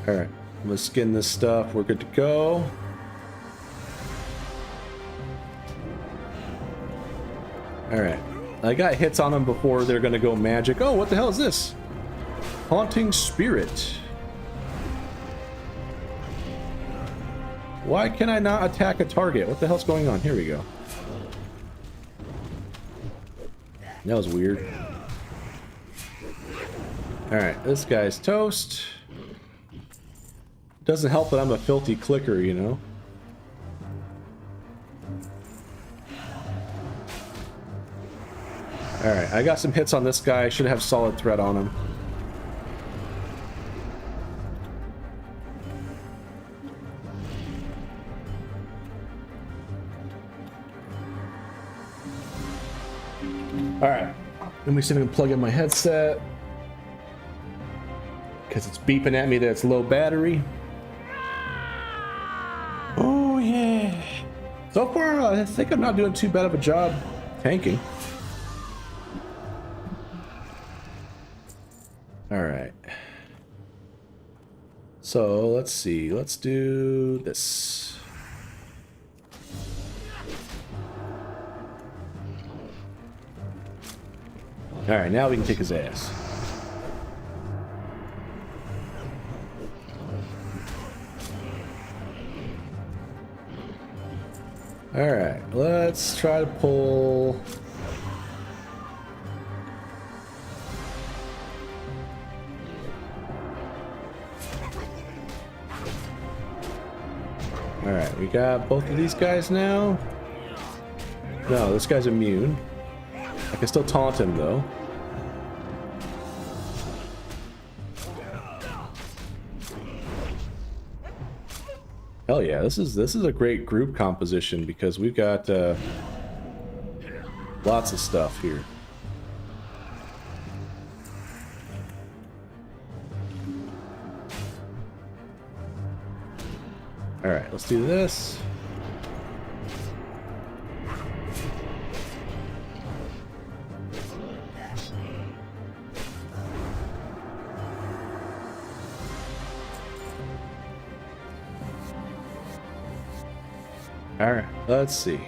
Alright, I'm gonna skin this stuff. We're good to go. Alright. I got hits on them before they're gonna go magic. Oh, what the hell is this? Haunting Spirit. Why can I not attack a target? What the hell's going on? Here we go. That was weird. Alright, this guy's toast. Doesn't help that I'm a filthy clicker, you know? Alright, I got some hits on this guy. I should have solid threat on him. Alright, let me see if I can plug in my headset. Because it's beeping at me that it's low battery. Oh yeah. So far, I think I'm not doing too bad of a job tanking. Alright. So, let's see. Let's do this. Alright, now we can kick his ass. All right, let's try to pull. All right, we got both of these guys now. No, this guy's immune. I can still taunt him though. Hell yeah, this is a great group composition because we've got lots of stuff here. All right, let's do this. All right, let's see.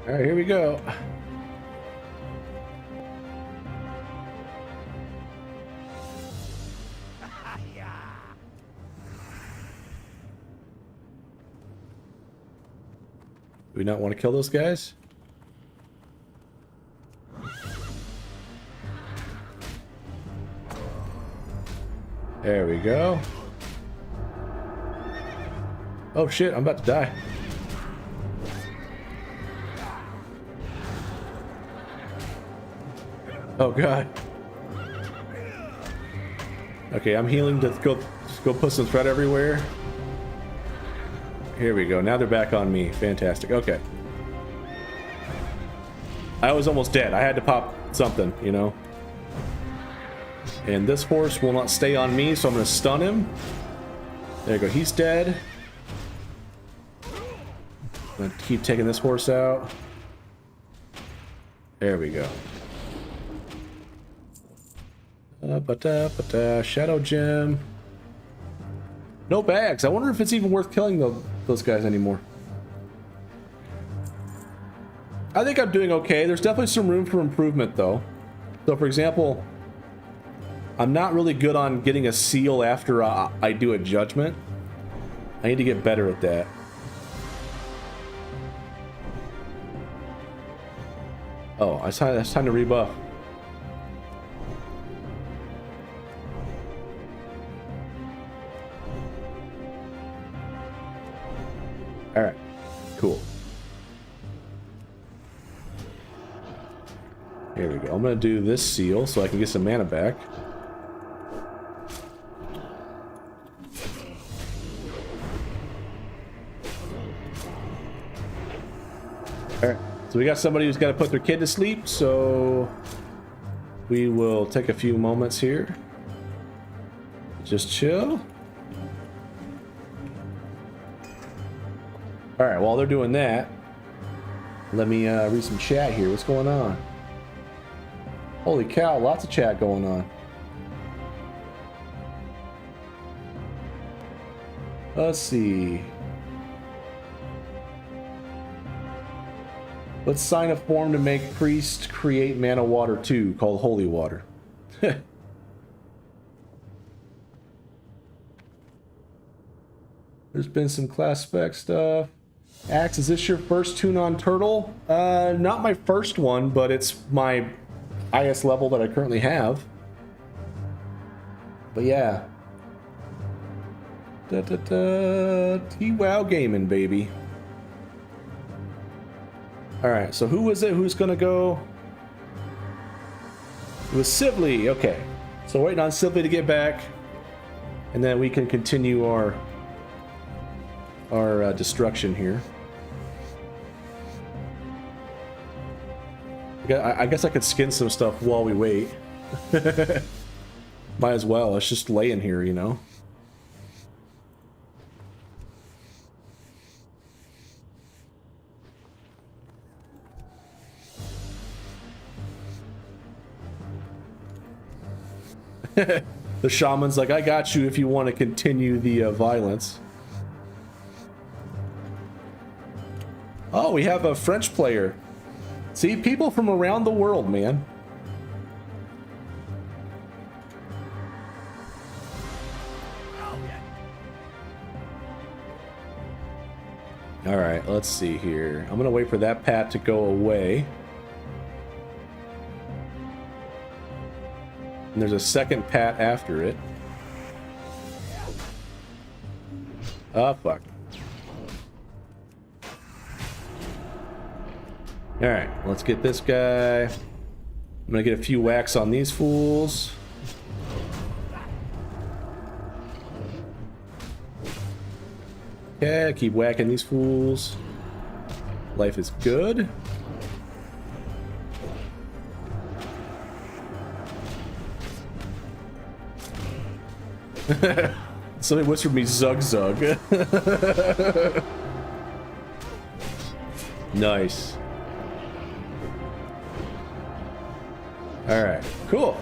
All right, here we go. Do we not want to kill those guys? There we go. Oh shit, I'm about to die. Oh god. Okay, I'm healing to go put some threat everywhere. Here we go. Now they're back on me. Fantastic. Okay. I was almost dead. I had to pop something, you know. And this horse will not stay on me, so I'm going to stun him. There you go. He's dead. I'm going to keep taking this horse out. There we go. Shadow gem. No bags. I wonder if it's even worth killing those guys anymore. I think I'm doing okay. There's definitely some room for improvement though. So for example, I'm not really good on getting a seal after I do a judgment. I need to get better at that. Oh, it's time to rebuff. Alright, cool. Here we go. I'm gonna do this seal so I can get some mana back. Alright, so we got somebody who's got to put their kid to sleep, so we will take a few moments here. Just chill. Alright, while they're doing that, let me read some chat here. What's going on? Holy cow, lots of chat going on. Let's see. Let's sign a form to make priest create mana water 2 called holy water. There's been some class spec stuff. Axe, is this your first tune on Turtle? Not my first one, but it's my highest level that I currently have. But yeah. T-WoW gaming, baby. Alright, so who was it who's gonna go? It was Sibley, okay. So waiting on Sibley to get back. And then we can continue our destruction here. I guess I could skin some stuff while we wait. Might as well. It's just laying here, you know. The shaman's like, I got you if you want to continue the violence. Oh, we have a French player. See, people from around the world, man. All right, let's see here. I'm gonna wait for that pat to go away. And there's a second pat after it. Oh, fuck. Alright, let's get this guy. I'm gonna get a few whacks on these fools. Okay, keep whacking these fools. Life is good. Somebody whispered me Zug Zug. Nice. Alright, cool.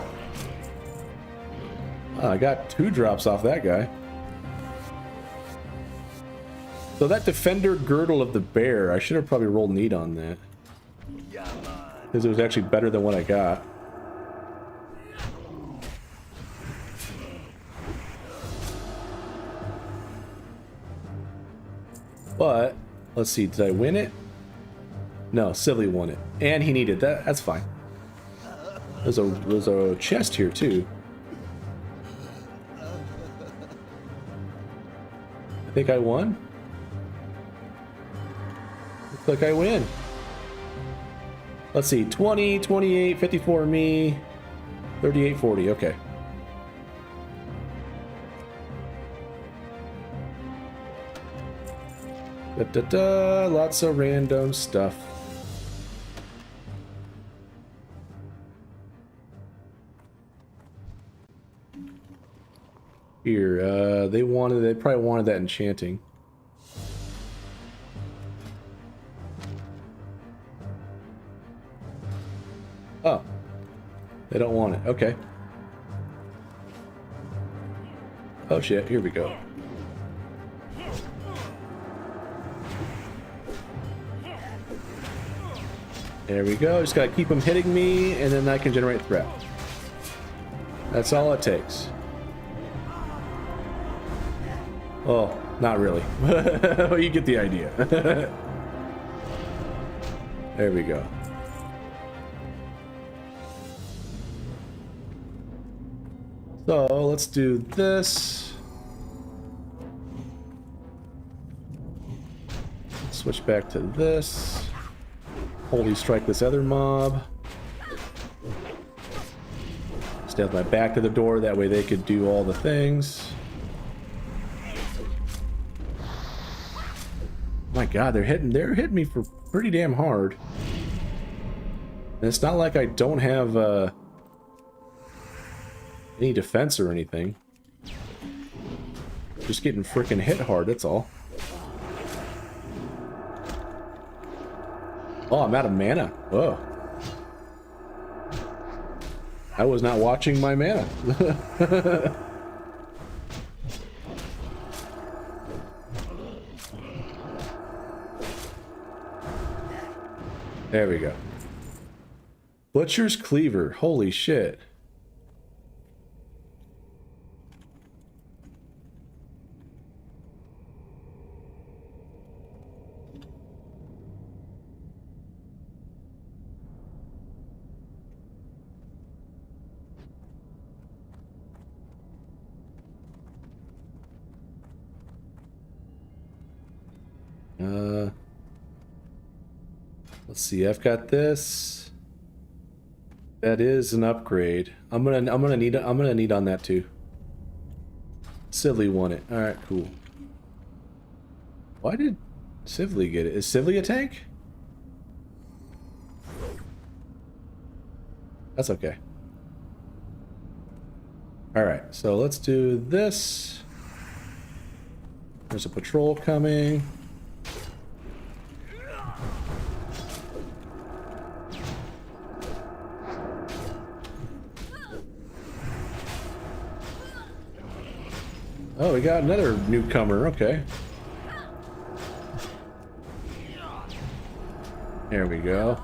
Oh, I got 2 drops off that guy. So that Defender Girdle of the Bear, I should have probably rolled need on that. Because it was actually better than what I got. But, let's see, did I win it? No, Civily won it. And he needed that. That's fine. There's a chest here, too. I think I won. Looks like I win. Let's see, 20, 28, 54 me, 38, 40, okay. Lots of random stuff. Here, they probably wanted that enchanting. Oh, they don't want it. Okay. Oh shit, here we go. There we go. Just gotta keep them hitting me, and then I can generate threat. That's all it takes. Oh, not really. You get the idea. There we go. So let's do this. Switch back to this. Holy strike this other mob. Stay with my back to the door, that way they could do all the things. My god, they're hitting me for pretty damn hard. And it's not like I don't have any defense or anything. Just getting freaking hit hard, that's all. Oh, I'm out of mana. Whoa. I was not watching my mana. There we go. Butcher's Cleaver. Holy shit. Let's see, I've got this. That is an upgrade. I'm gonna need on that too. Civily won it. Alright, cool. Why did Civily get it? Is Civily a tank? That's okay. Alright, so let's do this. There's a patrol coming. Oh, we got another newcomer, okay. There we go.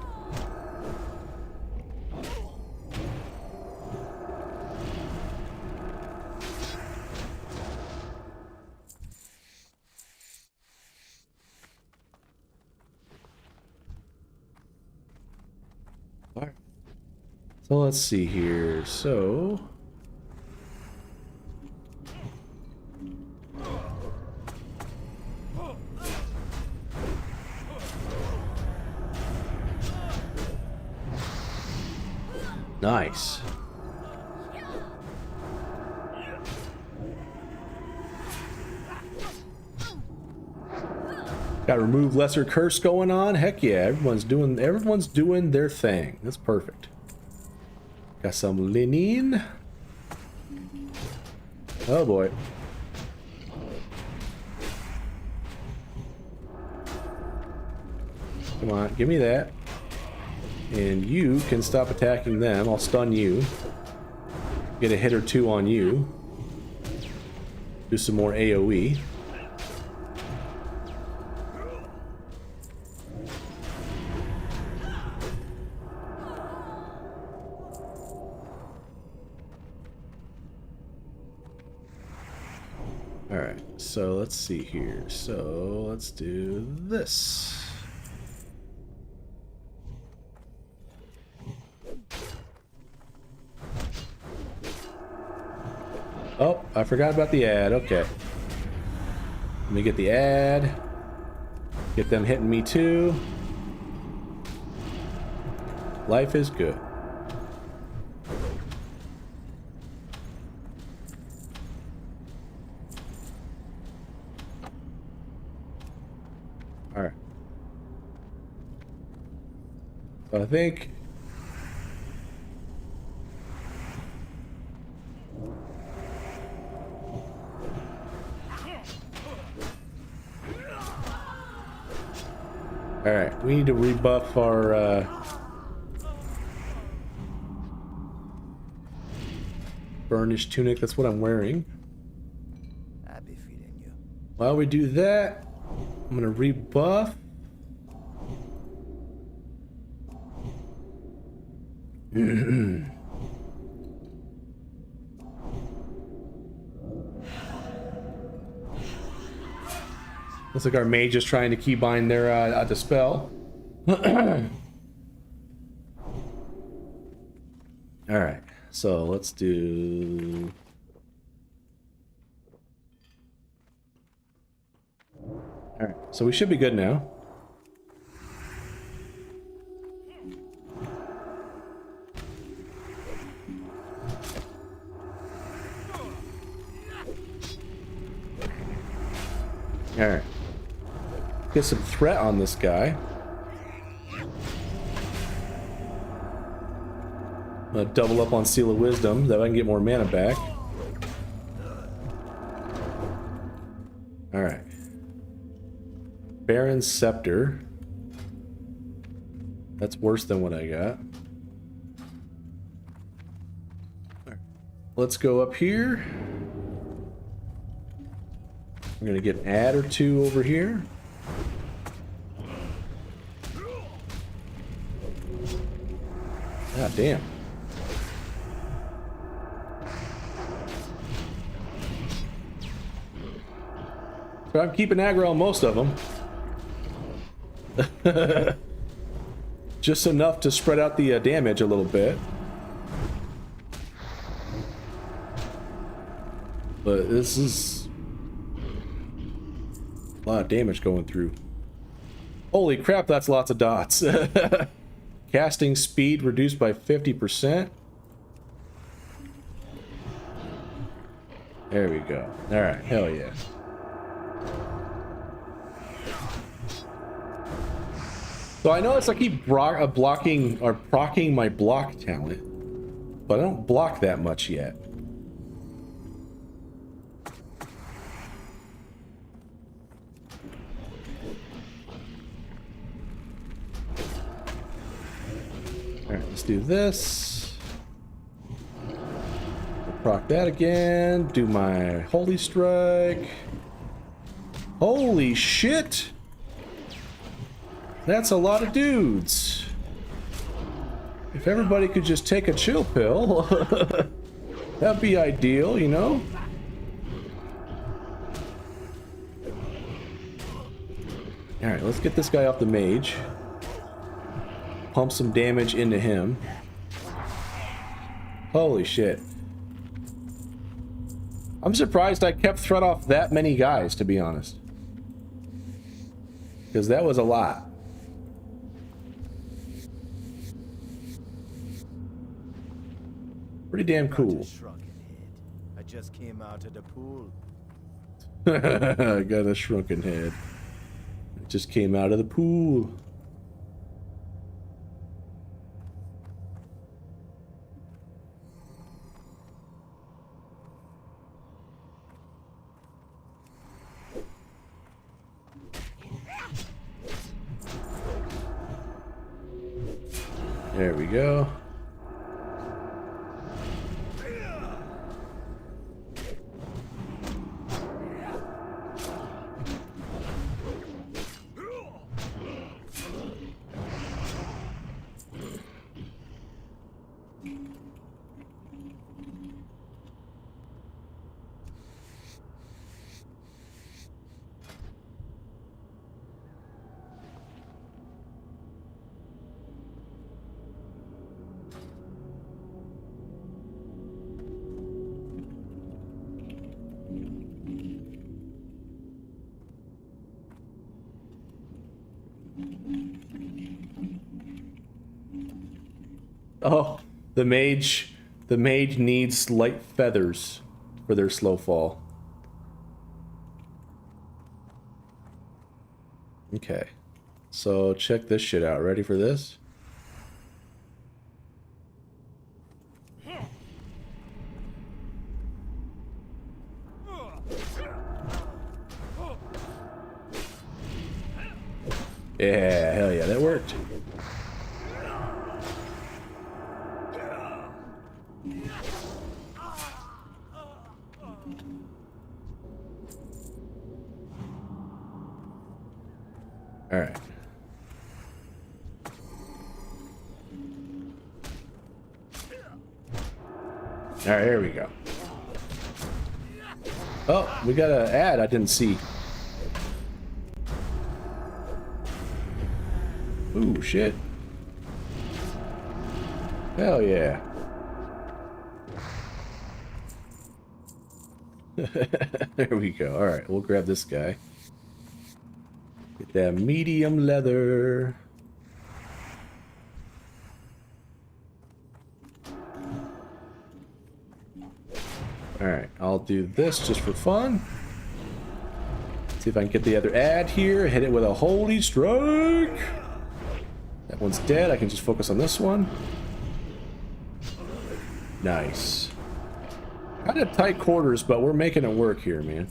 So let's see here. So nice. Got to remove lesser curse going on. Heck yeah, everyone's doing their thing. That's perfect. Got some linen. Oh boy. Come on, give me that. And you can stop attacking them. I'll stun you. Get a hit or two on you. Do some more AoE. Alright, so let's see here. So let's do this. Oh, I forgot about the ad. Okay. Let me get the ad. Get them hitting me too. Life is good. Alright. So I think... Alright, we need to rebuff our, burnished tunic. That's what I'm wearing. I'll be feeding you. While we do that, I'm gonna rebuff. Looks like our mage is trying to keybind their dispel. Alright, so let's do... Alright, so we should be good now. Alright. Get some threat on this guy. I'm gonna double up on Seal of Wisdom, that way I can get more mana back. Alright. Baron's Scepter. That's worse than what I got. Right. Let's go up here. We're gonna get an ad or two over here. God damn. So I'm keeping aggro on most of them. Just enough to spread out the damage a little bit. But this is a lot of damage going through. Holy crap, that's lots of dots. Casting speed reduced by 50%. There we go. Alright, hell yeah. So I know it's I keep blocking or proccing my block talent, but I don't block that much yet. Alright, let's do this. We'll proc that again. Do my Holy Strike. Holy shit! That's a lot of dudes. If everybody could just take a chill pill, that'd be ideal, you know? Alright, let's get this guy off the mage. Pump some damage into him. Holy shit. I'm surprised I kept threat off that many guys, to be honest. Because that was a lot. Pretty damn cool. Shrunken head. I just came out of the pool. I got a shrunken head. It just came out of the pool. There we go. Oh, the mage needs light feathers for their slow fall. Okay. So check this shit out. Ready for this? Yeah, hell yeah, that worked. All right. All right, here we go. Oh, we got an ad I didn't see. Ooh, shit. Hell yeah. There we go. All right, we'll grab this guy. Get that medium leather. All right, I'll do this just for fun. See if I can get the other ad here. Hit it with a holy strike. That one's dead. I can just focus on this one. Nice. Kind of tight quarters, but we're making it work here, man.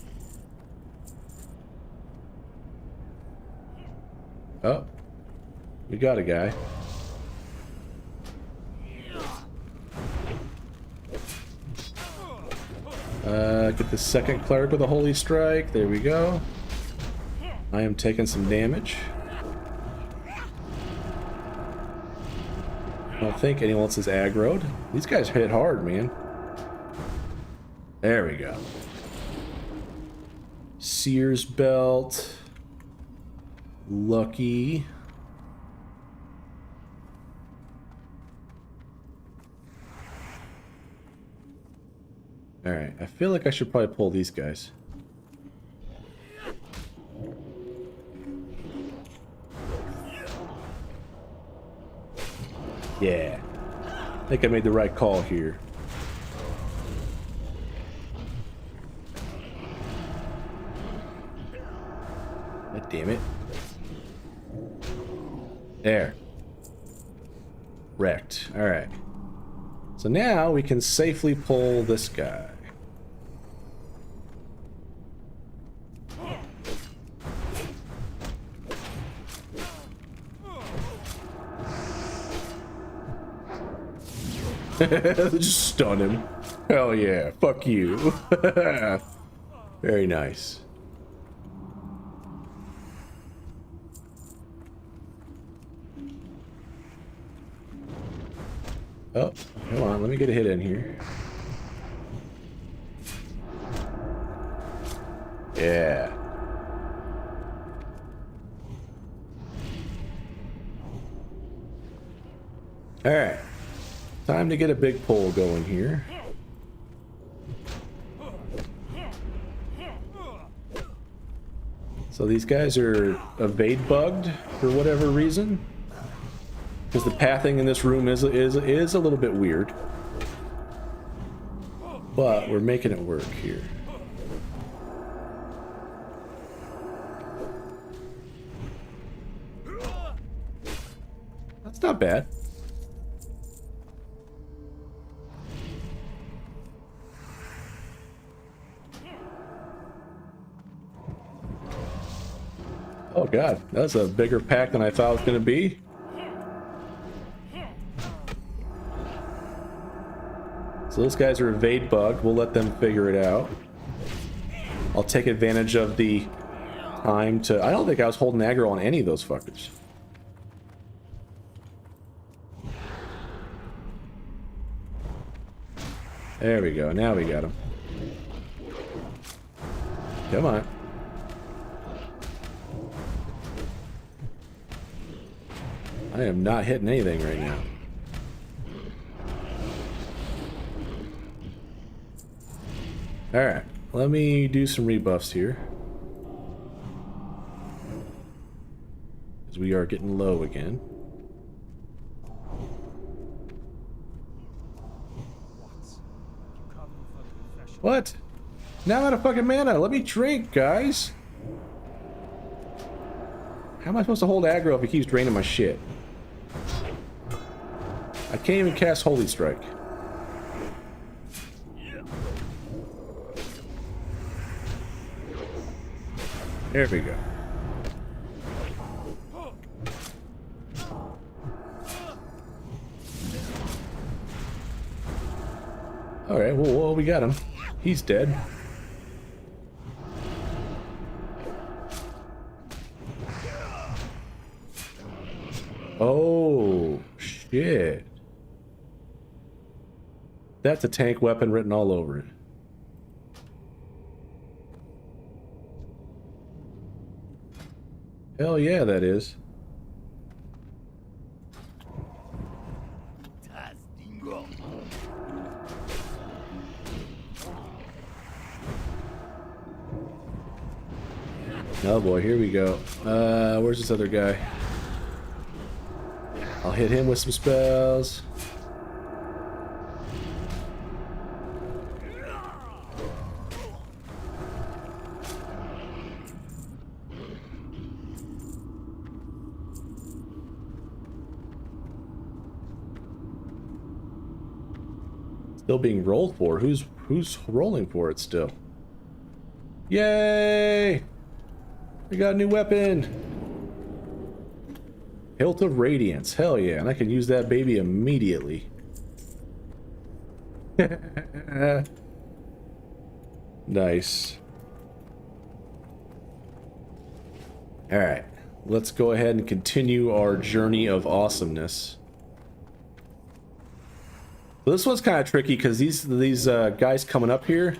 Oh, we got a guy. Get the second cleric with a holy strike. There we go. I am taking some damage. I don't think anyone else is aggroed. These guys hit hard, man. There we go. Sears belt. Lucky. Alright, I feel like I should probably pull these guys. Yeah. I think I made the right call here. God damn it. There. Wrecked. Alright. So now we can safely pull this guy. Just stun him. Hell yeah. Fuck you. Very nice. Oh, come on. Let me get a hit in here. Yeah. All right. Time to get a big pull going here. So these guys are evade bugged for whatever reason. Because the pathing in this room is a little bit weird. But we're making it work here. That's not bad. Oh god, that's a bigger pack than I thought it was going to be. So those guys are evade bugged. We'll let them figure it out. I'll take advantage of the time to... I don't think I was holding aggro on any of those fuckers. There we go. Now we got him. Come on. I am not hitting anything right now. Alright, let me do some rebuffs here. Because we are getting low again. What? Now I'm out of fucking mana. Let me drink, guys. How am I supposed to hold aggro if he keeps draining my shit? I can't even cast Holy Strike. There we go. Alright, well, we got him. He's dead. Oh, shit. That's a tank weapon written all over it. Hell yeah, that is. Oh boy, here we go. Where's this other guy? I'll hit him with some spells. Still being rolled for. Who's rolling for it still? Yay! We got a new weapon. Hilt of Radiance. Hell yeah, and I can use that baby immediately. Nice. Alright, let's go ahead and continue our journey of awesomeness. So this one's kind of tricky because these guys coming up here,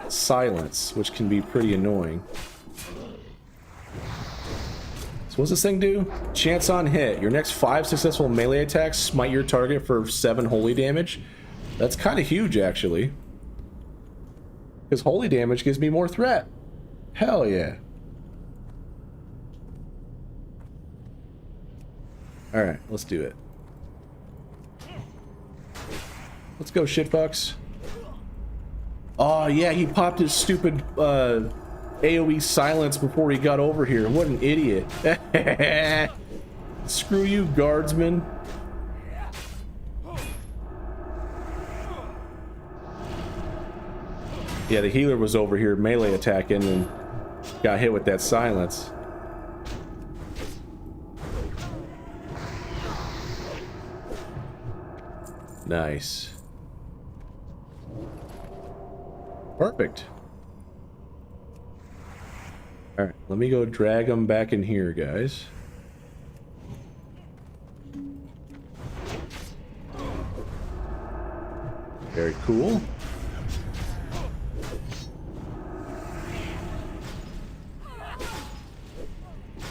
silence, which can be pretty annoying. So what's this thing do? Chance on hit. Your next 5 successful melee attacks smite your target for 7 holy damage. That's kind of huge, actually. Because holy damage gives me more threat. Hell yeah. Alright, let's do it. Let's go, shitfucks. Oh yeah, he popped his stupid AoE silence before he got over here. What an idiot. Screw you, guardsman. Yeah, the healer was over here melee attacking and got hit with that silence. Nice. Perfect. Alright, let me go drag them back in here, guys. Very cool.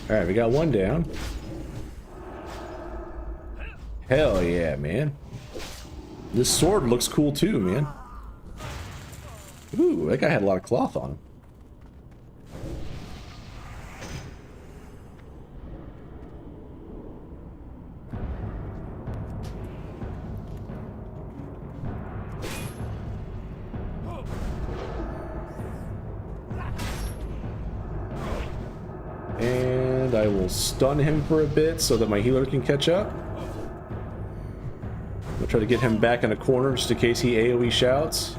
Alright, we got one down. Hell yeah, man. This sword looks cool too, man. Ooh, that guy had a lot of cloth on him. And I will stun him for a bit so that my healer can catch up. I'll try to get him back in a corner just in case he AoE shouts.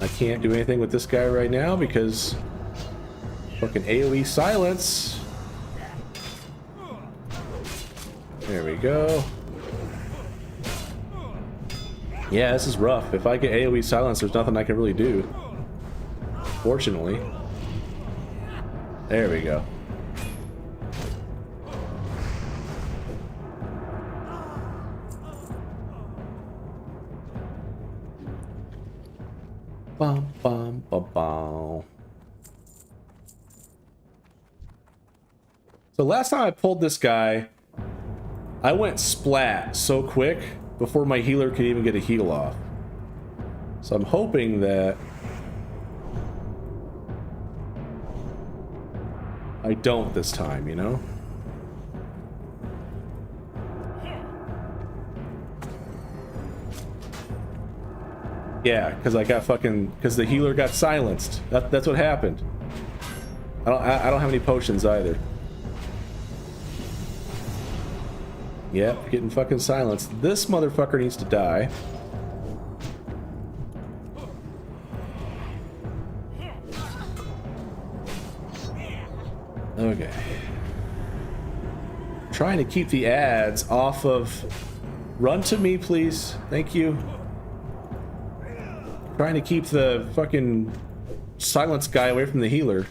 I can't do anything with this guy right now because fucking AoE silence. There we go. Yeah, this is rough. If I get AoE silence, there's nothing I can really do. Fortunately. There we go. Bum, bum, bum, bum. So last time I pulled this guy, I went splat so quick before my healer could even get a heal off. So I'm hoping that I don't this time, you know? Yeah, because I got fucking... because the healer got silenced. That's what happened. I don't have any potions either. Yep, getting fucking silenced. This motherfucker needs to die. Okay. Trying to keep the ads off of... Run to me, please. Thank you. Trying to keep the fucking silence guy away from the healer.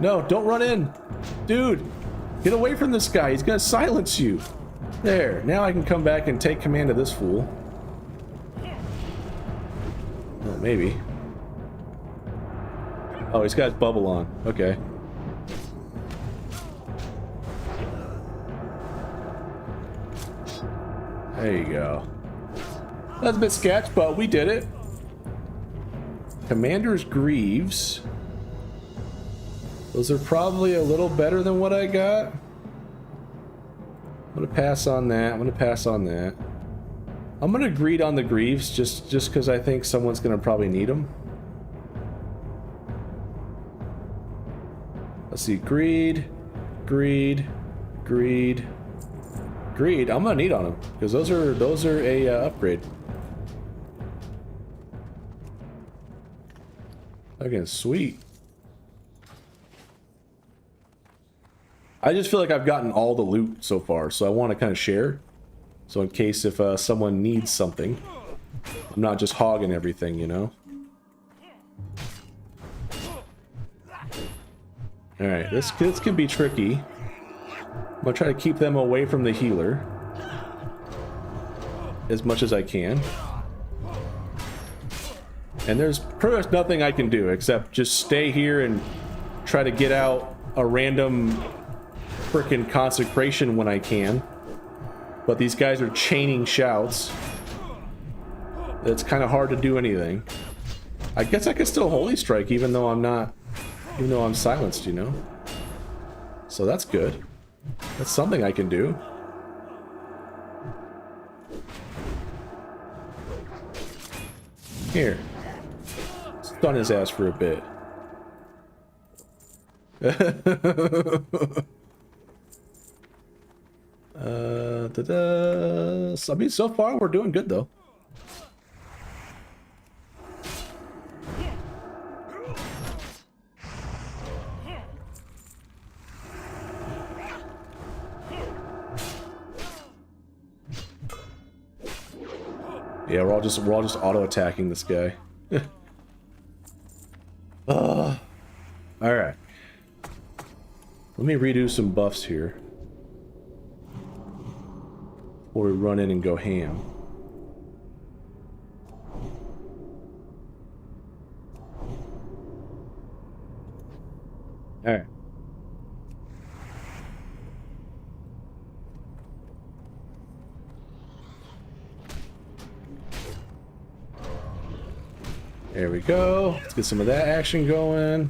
No, don't run in. Dude, get away from this guy. He's gonna silence you. There, now I can come back and take command of this fool. Oh, maybe. Oh, he's got his bubble on. Okay. There you go. That's a bit sketch, but we did it. Commander's Greaves. Those are probably a little better than what I got. I'm gonna pass on that. I'm gonna pass on that. I'm gonna greed on the Greaves just because I think someone's gonna probably need them. Let's see. Greed. Greed. Greed. Greed. I'm gonna need on them because those are a upgrade. Again, sweet. I just feel like I've gotten all the loot so far, so I want to kind of share. So in case if someone needs something, I'm not just hogging everything, you know? Alright, this can be tricky. I'm gonna try to keep them away from the healer as much as I can. And there's pretty much nothing I can do except just stay here and try to get out a random frickin' consecration when I can. But these guys are chaining shouts. It's kind of hard to do anything. I guess I could still Holy Strike even though I'm not... even though I'm silenced, you know? So that's good. That's something I can do. Here. Stun his ass for a bit. I mean, so far we're doing good though. Yeah, we're all just auto attacking this guy. All right. Let me redo some buffs here before we run in and go ham. All right. There we go. Let's get some of that action going.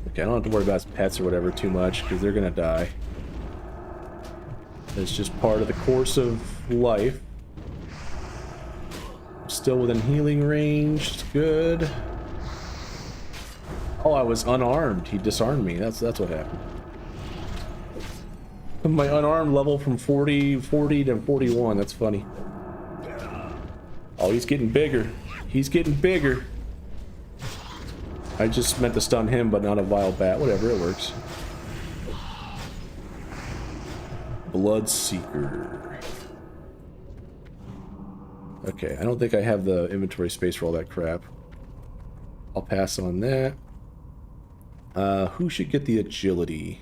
Okay, I don't have to worry about his pets or whatever too much because they're gonna die. It's just part of the course of life. I'm still within healing range. It's good. Oh, I was unarmed. He disarmed me. That's what happened. My unarmed level from 40 to 41. That's funny. Oh, he's getting bigger. He's getting bigger. I just meant to stun him, but not a vile bat. Whatever, it works. Bloodseeker. Okay, I don't think I have the inventory space for all that crap. I'll pass on that. Who should get the agility?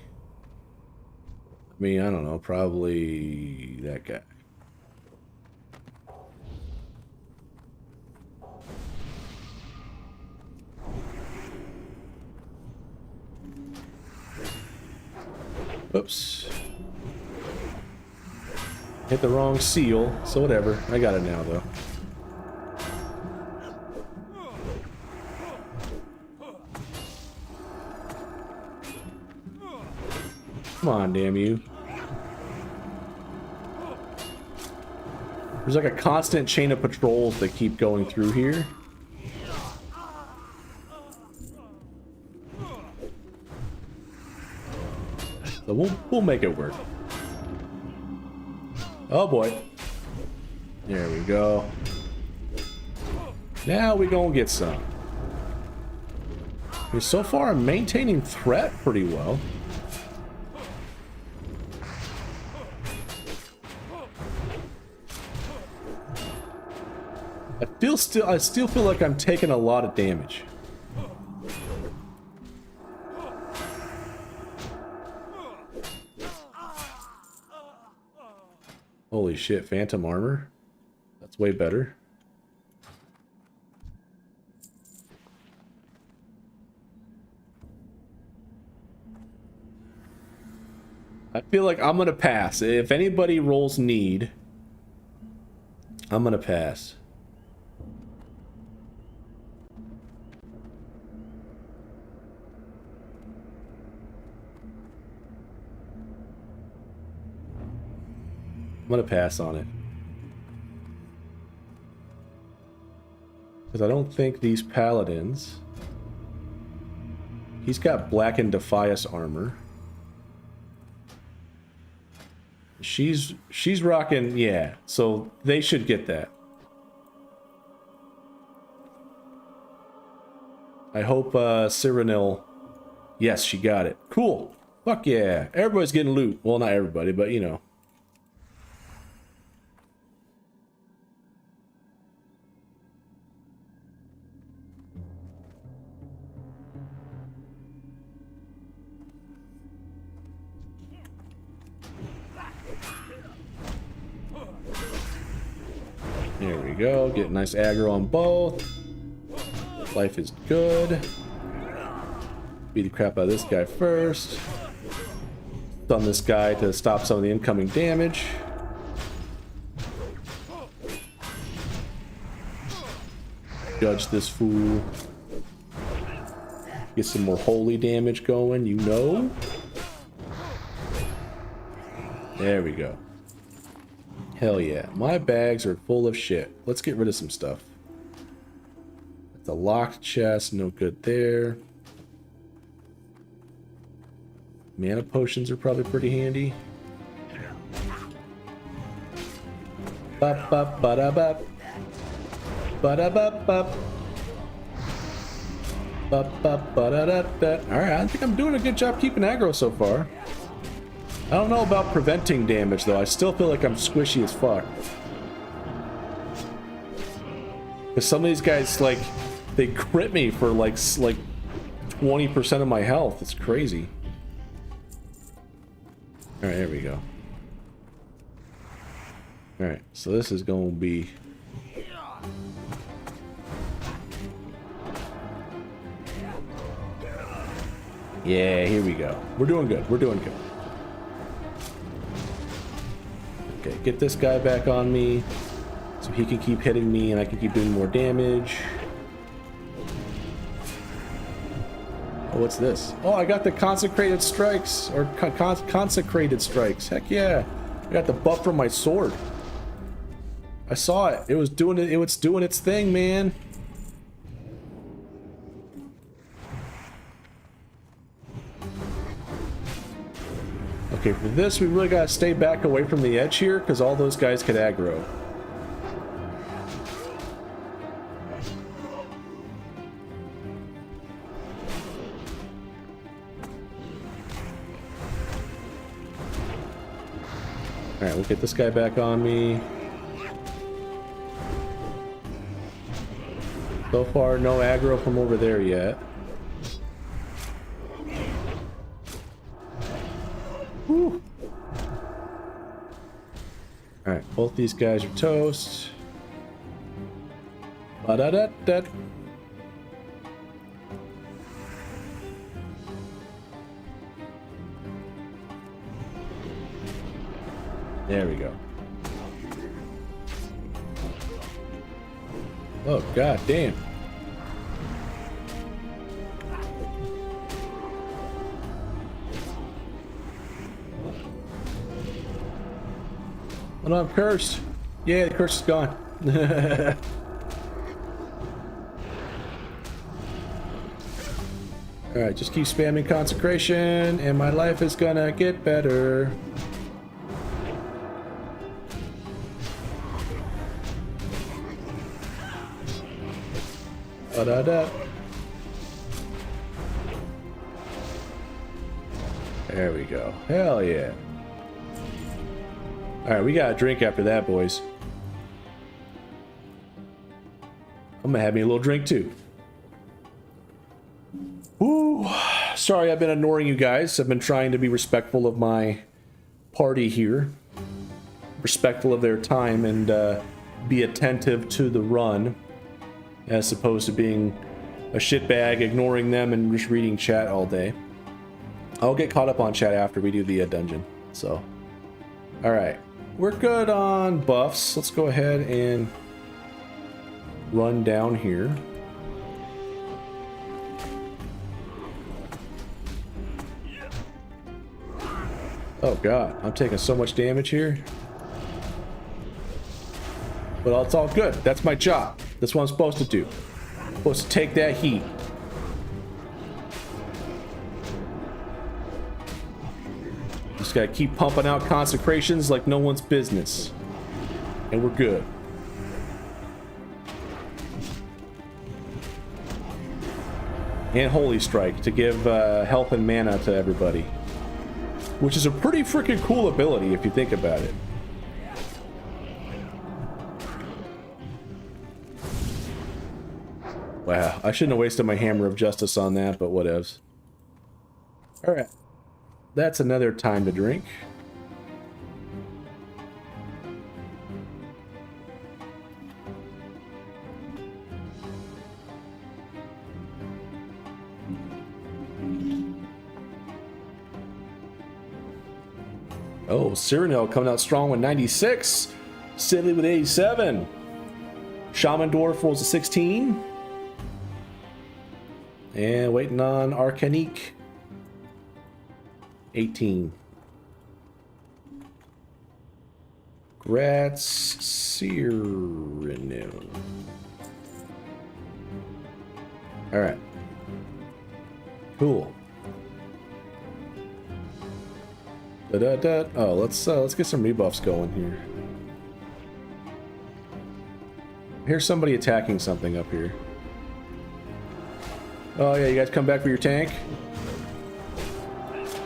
I mean, I don't know. Probably that guy. Oops. Hit the wrong seal, so whatever. I got it now, though. Come on, damn you. There's like a constant chain of patrols that keep going through here. So we'll make it work. Oh boy. There we go. Now we gonna get some. Okay, so far I'm maintaining threat pretty well. I still feel like I'm taking a lot of damage. Holy shit, phantom armor. That's way better. I feel like I'm gonna pass. If anybody rolls need, I'm gonna pass. I'm gonna pass on it. Because I don't think these paladins... He's got Blackened Defias armor. She's rocking... Yeah, so they should get that. I hope Cyrenil... Yes, she got it. Cool. Fuck yeah. Everybody's getting loot. Well, not everybody, but you know. There we go. Get nice aggro on both. Life is good. Beat the crap out of this guy first. Stun this guy to stop some of the incoming damage. Judge this fool. Get some more holy damage going, you know. There we go. Hell yeah. My bags are full of shit. Let's get rid of some stuff. It's a locked chest, no good there. Mana potions are probably pretty handy. Bop bop ba da bop. Ba da bop bop. Bop bop ba da da da. Alright, I think I'm doing a good job keeping aggro so far. I don't know about preventing damage though. I still feel like I'm squishy as fuck. Because some of these guys, like, they crit me for like 20% of my health. It's crazy. Alright, there we go. Alright, so this is going to be... Yeah, here we go. We're doing good. We're doing good. Okay, get this guy back on me so he can keep hitting me and I can keep doing more damage. Oh, what's this? Oh, I got the consecrated strikes, or consecrated strikes. Heck yeah. I got the buff from my sword. I saw it. It was doing it. It was doing its thing, man. Okay, for this, we really gotta stay back away from the edge here, because all those guys could aggro. Alright, we'll get this guy back on me. So far, no aggro from over there yet. Whew. Alright, both these guys are toast. Ba-da-da-da. There we go. Oh, god damn. Oh no, I'm cursed. Yeah, the curse is gone. Alright, just keep spamming consecration and my life is gonna get better. Da-da-da. There we go. Hell yeah. Alright, we got a drink after that, boys. I'm gonna have me a little drink too. Ooh, sorry I've been ignoring you guys. I've been trying to be respectful of my party here. Respectful of their time and be attentive to the run. As opposed to being a shitbag, ignoring them, and just reading chat all day. I'll get caught up on chat after we do the dungeon. So, alright. We're good on buffs. Let's go ahead and run down here. Oh god, I'm taking so much damage here. But it's all good. That's my job. That's what I'm supposed to do. I'm supposed to take that heat. Just gotta keep pumping out consecrations like no one's business. And we're good. And Holy Strike to give health and mana to everybody. Which is a pretty freaking cool ability if you think about it. Wow, I shouldn't have wasted my Hammer of Justice on that, but whatevs. Alright. That's another time to drink. Oh, Cyrano coming out strong with 96. Sidley with 87. Shaman Dwarf rolls a 16. And waiting on Arcanique. 18. Grats Cyrano. Alright. Cool. Da-da-da. Oh, let's get some rebuffs going here. Here's somebody attacking something up here. Oh yeah, you guys come back for your tank?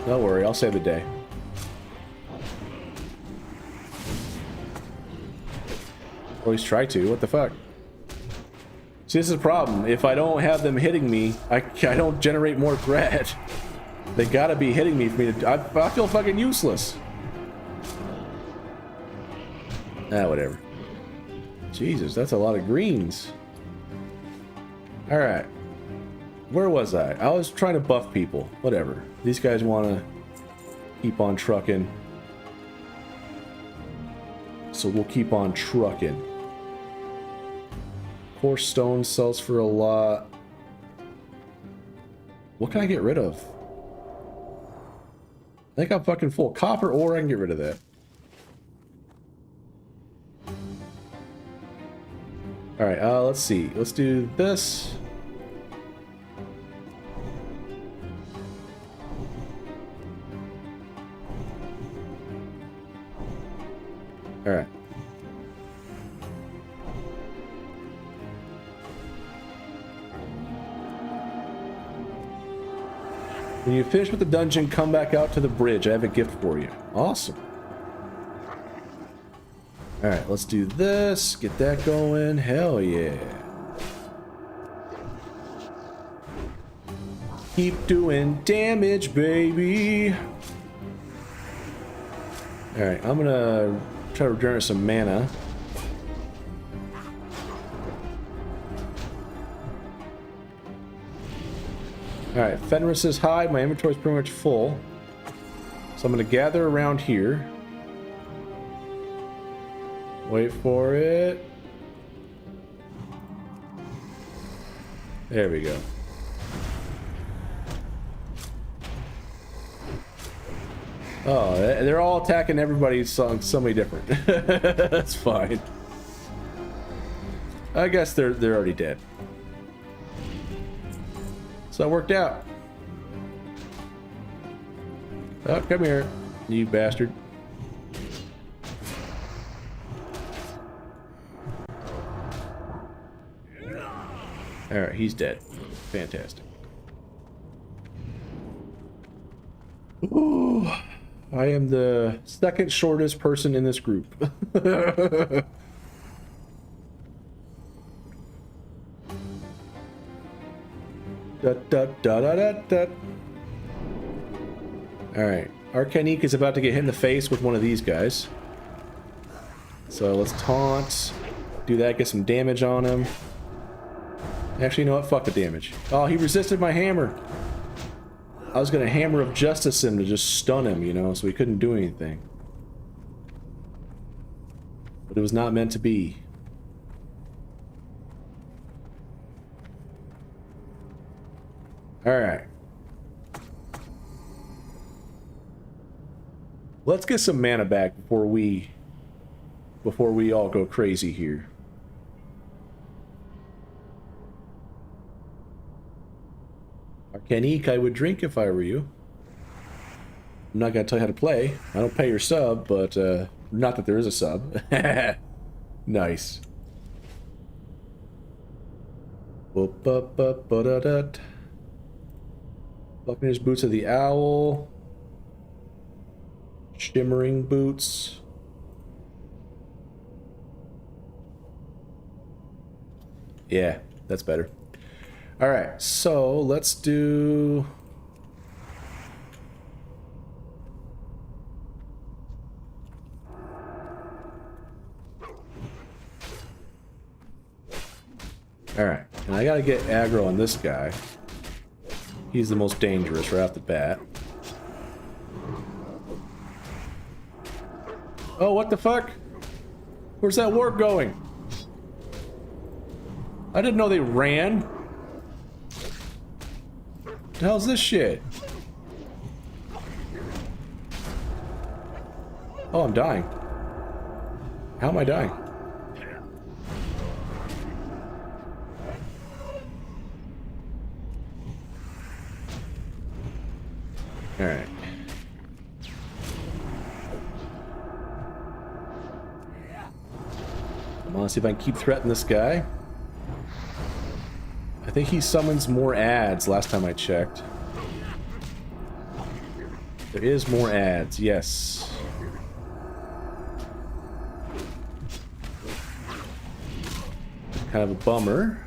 Don't worry, I'll save the day. Or at least try to, what the fuck? See, this is a problem. If I don't have them hitting me, I don't generate more threat. They gotta be hitting me for me to... I feel fucking useless. Ah, whatever. Jesus, that's a lot of greens. Alright. Where was I? I was trying to buff people. Whatever. These guys want to keep on trucking. So we'll keep on trucking. Coarse stone sells for a lot. What can I get rid of? I think I'm fucking full. Copper ore, I can get rid of that. Alright, let's see. Let's do this. Alright. When you finish with the dungeon, come back out to the bridge. I have a gift for you. Awesome. Alright, let's do this. Get that going. Hell yeah. Keep doing damage, baby. Alright, I'm gonna try to regenerate some mana. Alright, Fenris's hide. My inventory's pretty much full. So I'm gonna gather around here. Wait for it. There we go. Oh, they're all attacking everybody somebody different. That's fine. I guess they're already dead. So that worked out. Oh, come here, you bastard. Alright, he's dead. Fantastic. Ooh, I am the second shortest person in this group. Alright, Arcanique is about to get hit in the face with one of these guys. So let's taunt, do that, get some damage on him. Actually, you know what? Fuck the damage. Oh, he resisted my hammer. I was gonna Hammer of Justice him to just stun him, you know, so he couldn't do anything. But it was not meant to be. Alright. Let's get some mana back before we all go crazy here. Arcanique, I would drink if I were you. I'm not gonna tell you how to play. I don't pay your sub, but not that there is a sub. Nice. Buccaneer's Boots of the Owl. Shimmering Boots. Yeah, that's better. Alright, so let's do... Alright, and I gotta get aggro on this guy. He's the most dangerous right off the bat. Oh, what the fuck? Where's that warp going? I didn't know they ran. The hell's this shit? Oh, I'm dying. How am I dying? Alright. Come on, see if I can keep threatening this guy. I think he summons more adds last time I checked. There is more adds, yes. Kind of a bummer.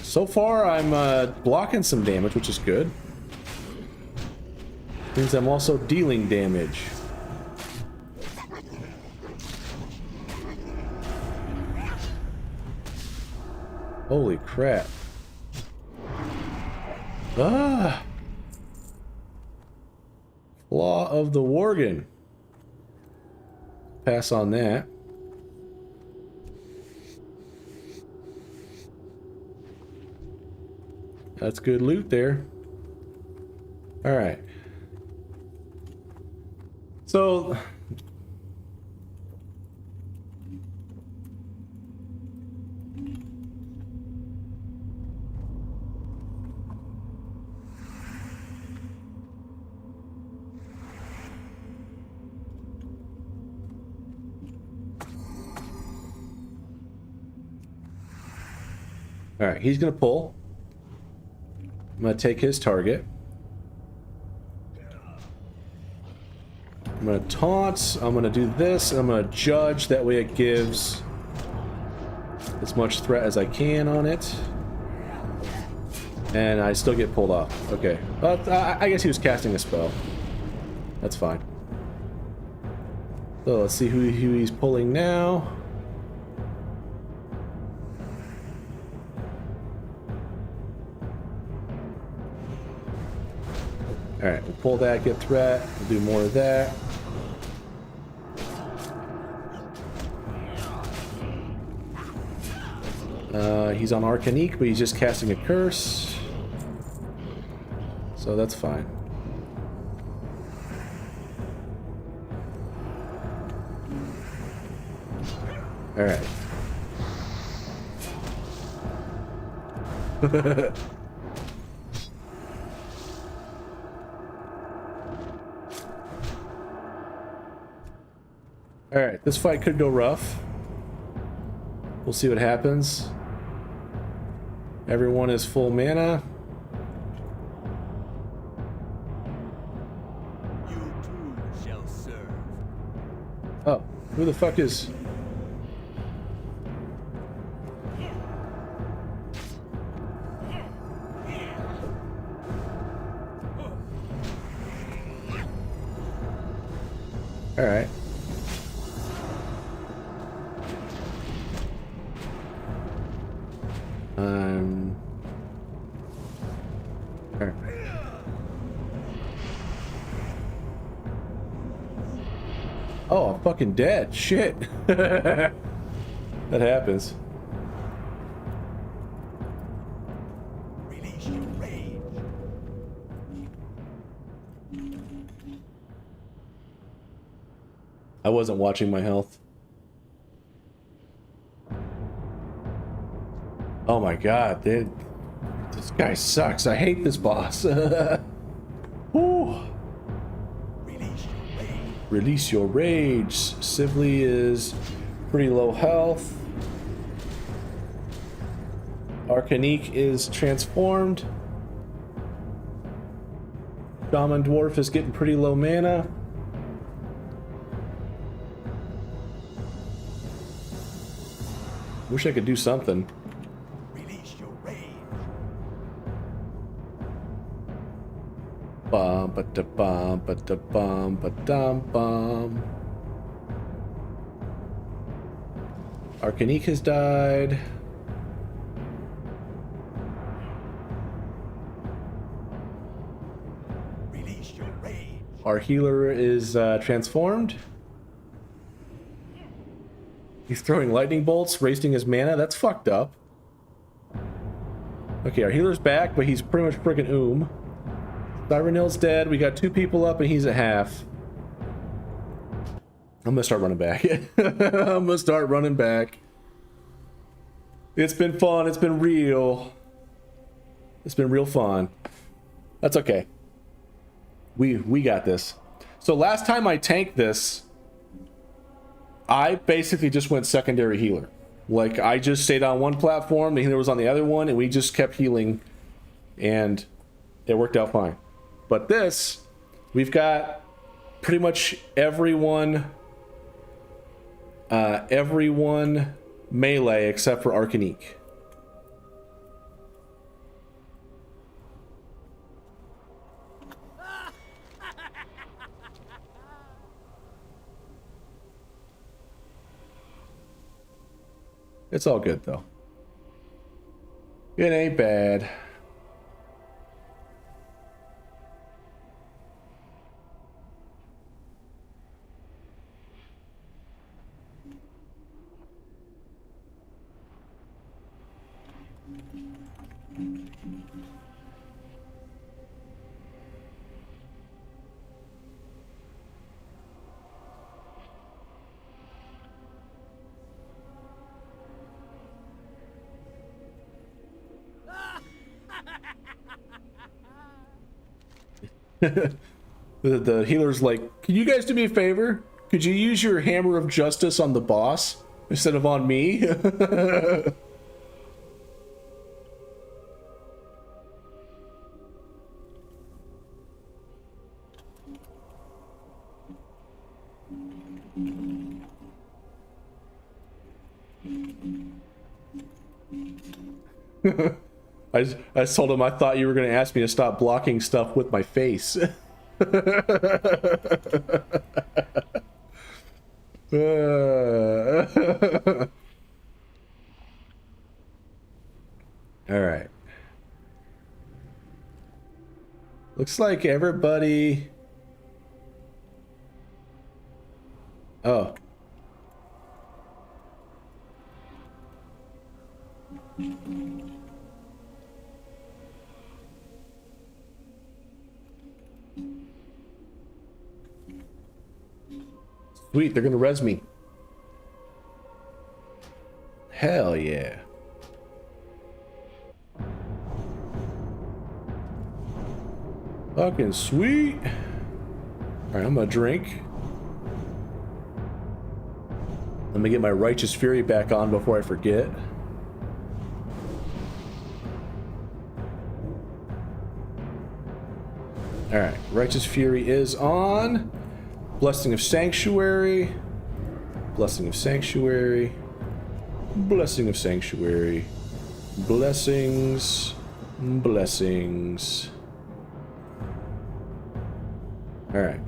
So far, I'm blocking some damage, which is good. Means I'm also dealing damage. Holy crap. Ah. Law of the Worgen. Pass on that. That's good loot there. All right. So all right, he's gonna pull. I'm gonna take his target. I'm gonna taunt. I'm gonna do this. I'm gonna judge. That way it gives as much threat as I can on it. And I still get pulled off. Okay. But I guess he was casting a spell. That's fine. So let's see who he's pulling now. Alright, we'll pull that, get threat. We'll do more of that. He's on Arcanique, but he's just casting a curse. So that's fine. Alright. Alright, this fight could go rough. We'll see what happens. Everyone is full mana. You too shall serve. Oh, who the fuck is... Alright. Alright. Oh, I'm fucking dead. Shit. That happens. Release your rage. I wasn't watching my health. Oh my god, dude. This guy sucks. I hate this boss. Whew. Release your rage. Sibley is pretty low health. Arcanique is transformed. Shaman Dwarf is getting pretty low mana. Wish I could do something. Release your rage. Bum ba da bum ba da bum ba dum bum. Arcanique has died. Release your rage. Our healer is transformed. He's throwing lightning bolts, wasting his mana. That's fucked up. Okay, our healer's back, but he's pretty much freaking Cybernil's dead. We got 2 people up, and he's at half. I'm gonna start running back. I'm gonna start running back. It's been fun. It's been real. It's been real fun. That's okay. We got this. So last time I tanked this, I basically just went secondary healer. Like, I just stayed on one platform, the healer was on the other one, and we just kept healing, and it worked out fine. But this, we've got pretty much everyone melee except for Arcanique. It's all good, though. It ain't bad. The healer's like, can you guys do me a favor? Could you use your hammer of justice on the boss instead of on me? I just told him I thought you were going to ask me to stop blocking stuff with my face. All right. Looks like everybody... Oh. Sweet, they're gonna res me. Hell yeah. Fucking sweet. Alright, I'm gonna drink. Let me get my Righteous Fury back on before I forget. Alright, Righteous Fury is on. Blessing of Sanctuary. Blessing of Sanctuary. Blessing of Sanctuary. Blessings. Blessings. Alright.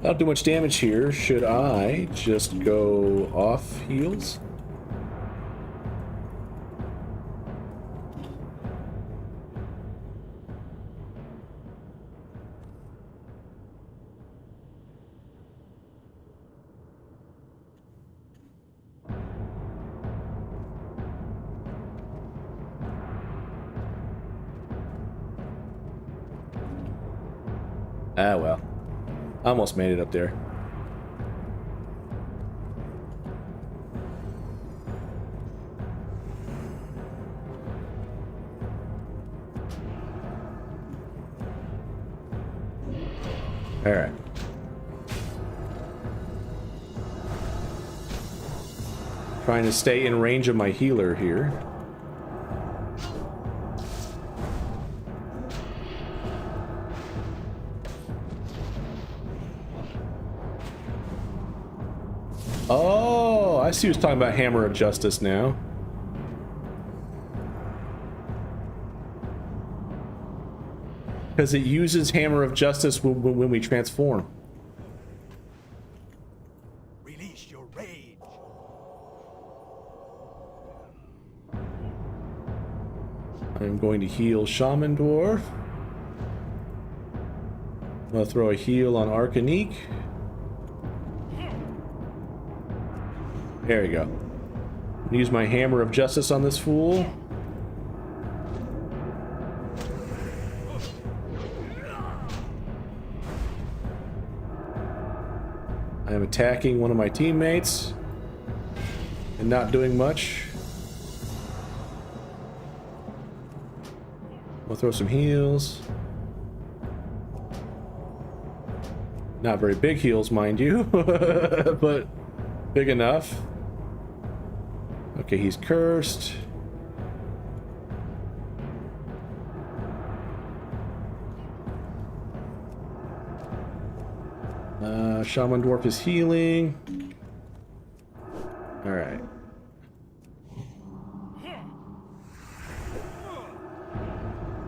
Not too much damage here. Should I just go off heals? Ah, well. Almost made it up there. All right. Trying to stay in range of my healer here. Oh, I see who's talking about Hammer of Justice now. Because it uses Hammer of Justice when we transform. Release your rage. I'm going to heal Shaman Dwarf. I'm going to throw a heal on Arcanique. There you go. Use my Hammer of Justice on this fool. I am attacking one of my teammates and not doing much. We'll throw some heals. Not very big heals, mind you, but big enough. Okay, he's cursed. Shaman Dwarf is healing. All right.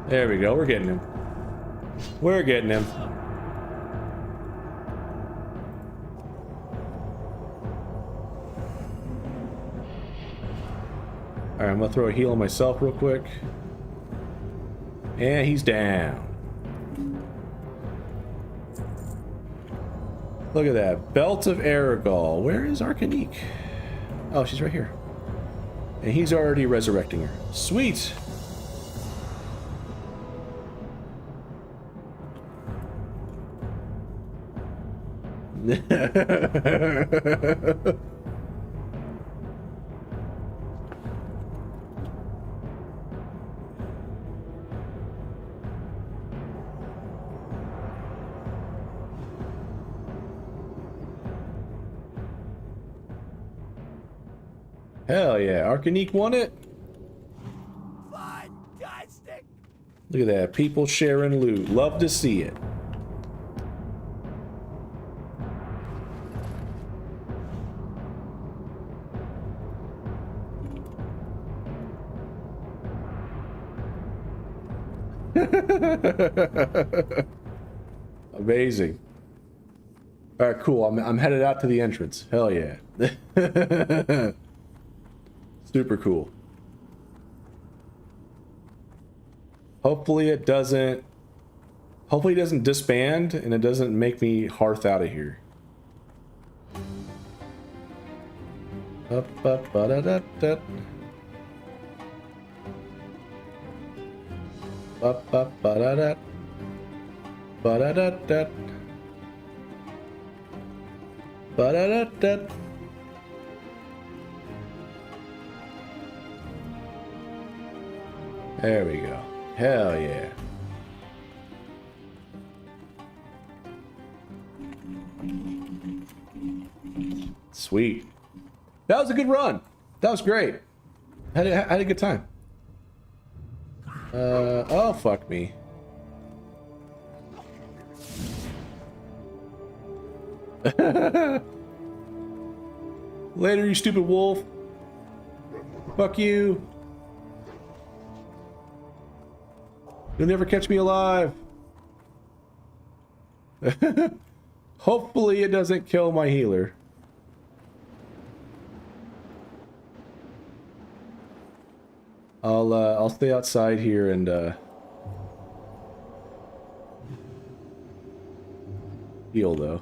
There we go. We're getting him. We're getting him. Alright, I'm gonna throw a heal on myself real quick. And he's down. Look at that. Belt of Aragol. Where is Arcanique? Oh, she's right here. And he's already resurrecting her. Sweet! Hell yeah. Arcanique won it. Fantastic! Look at that. People sharing loot. Love to see it. Amazing. All right, cool. I'm headed out to the entrance. Hell yeah. Super cool. Hopefully it doesn't disband and it doesn't make me hearth out of here. Up, ba da da da. Up, ba da da. Ba da da da. Ba da da da. There we go. Hell yeah. Sweet. That was a good run. That was great. Had a good time. Oh, fuck me. Later, you stupid wolf. Fuck you. You'll never catch me alive. Hopefully it doesn't kill my healer. I'll stay outside here and heal though.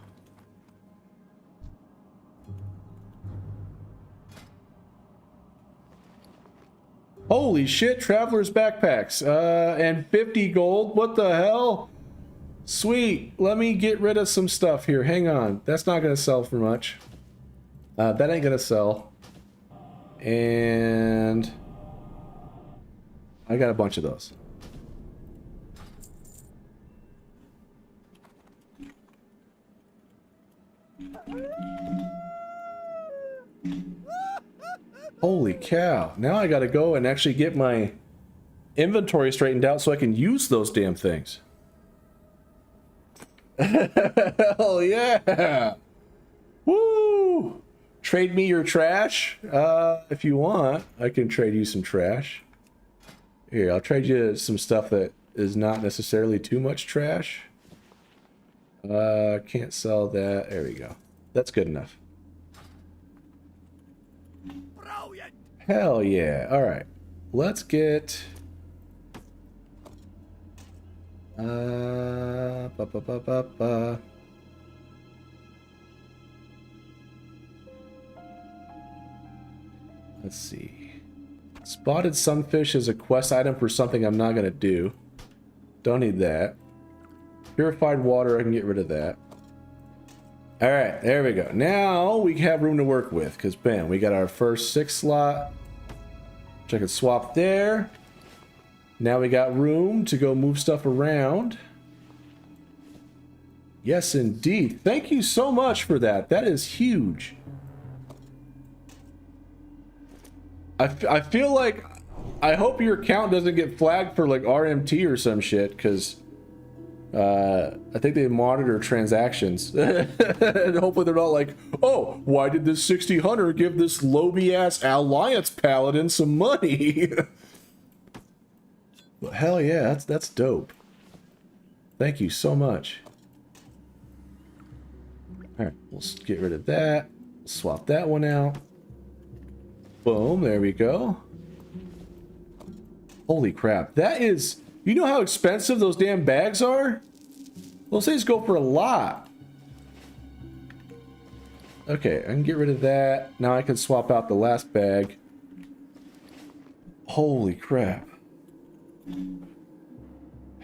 Holy shit, traveler's backpacks. And 50 gold. What the hell? Sweet. Let me get rid of some stuff here. Hang on. That's not gonna sell for much. That ain't gonna sell. And I got a bunch of those. Holy cow. Now I gotta go and actually get my inventory straightened out so I can use those damn things. Hell yeah! Woo! Trade me your trash? If you want, I can trade you some trash. Here, I'll trade you some stuff that is not necessarily too much trash. Can't sell that. There we go. That's good enough. Brilliant! Hell yeah. Alright. Let's get... Let's see. Spotted sunfish is a quest item for something I'm not gonna do. Don't need that. Purified water, I can get rid of that. Alright, there we go. Now we have room to work with, because bam, we got our first 6 slot, which I can swap there. Now we got room to go move stuff around. Yes, indeed. Thank you so much for that. That is huge. I feel like... I hope your account doesn't get flagged for like RMT or some shit, because I think they monitor transactions. And hopefully they're not like, oh, why did this 60 hunter give this Lobby-ass Alliance Paladin some money? Well, hell yeah, that's dope. Thank you so much. Alright, we'll get rid of that. Swap that one out. Boom, there we go. Holy crap, that is... You know how expensive those damn bags are? Those things go for a lot. Okay, I can get rid of that. Now I can swap out the last bag. Holy crap.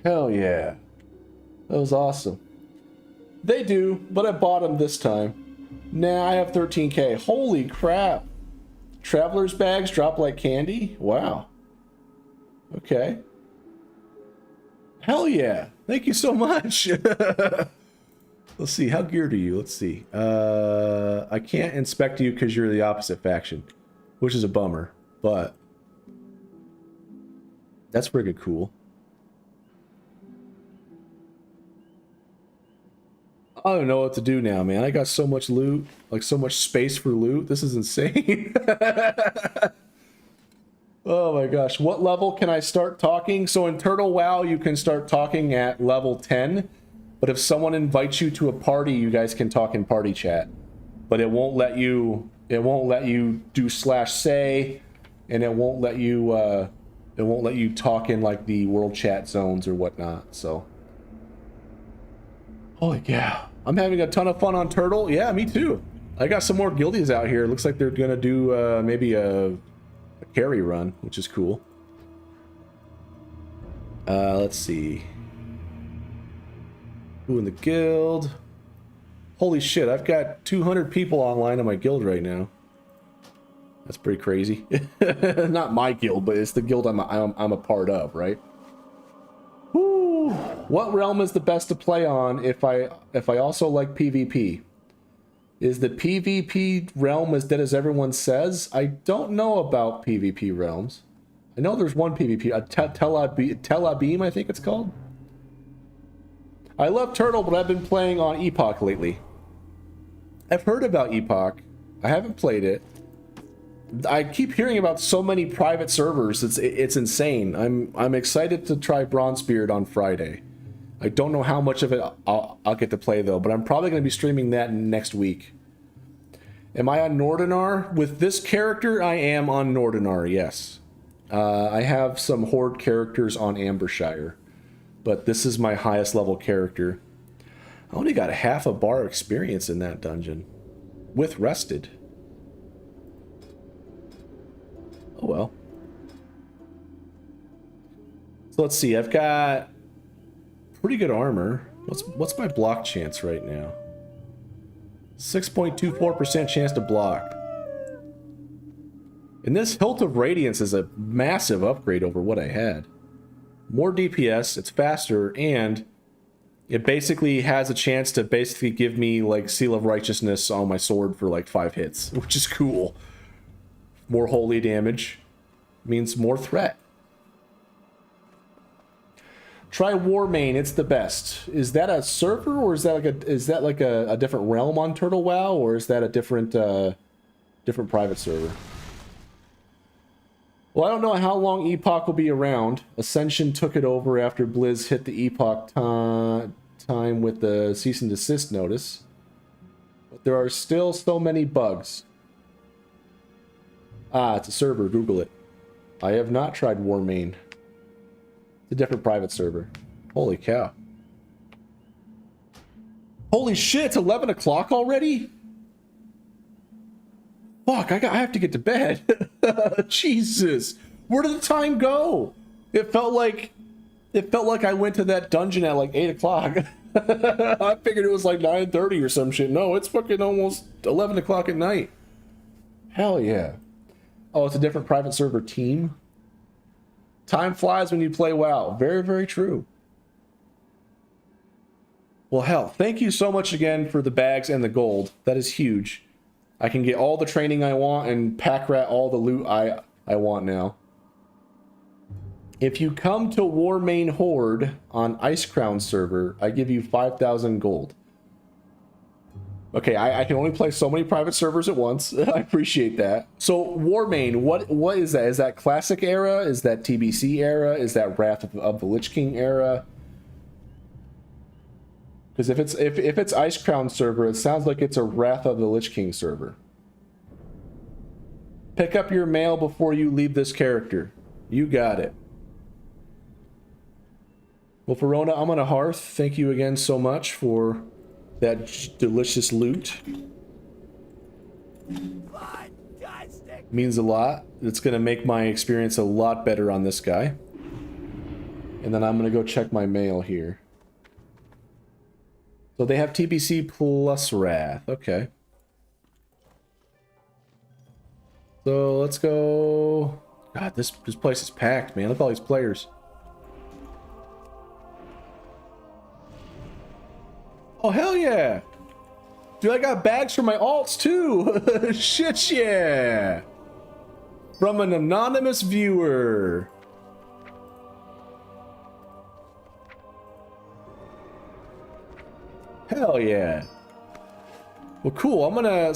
Hell yeah. That was awesome. They do, but I bought them this time. Nah, I have 13k. Holy crap. Traveler's bags drop like candy? Wow. Okay. Hell yeah. Thank you so much. Let's see. How geared are you? Let's see. I can't inspect you because you're the opposite faction. which is a bummer, but that's pretty cool. I don't know what to do now, man. I got so much loot, like so much space for loot. This is insane. Oh my gosh. What level can I start talking? So in Turtle WoW, you can start talking at level 10. But if someone invites you to a party, you guys can talk in party chat. But it won't let you do /say, and it won't let you talk in like the world chat zones or whatnot. So holy cow. I'm having a ton of fun on Turtle. Yeah, me too. I got some more guildies out here. It looks like they're gonna do maybe a carry run, which is cool. Let's see. Who in the guild? Holy shit, I've got 200 people online in my guild right now. That's pretty crazy. Not my guild, but it's the guild I'm a part of, right? Woo. What realm is the best to play on if I also like PvP? Is the PvP realm as dead as everyone says? I don't know about PvP realms. I know there's one PvP, Tel Abyim, I think it's called. I love Turtle, but I've been playing on Epoch lately. I've heard about Epoch. I haven't played it. I keep hearing about so many private servers. It's insane. I'm excited to try Bronzebeard on Friday. I don't know how much of it I'll get to play though, but I'm probably going to be streaming that next week. Am I on Nordinar? With this character, I am on Nordinar, yes. I have some Horde characters on Ambershire, but this is my highest level character. I only got half a bar experience in that dungeon. With Rested. Oh well. So let's see, I've got pretty good armor. What's my block chance right now? 6.24% chance to block. And this Hilt of Radiance is a massive upgrade over what I had. More DPS, it's faster, and it basically has a chance to basically give me like Seal of Righteousness on my sword for like 5 hits, which is cool. More holy damage means more threat. Try Warmane, it's the best. Is that a server, or is that like a different realm on Turtle WoW, or is that a different different private server? Well, I don't know how long Epoch will be around. Ascension took it over after Blizz hit the Epoch time with the cease and desist notice. But there are still so many bugs. Ah, it's a server. Google it. I have not tried Warmane. It's a different private server. Holy cow. Holy shit, it's 11 o'clock already? Fuck, I have to get to bed. Jesus. Where did the time go? It felt like I went to that dungeon at like 8 o'clock. I figured it was like 9:30 or some shit. No, it's fucking almost 11 o'clock at night. Hell yeah. Oh, it's a different private server team. Time flies when you play WoW. Very, very true. Well, hell, thank you so much again for the bags and the gold. That is huge. I can get all the training I want and pack rat all the loot I want now. If you come to Warmane Horde on Icecrown server, I give you 5,000 gold. Okay, I can only play so many private servers at once. I appreciate that. So Warmane, what is that? Is that Classic era? Is that TBC era? Is that Wrath of the Lich King era? Because if it's Icecrown server, it sounds like it's a Wrath of the Lich King server. Pick up your mail before you leave this character. You got it. Well, Verona, I'm on a hearth. Thank you again so much for that delicious loot. Fantastic. Means a lot. It's going to make my experience a lot better on this guy. And then I'm going to go check my mail here. So they have TBC plus Wrath. Okay. So let's go. God, this place is packed, man. Look at all these players. Oh, hell yeah. Dude, I got bags for my alts, too. Shit, yeah. from an anonymous viewer. Hell yeah. Well, cool. I'm gonna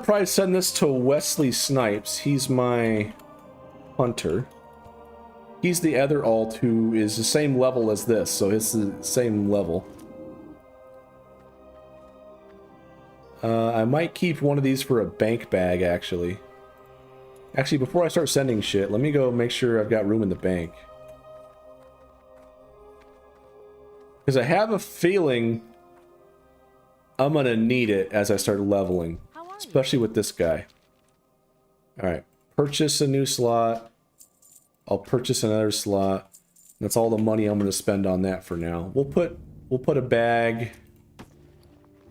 probably send this to Wesley Snipes. He's my hunter. He's the other alt who is the same level as this, so it's the same level. I might keep one of these for a bank bag, actually. Actually, before I start sending shit, let me go make sure I've got room in the bank. Because I have a feeling I'm gonna need it as I start leveling. Especially with this guy. Alright, purchase a new slot. I'll purchase another slot. That's all the money I'm gonna spend on that for now. We'll put a bag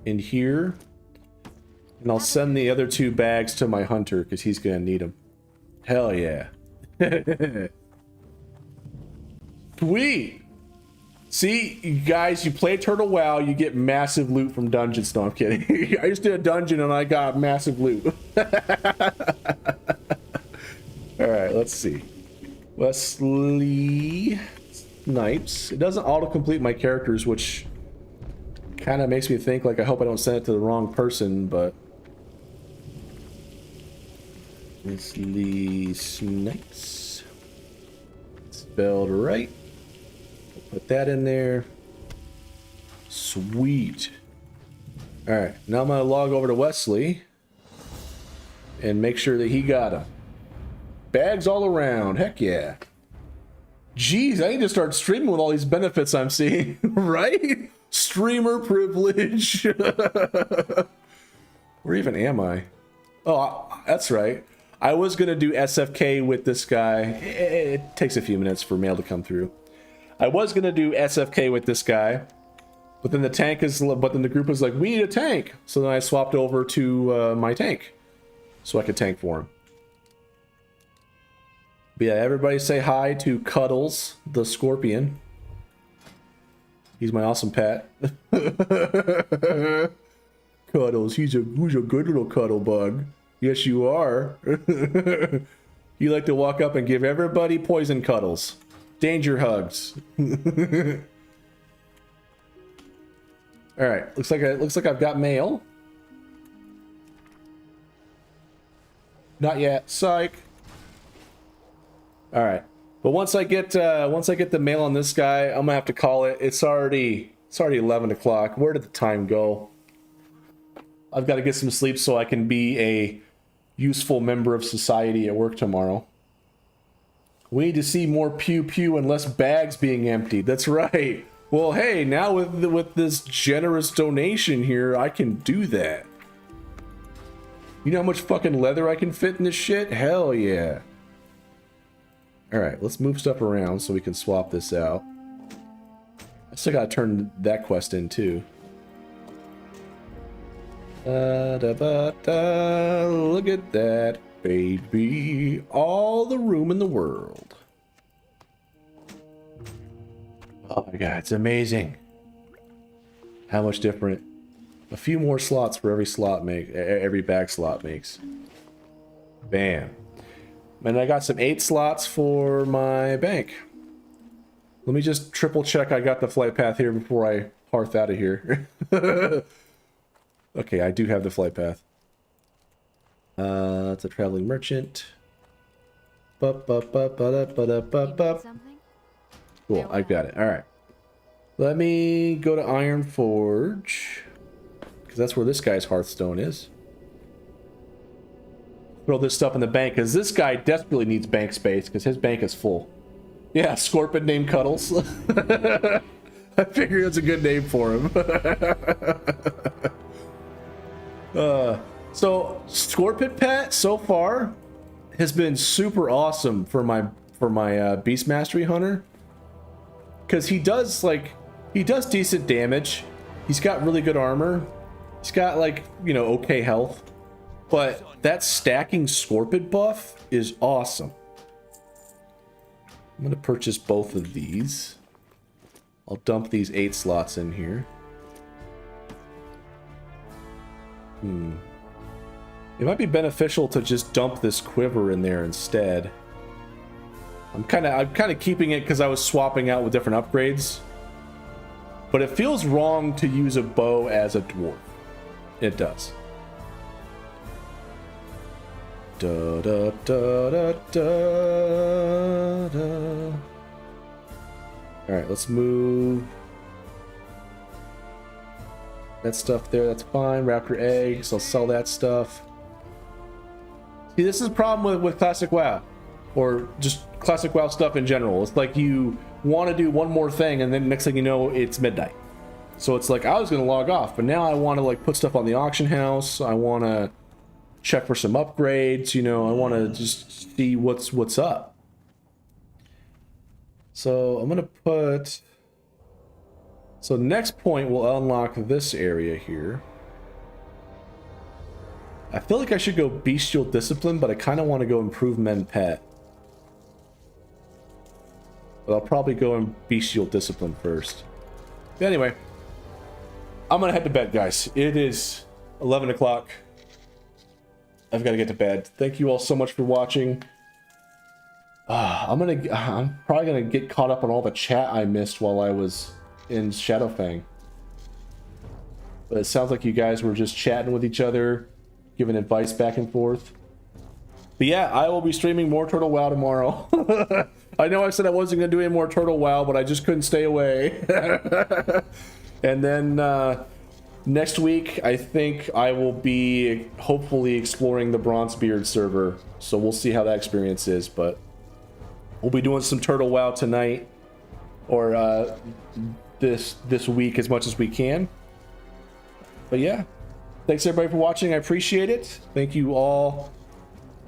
in here. And I'll send the other 2 bags to my hunter, because he's gonna need them. Hell yeah. Sweet! See, you guys, you play Turtle WoW, you get massive loot from dungeons. No, I'm kidding. I just did a dungeon and I got massive loot. Alright, let's see. Wesley Snipes. It doesn't auto-complete my characters, which kind of makes me think, like, I hope I don't send it to the wrong person, but... Wesley Snipes. Spelled right. Put that in there. Sweet. Alright, now I'm going to log over to Wesley and make sure that he got them. Bags all around. Heck yeah. Jeez, I need to start streaming with all these benefits I'm seeing, right? Streamer privilege. Where even am I? Oh, that's right. I was going to do SFK with this guy. It takes a few minutes for mail to come through. I was going to do SFK with this guy, but then the group was like, we need a tank. So then I swapped over to my tank so I could tank for him. But yeah, everybody say hi to Cuddles, the scorpion. He's my awesome pet. Cuddles, who's a good little cuddle bug. Yes, you are. You like to walk up and give everybody poison cuddles. Danger hugs. Alright, looks like I've got mail. Not yet. Psych. Alright. But once I get the mail on this guy, I'm gonna have to call it. It's already 11 o'clock. Where did the time go? I've got to get some sleep so I can be a useful member of society at work tomorrow. We need to see more pew pew and less bags being emptied. That's right. Well, hey, now with this generous donation here, I can do that. You know how much fucking leather I can fit in this shit? Hell yeah. Alright, let's move stuff around so we can swap this out. I still gotta turn that quest in too. Look at that, baby. All the room in the world. Oh my god, it's amazing. How much different. A few more slots for every bag slot makes. Bam. And I got some 8 slots for my bank. Let me just triple check I got the flight path here before I hearth out of here. Okay, I do have the flight path. It's a traveling merchant. Cool, I got it. Alright. Let me go to Iron Forge. Because that's where this guy's Hearthstone is. Throw this stuff in the bank, because this guy desperately needs bank space, because his bank is full. Yeah, Scorpion named Cuddles. I figured it's a good name for him. So Scorpion Pet so far has been super awesome for my Beast Mastery Hunter, because he does decent damage. He's got really good armor. He's got okay health, but that stacking Scorpion buff is awesome. I'm gonna purchase both of these. I'll dump these 8 slots in here. It might be beneficial to just dump this quiver in there instead. I'm kind of keeping it because I was swapping out with different upgrades. But it feels wrong to use a bow as a dwarf. It does. Da, da, da, da, da, da. All right, let's move that stuff there. That's fine. Raptor eggs. I'll sell that stuff. See, this is a problem with Classic WoW, or just Classic WoW stuff in general. It's like you want to do one more thing, and then next thing you know, it's midnight. So it's like I was gonna log off, but now I want to like put stuff on the auction house. I want to check for some upgrades. You know, I want to just see what's up. So I'm gonna put. So next point will unlock this area here. I feel like I should go Bestial Discipline, but I kind of want to go Improve Men Pet. But I'll probably go in Bestial Discipline first. But anyway, I'm gonna head to bed, guys. It is 11 o'clock. I've got to get to bed. Thank you all so much for watching. I'm probably gonna get caught up on all the chat I missed while I was in Shadowfang. But it sounds like you guys were just chatting with each other, giving advice back and forth. But yeah, I will be streaming more Turtle WoW tomorrow. I know I said I wasn't going to do any more Turtle WoW, but I just couldn't stay away. And then next week, I think I will be hopefully exploring the Bronzebeard server. So we'll see how that experience is. But we'll be doing some Turtle WoW tonight, or this week as much as we can. But yeah, thanks everybody for watching. I appreciate it. Thank you all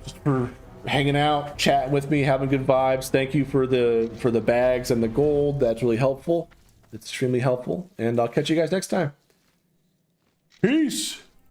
just for hanging out, chatting with me, having good vibes. Thank you for the bags and the gold. That's really helpful. It's extremely helpful. And I'll catch you guys next time. Peace.